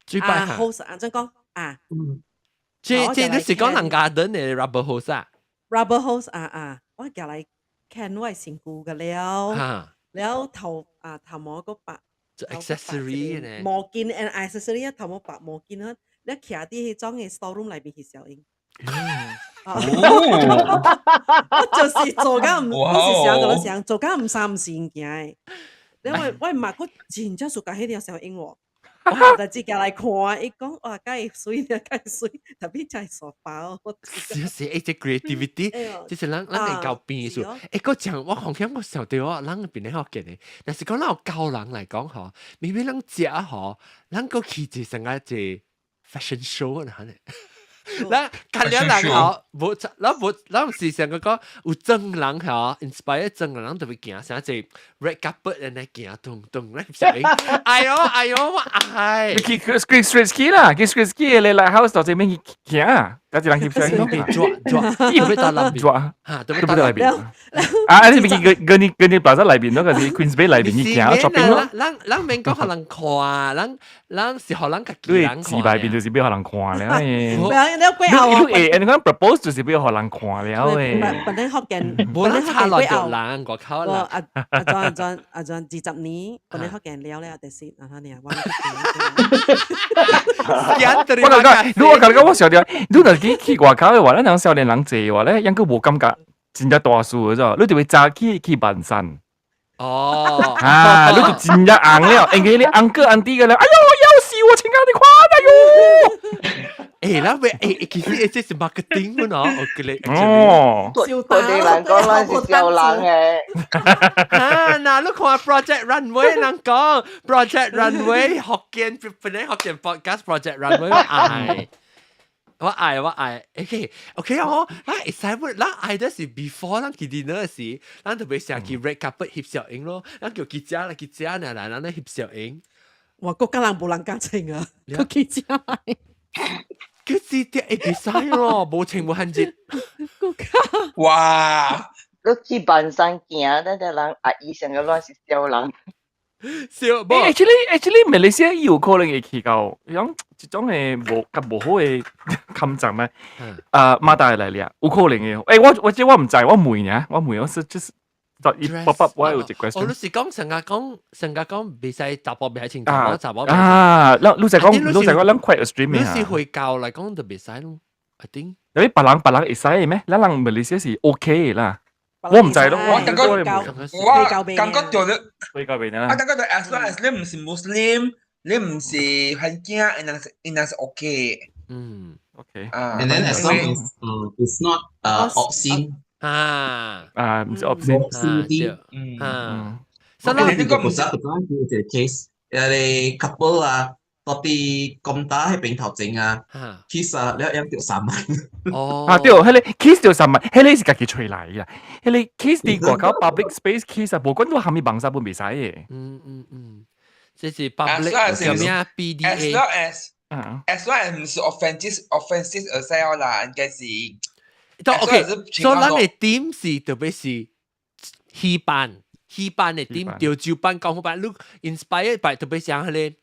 最白好實啊！真講啊，即你是講人家等嘅 rubber hose 啊 ？rubber hose 我叫嚟看我係成股嘅了頭毛個白，做 accessory 嘅毛巾 and accessory 頭毛白毛巾啊，你徛啲去裝嘅 storeroom 裏邊去小英。我就是做緊唔是想咁想，做緊唔三唔四件嘅，因為我唔係我真正做緊迄條小英喎。我就自己來看，伊講哇，梗係水咧，梗係水，特別就係傻包。是即 creativity，就是咱會教變數。個講我好像我想對我，咱邊咧學嘅呢，但是講咱教人嚟講嗬，明明咱食嗬，咱個去就成個隻 fashion show 啦，呢。咱看了人嗬，咱時常個講有真人嗬 ，inspire 真人特別行，像隻 red carpet 咧行，動咧攝影。哎呦，我愛。去 street ski 啦，去 street ski 你嚟 house 度這邊行啊，有一人攝攝影咯。抓，伊唔會到內邊。抓，嚇，都唔會到內邊。啊，你咪跟你 plaza 內邊咯，嗰啲 Queensway 內邊去行 shopping 咯。咱免講互人看，咱是互人家己人看。自內邊就是俾互人看咧。你有幾後？你講 propose 就是俾互人看了誒。本來學嘅，冇人差落條人，我靠啦！阿John 20年，本來學嘅了咧，第四，然後你話我講我笑掉，你若去外口嘅話，咱人少年人坐嘅話咧，應該冇感覺真正大數嘅啫，你就會早去萬山。哦，你就真正紅了，因為你紅哥紅弟嘅咧，哎呦，要死我親愛的看，哎呦！咱其實這是 marketing 喎，我覺得。哦，我哋人講咱是小人誒。嗱，你看 Project Runway 人講 Project Runway 學見本來學見 podcast Project Runway 我愛，OK，哦，咱會使乜？咱愛的是 before 咱去 dinner 時，咱特別想去 red carpet 翕小影咯，咱叫記者呢，嚟咱咧翕小影。哇，國家人冇人家情啊，個記者嚟。佢字啲會使咯，冇情冇限制。哇！你去萬山行，咱啲人阿姨成個亂是小人。actually 馬來西亞有可能會去到，樣一種嘅無好嘅感覺咩？馬大嚟咧，有可能嘅。我唔知，我問呢，我是就是。我有一 question。我是講成日講，未使查甫未使穿查甫。老實講，咱 quite extreme 嘅。你是會教嚟講就未使咯 ，I think。因為別人會使嘅咩？咱人馬來西亞是 OK 啦。我唔知咯，我感覺就你，我感覺就 as long as 你唔是 Muslim， 你唔是漢人，應該是 OK。OK。And then as long as it's not obscene。唔是 obscene。所以呢個實際講係一個 case， 你 couple 啊，到底咁大喺邊頭整啊 ，kiss 啊，你一條3萬。哦。對，迄個 kiss 條3萬，迄個是家己吹來嘅。迄個 kiss 啲外口 public space kiss 啊，無管到下面網上本未使嘅。這是 public 叫咩啊 ？BDA。as long as 唔是 offensive 而使啦，應該是。OK，所以咱嘅點是特別是戲班嘅點，調照班、講好班，你 inspire by 特別像係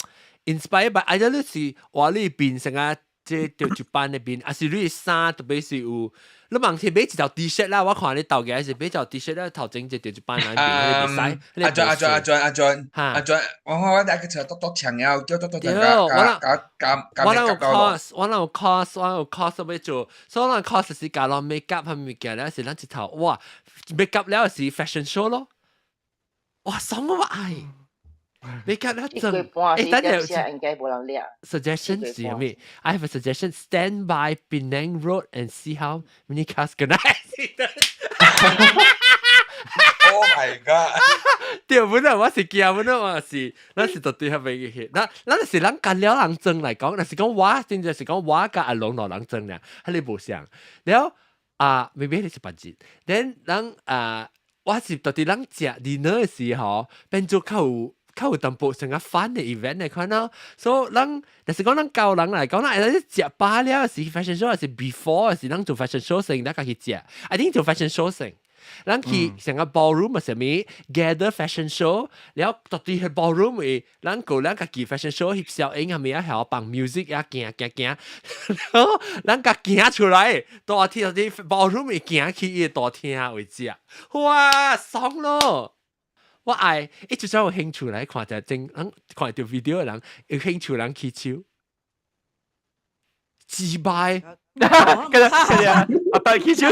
inspire by， either 你是話你變成啊，即係調照班嘅變，還是你衫特別是有，你問題買一條 T-shirt 啦，我看你鬥嘅是買一條 T-shirt 啦，頭整隻調照班嗰邊，你比賽。阿 John，我第一個場多長嘅，叫多我有 course 要做，所以我 course 是教落 makeup 係物件咧，是咱一頭哇 makeup 了是 fashion show 咯，哇爽我愛 makeup 了真，等陣應該冇人叻。Suggestion 是咩 ？I have a suggestion. Stand by Penang Road and see how many cars gonna accident.Oh my god！ 對本來我是驚本來我是，咱是絕對係未嘅。咱是咱干了人爭嚟講，但是講我真正是講我甲阿龍老人爭咧，係你無相。然後maybe 你是budget節，then 咱我是絕對咱食 dinner 嘅時候，變做較有淡薄成個 fun 嘅 event 嚟看咯。所以咱但是講咱教人嚟講，咱食飽了是 fashion show，是 before 是咱做 fashion show 先，咱家去食。I think 做 fashion show 先。咱去成個 ballroom 係咩 gather fashion show， 然後到底係 ballroom 嘅，咱個咱家己 fashion show 翕小影係咪啊？係放 music 啊，行，然後咱家行出來，大廳到底 ballroom 嘅行去伊個大廳為止啊！哇，爽咯！我愛，就算有興趣來看就正，看條 video 嘅人有興趣人去手，自敗，阿大去手。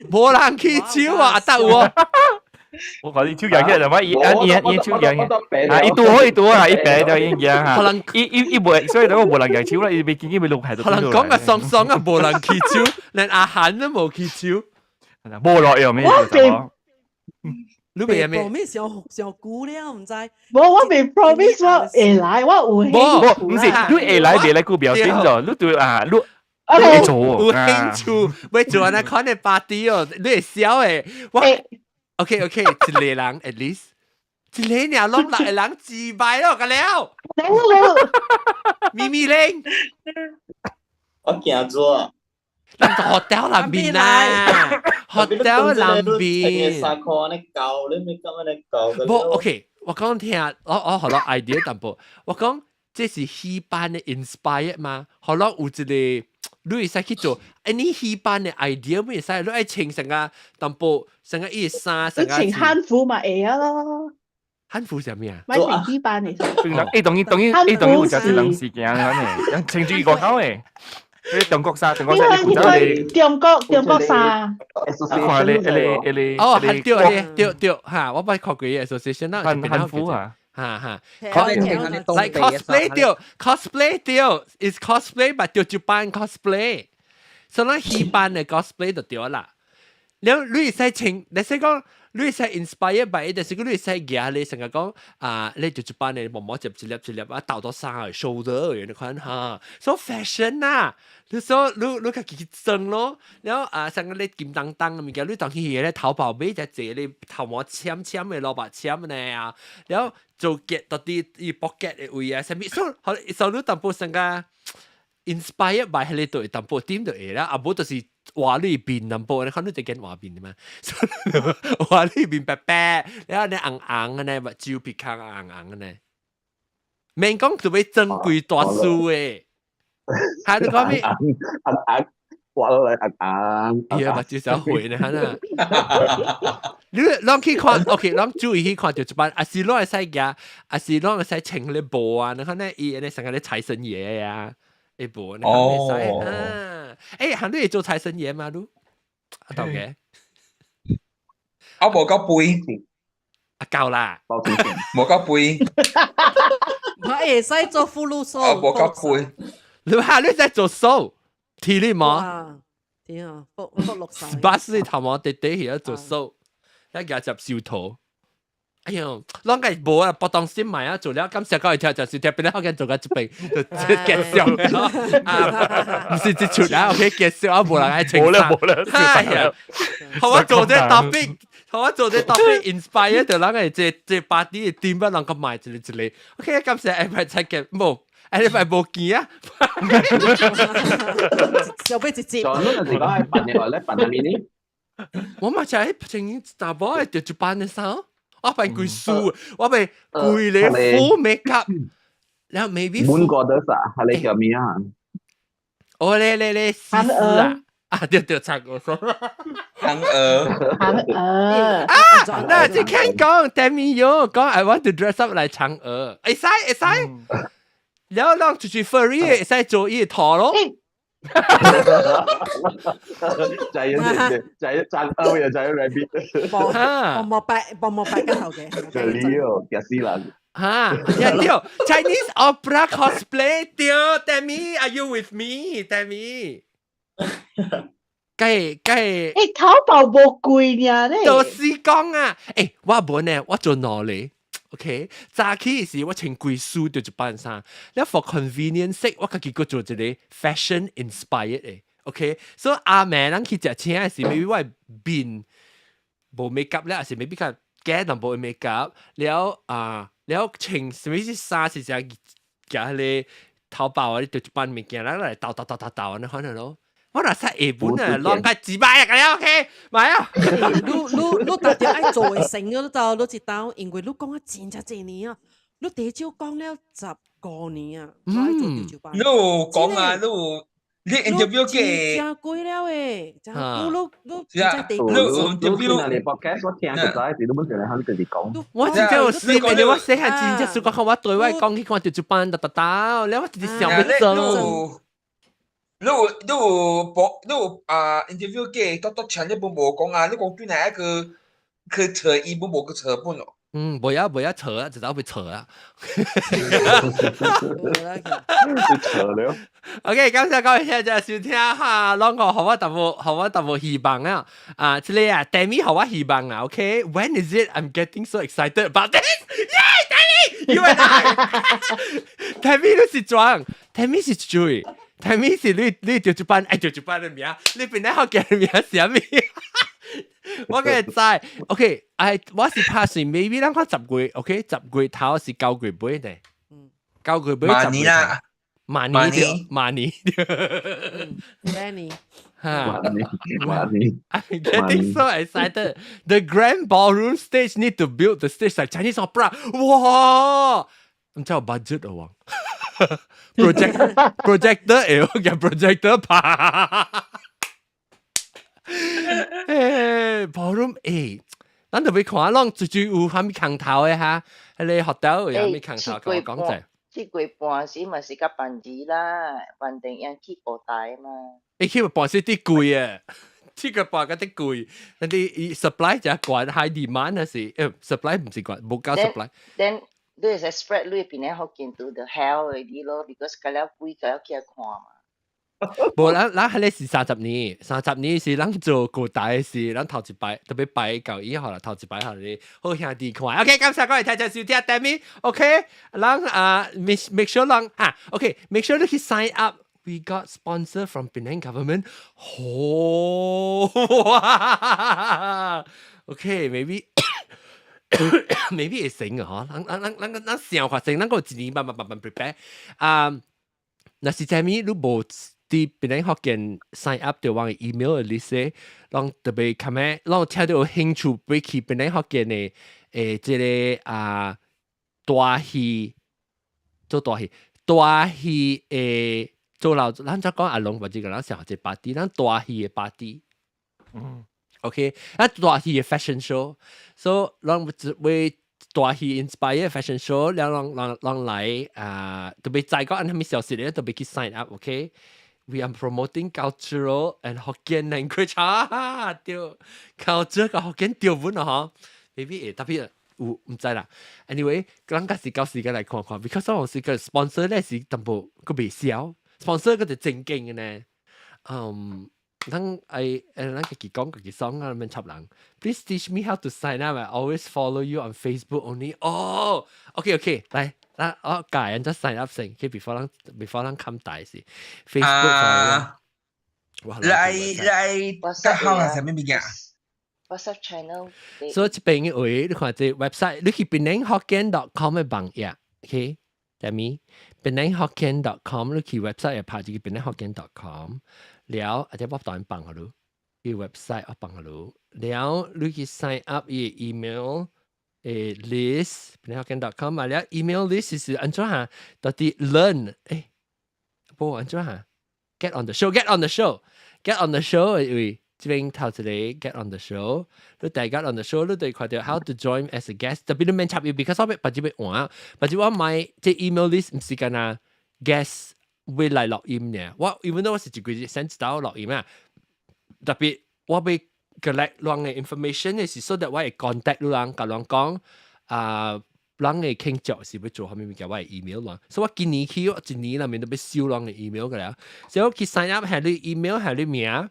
冇人去手啊！得喎，我講你超人嘅就乜伊超人嘅，啊伊多啊，伊病就已經嚇，可能伊冇，所以我冇人嘅超啦，伊未見佢錄係到。可能講個爽爽啊，冇人起超，連阿涵都冇起超，冇落又咩？你未咩？咩上估了唔知。我未 promise 我會來，我有興趣。唔是，你會來別來顧表演咗，你對啊，你會做，有興趣，要做那款嘅 party 哦，你會笑誒，我 OK，一個人 at least， 一個人攏六個人自敗咯，個了。咪咪玲，我驚咗。咱個 hotel 南邊啊 ，hotel 南邊。3塊你搞，你咪咁樣你搞。不 OK， 我講聽，我好多 idea 淡薄。我講這是戲班嘅 inspire 嘛，好多有一個你會使去做，你戲班嘅 idea 咩使？你愛穿成個淡薄，成個衣衫，成個。你穿漢服嘛會啊咯。漢服係咩啊？咪穿戲班嚟。當然有隻人事件咧，穿住個口誒。啲中國衫，中國衫，中國衫。哦，係對嚇，我咪學過嘢 association 啦，漢服啊，嚇，like cosplay 對 ，cosplay 對 ，is cosplay but 對一班 cosplay，所以咱戲班嘅 cosplay 就對啦。แล้ว你使穿，你使講。你使 inspire by， 但是你使夾你成日講啊，你就一班嘅毛毛接一粒啊，倒到衫嘅 shoulder 嘅你看嚇，so fashion 啊，你所你家己整咯，然後啊，成個你金當當嘅物件，你當去咧淘寶買只隻你頭毛簽嘅蘿蔔簽呢啊，然後做結到啲pocket 嘅位啊，上面所以你淡薄成個 inspire by 喺你度淡薄點就係啦，啊冇就是話裏邊淡薄，你看你只見話邊點啊？話裏邊白白，然後你硬硬嘅呢，目睭鼻孔硬硬嘅呢，免講做咩珍貴大書誒，係你講咩？硬，話落嚟硬。係啊，目睭小會呢，係啊。你去看 ，OK， 咱注意去看就一班，啊是攞嚟使嘅，啊是攞嚟使請你步啊，你看呢，伊呢成個啲財神爺啊。一部你睇使啊！誒，行你做財神爺嘛？都阿豆嘅，我冇交杯，阿夠啦，冇交杯，我會使做俘虜數，我冇交杯。你話你在做數，體力嘛？點啊？福祿壽，巴士頭毛地地喺度做數，一夾集笑圖。哎呦，啷個冇啊？不當先買啊！做了咁成個條就係條俾你學緊做緊一邊，就介紹啊！唔是接觸啊，OK，介紹啊，冇人愛請冇啦，係啊，好我做啲 topic inspire 就啷個即把啲點不能夠買之類 ，OK， 咁成誒咪睇嘅冇，誒你咪冇見啊？小杯直接。就呢個時講係扮嘢咧，扮下面呢？我咪就係情願大波係着住扮嘅衫。我被佢輸，我被攰你 full makeup，然後 maybe 滿過得啥？係你叫咩啊？我你試試啊！啊，對，差個數。韓鵝啊！那即係講 Demi Yo 講 I want to dress up 嚟嫦娥，會使，然後讓出去 furry 會使做依頭咯。就係賺歐又賺 rabbit，薄膜白嘅頭嘅，就呢個斯蘭嚇，掉 Chinese opera cosplay 掉 Demi are you with me Demi？ 梗係淘寶冇貴呀咧，就是講啊，我冇呢，我做哪裡？OK， 早起時我穿貴書就一班衫，แล้ว for convenience sake 我家己個做一個 fashion inspired 嘅 ，OK， 所以阿妹咱去食請時 maybe 我變冇 makeup 咧，還是 maybe 佢加淡薄 makeup， แล้ว穿什麼衫是只夾你淘寶啊，就一班物件啦嚟鬥你可能咯。我若識日本啊，浪個幾百嘅 OK， 買啊！你特別愛做嘅成嗰度，你知道，因為你講咗真真幾年啊，你地招講了10個年啊，我愛做地招班。你講啊，你 interview 嘅，真貴了誒，真你在地interview 你 podcast 我聽實在係都冇成日喺佢哋講。我自己有試過，你我寫下真正說講我對我講起講地招班，你我直接想不做。你interview 嘅多長你冇講啊？你講邊係一個佢扯伊本冇個扯本咯。冇一扯啊，就走去扯啊。扯了。OK，感謝各位聽眾收聽哈，啷個好我淡薄希望啊！這裡啊 ，Demi 好我希望啊 ，OK？When is it? I'm getting so excited about this. Yay, Demi! You and I. Demi 都是裝 ，Demi 是追 ，Demi 是你調一班嘅名，你邊咧學嘅名係咩？我嘅知 ，OK， 我是拍算 maybe 咱看10月 ，OK， 10月頭是9月尾呢，9月尾10月頭。Money. Danny. Money. I'm getting so excited. The grand ballroom stage need to build the stage like Chinese opera. Wow! 唔知有 budget 啊projector 嘅 projector 拍。ballroom 咱就要看啷最有蝦米空頭嘅哈，喺你 hotel 有咩空頭，跟我講者。即月半時嘛是甲辦字啦，辦定樣去國大嘛。去半時啲貴啊，這個半個啲貴，但係 supply 就貴 high demand 嗰時，supply 唔是貴，冇夠 supply。Then 你係 spread 你邊咧學見到 the hell 嗰啲咯 ，because 佢了貴佢要去看嘛。無咱係咧是30年是咱做國大嘅事，咱頭一擺特別擺舊以後啦，頭一擺後你好兄弟看。OK， 感謝各位聽眾收聽 ，Demi。OK， 咱make sure 咱OK，make sure 你去 sign up。We got sponsor from Penang government. Oh, okay, maybe 會成啊，咱想法成，咱個一年慢 prepare。若是前面你無啲Penang學見 sign up 就往 email 嘅 list，讓特別 comment， 讓聽到有興趣俾去Penang學見嘅即個大戲做大戲做老，咱再講阿龍或者個咱上一個 party， 咱大戲嘅 party。OK， 咱大戲嘅 fashion show，so 咱會大戲 inspire fashion show， 讓來特別再講按咩消息咧，特別去 sign up。OK，we are promoting cultural and Hokkien language 啊，對 culture 個 Hokkien 調本啊，嗬 ，maybe 特別。唔知啦 ，anyway， 咱家是夠時間嚟看看 ，because 我是個 sponsor 咧是淡薄個未少 ，sponsor 個就正經嘅呢。咱家己講家己爽啊，免插人。Please teach me how to sign up. I always follow you on Facebook only. Oh, OK， 嚟，我教人咗 sign up 先 ，before 咱冚大事 Facebook。嚟，個號係咩名啊？WhatsApp channel。所以這邊位你看這 website， 你去 penanghokkien.com 嘅網頁 ，OK，Demi penanghokkien.com 你去 website 又拍住 penanghokkien.com， 了或者我當然放下咯，去 website 我放下咯，了你去 sign up 嘅 email list penanghokkien.com 啊，了 email list 是安怎下到底 learn 不安怎下 get on the show 喂。這邊頭一個 get on the show， 你第 get on the show， 你對看到 how to join as a guest， 特別你免插入 ，because 我把這邊換，把這我買這 email list 唔是干啊 guest 會來錄音嘅，我 even though 我是一個 send 到錄音啊，特別我被 collect 啷嘅 information 嘅是 so that 我會 contact 啷甲啷講啷嘅傾著是要做下面嘅我係 email 啷，所以我今年去我一年裡面都要收啷嘅 email 嘅啦，所以我去 sign up 係你 email 係你名。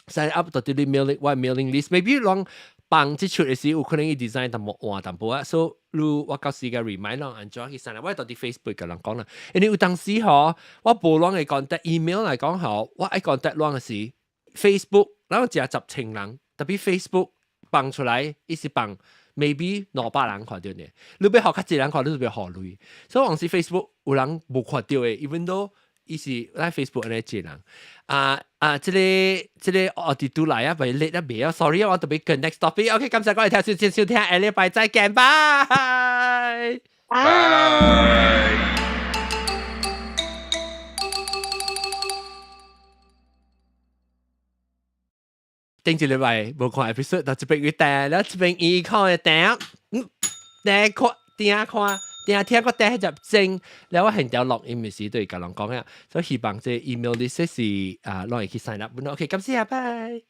sign up 到啲 mailing list，maybe 讓幫即出嘅時有可能要 design 淡薄換淡薄啊，所以我到時嘅 remind 讓安裝去 sign up，我到啲 Facebook 嘅人講啦，因為有當時嗬，我無啷嘅 contact email 嚟講嗬，我愛 contact 啷嘅時 Facebook， 然後只10千人，特別 Facebook 放出來，伊是放 maybe 200人看到嘅，你要學較濟人看，你就要學累，所以往時 Facebook 有人無看到嘅 ，even though 伊是喺 Facebook 安尼濟人。這個我哋都來啊，咪 late 啊未啊 ，sorry 啊，我特別跟 next topic。OK， 感謝各位聽收聽，下禮拜再見，拜拜。頂一禮拜無看 episode， 到這邊佢訂，แล้ว這邊伊看嘅訂，聽個第一集正，แล้ว我現條錄音嘅時對甲人講啊，所以希望這 email list 是攞嚟去 sign up。OK，感謝，拜。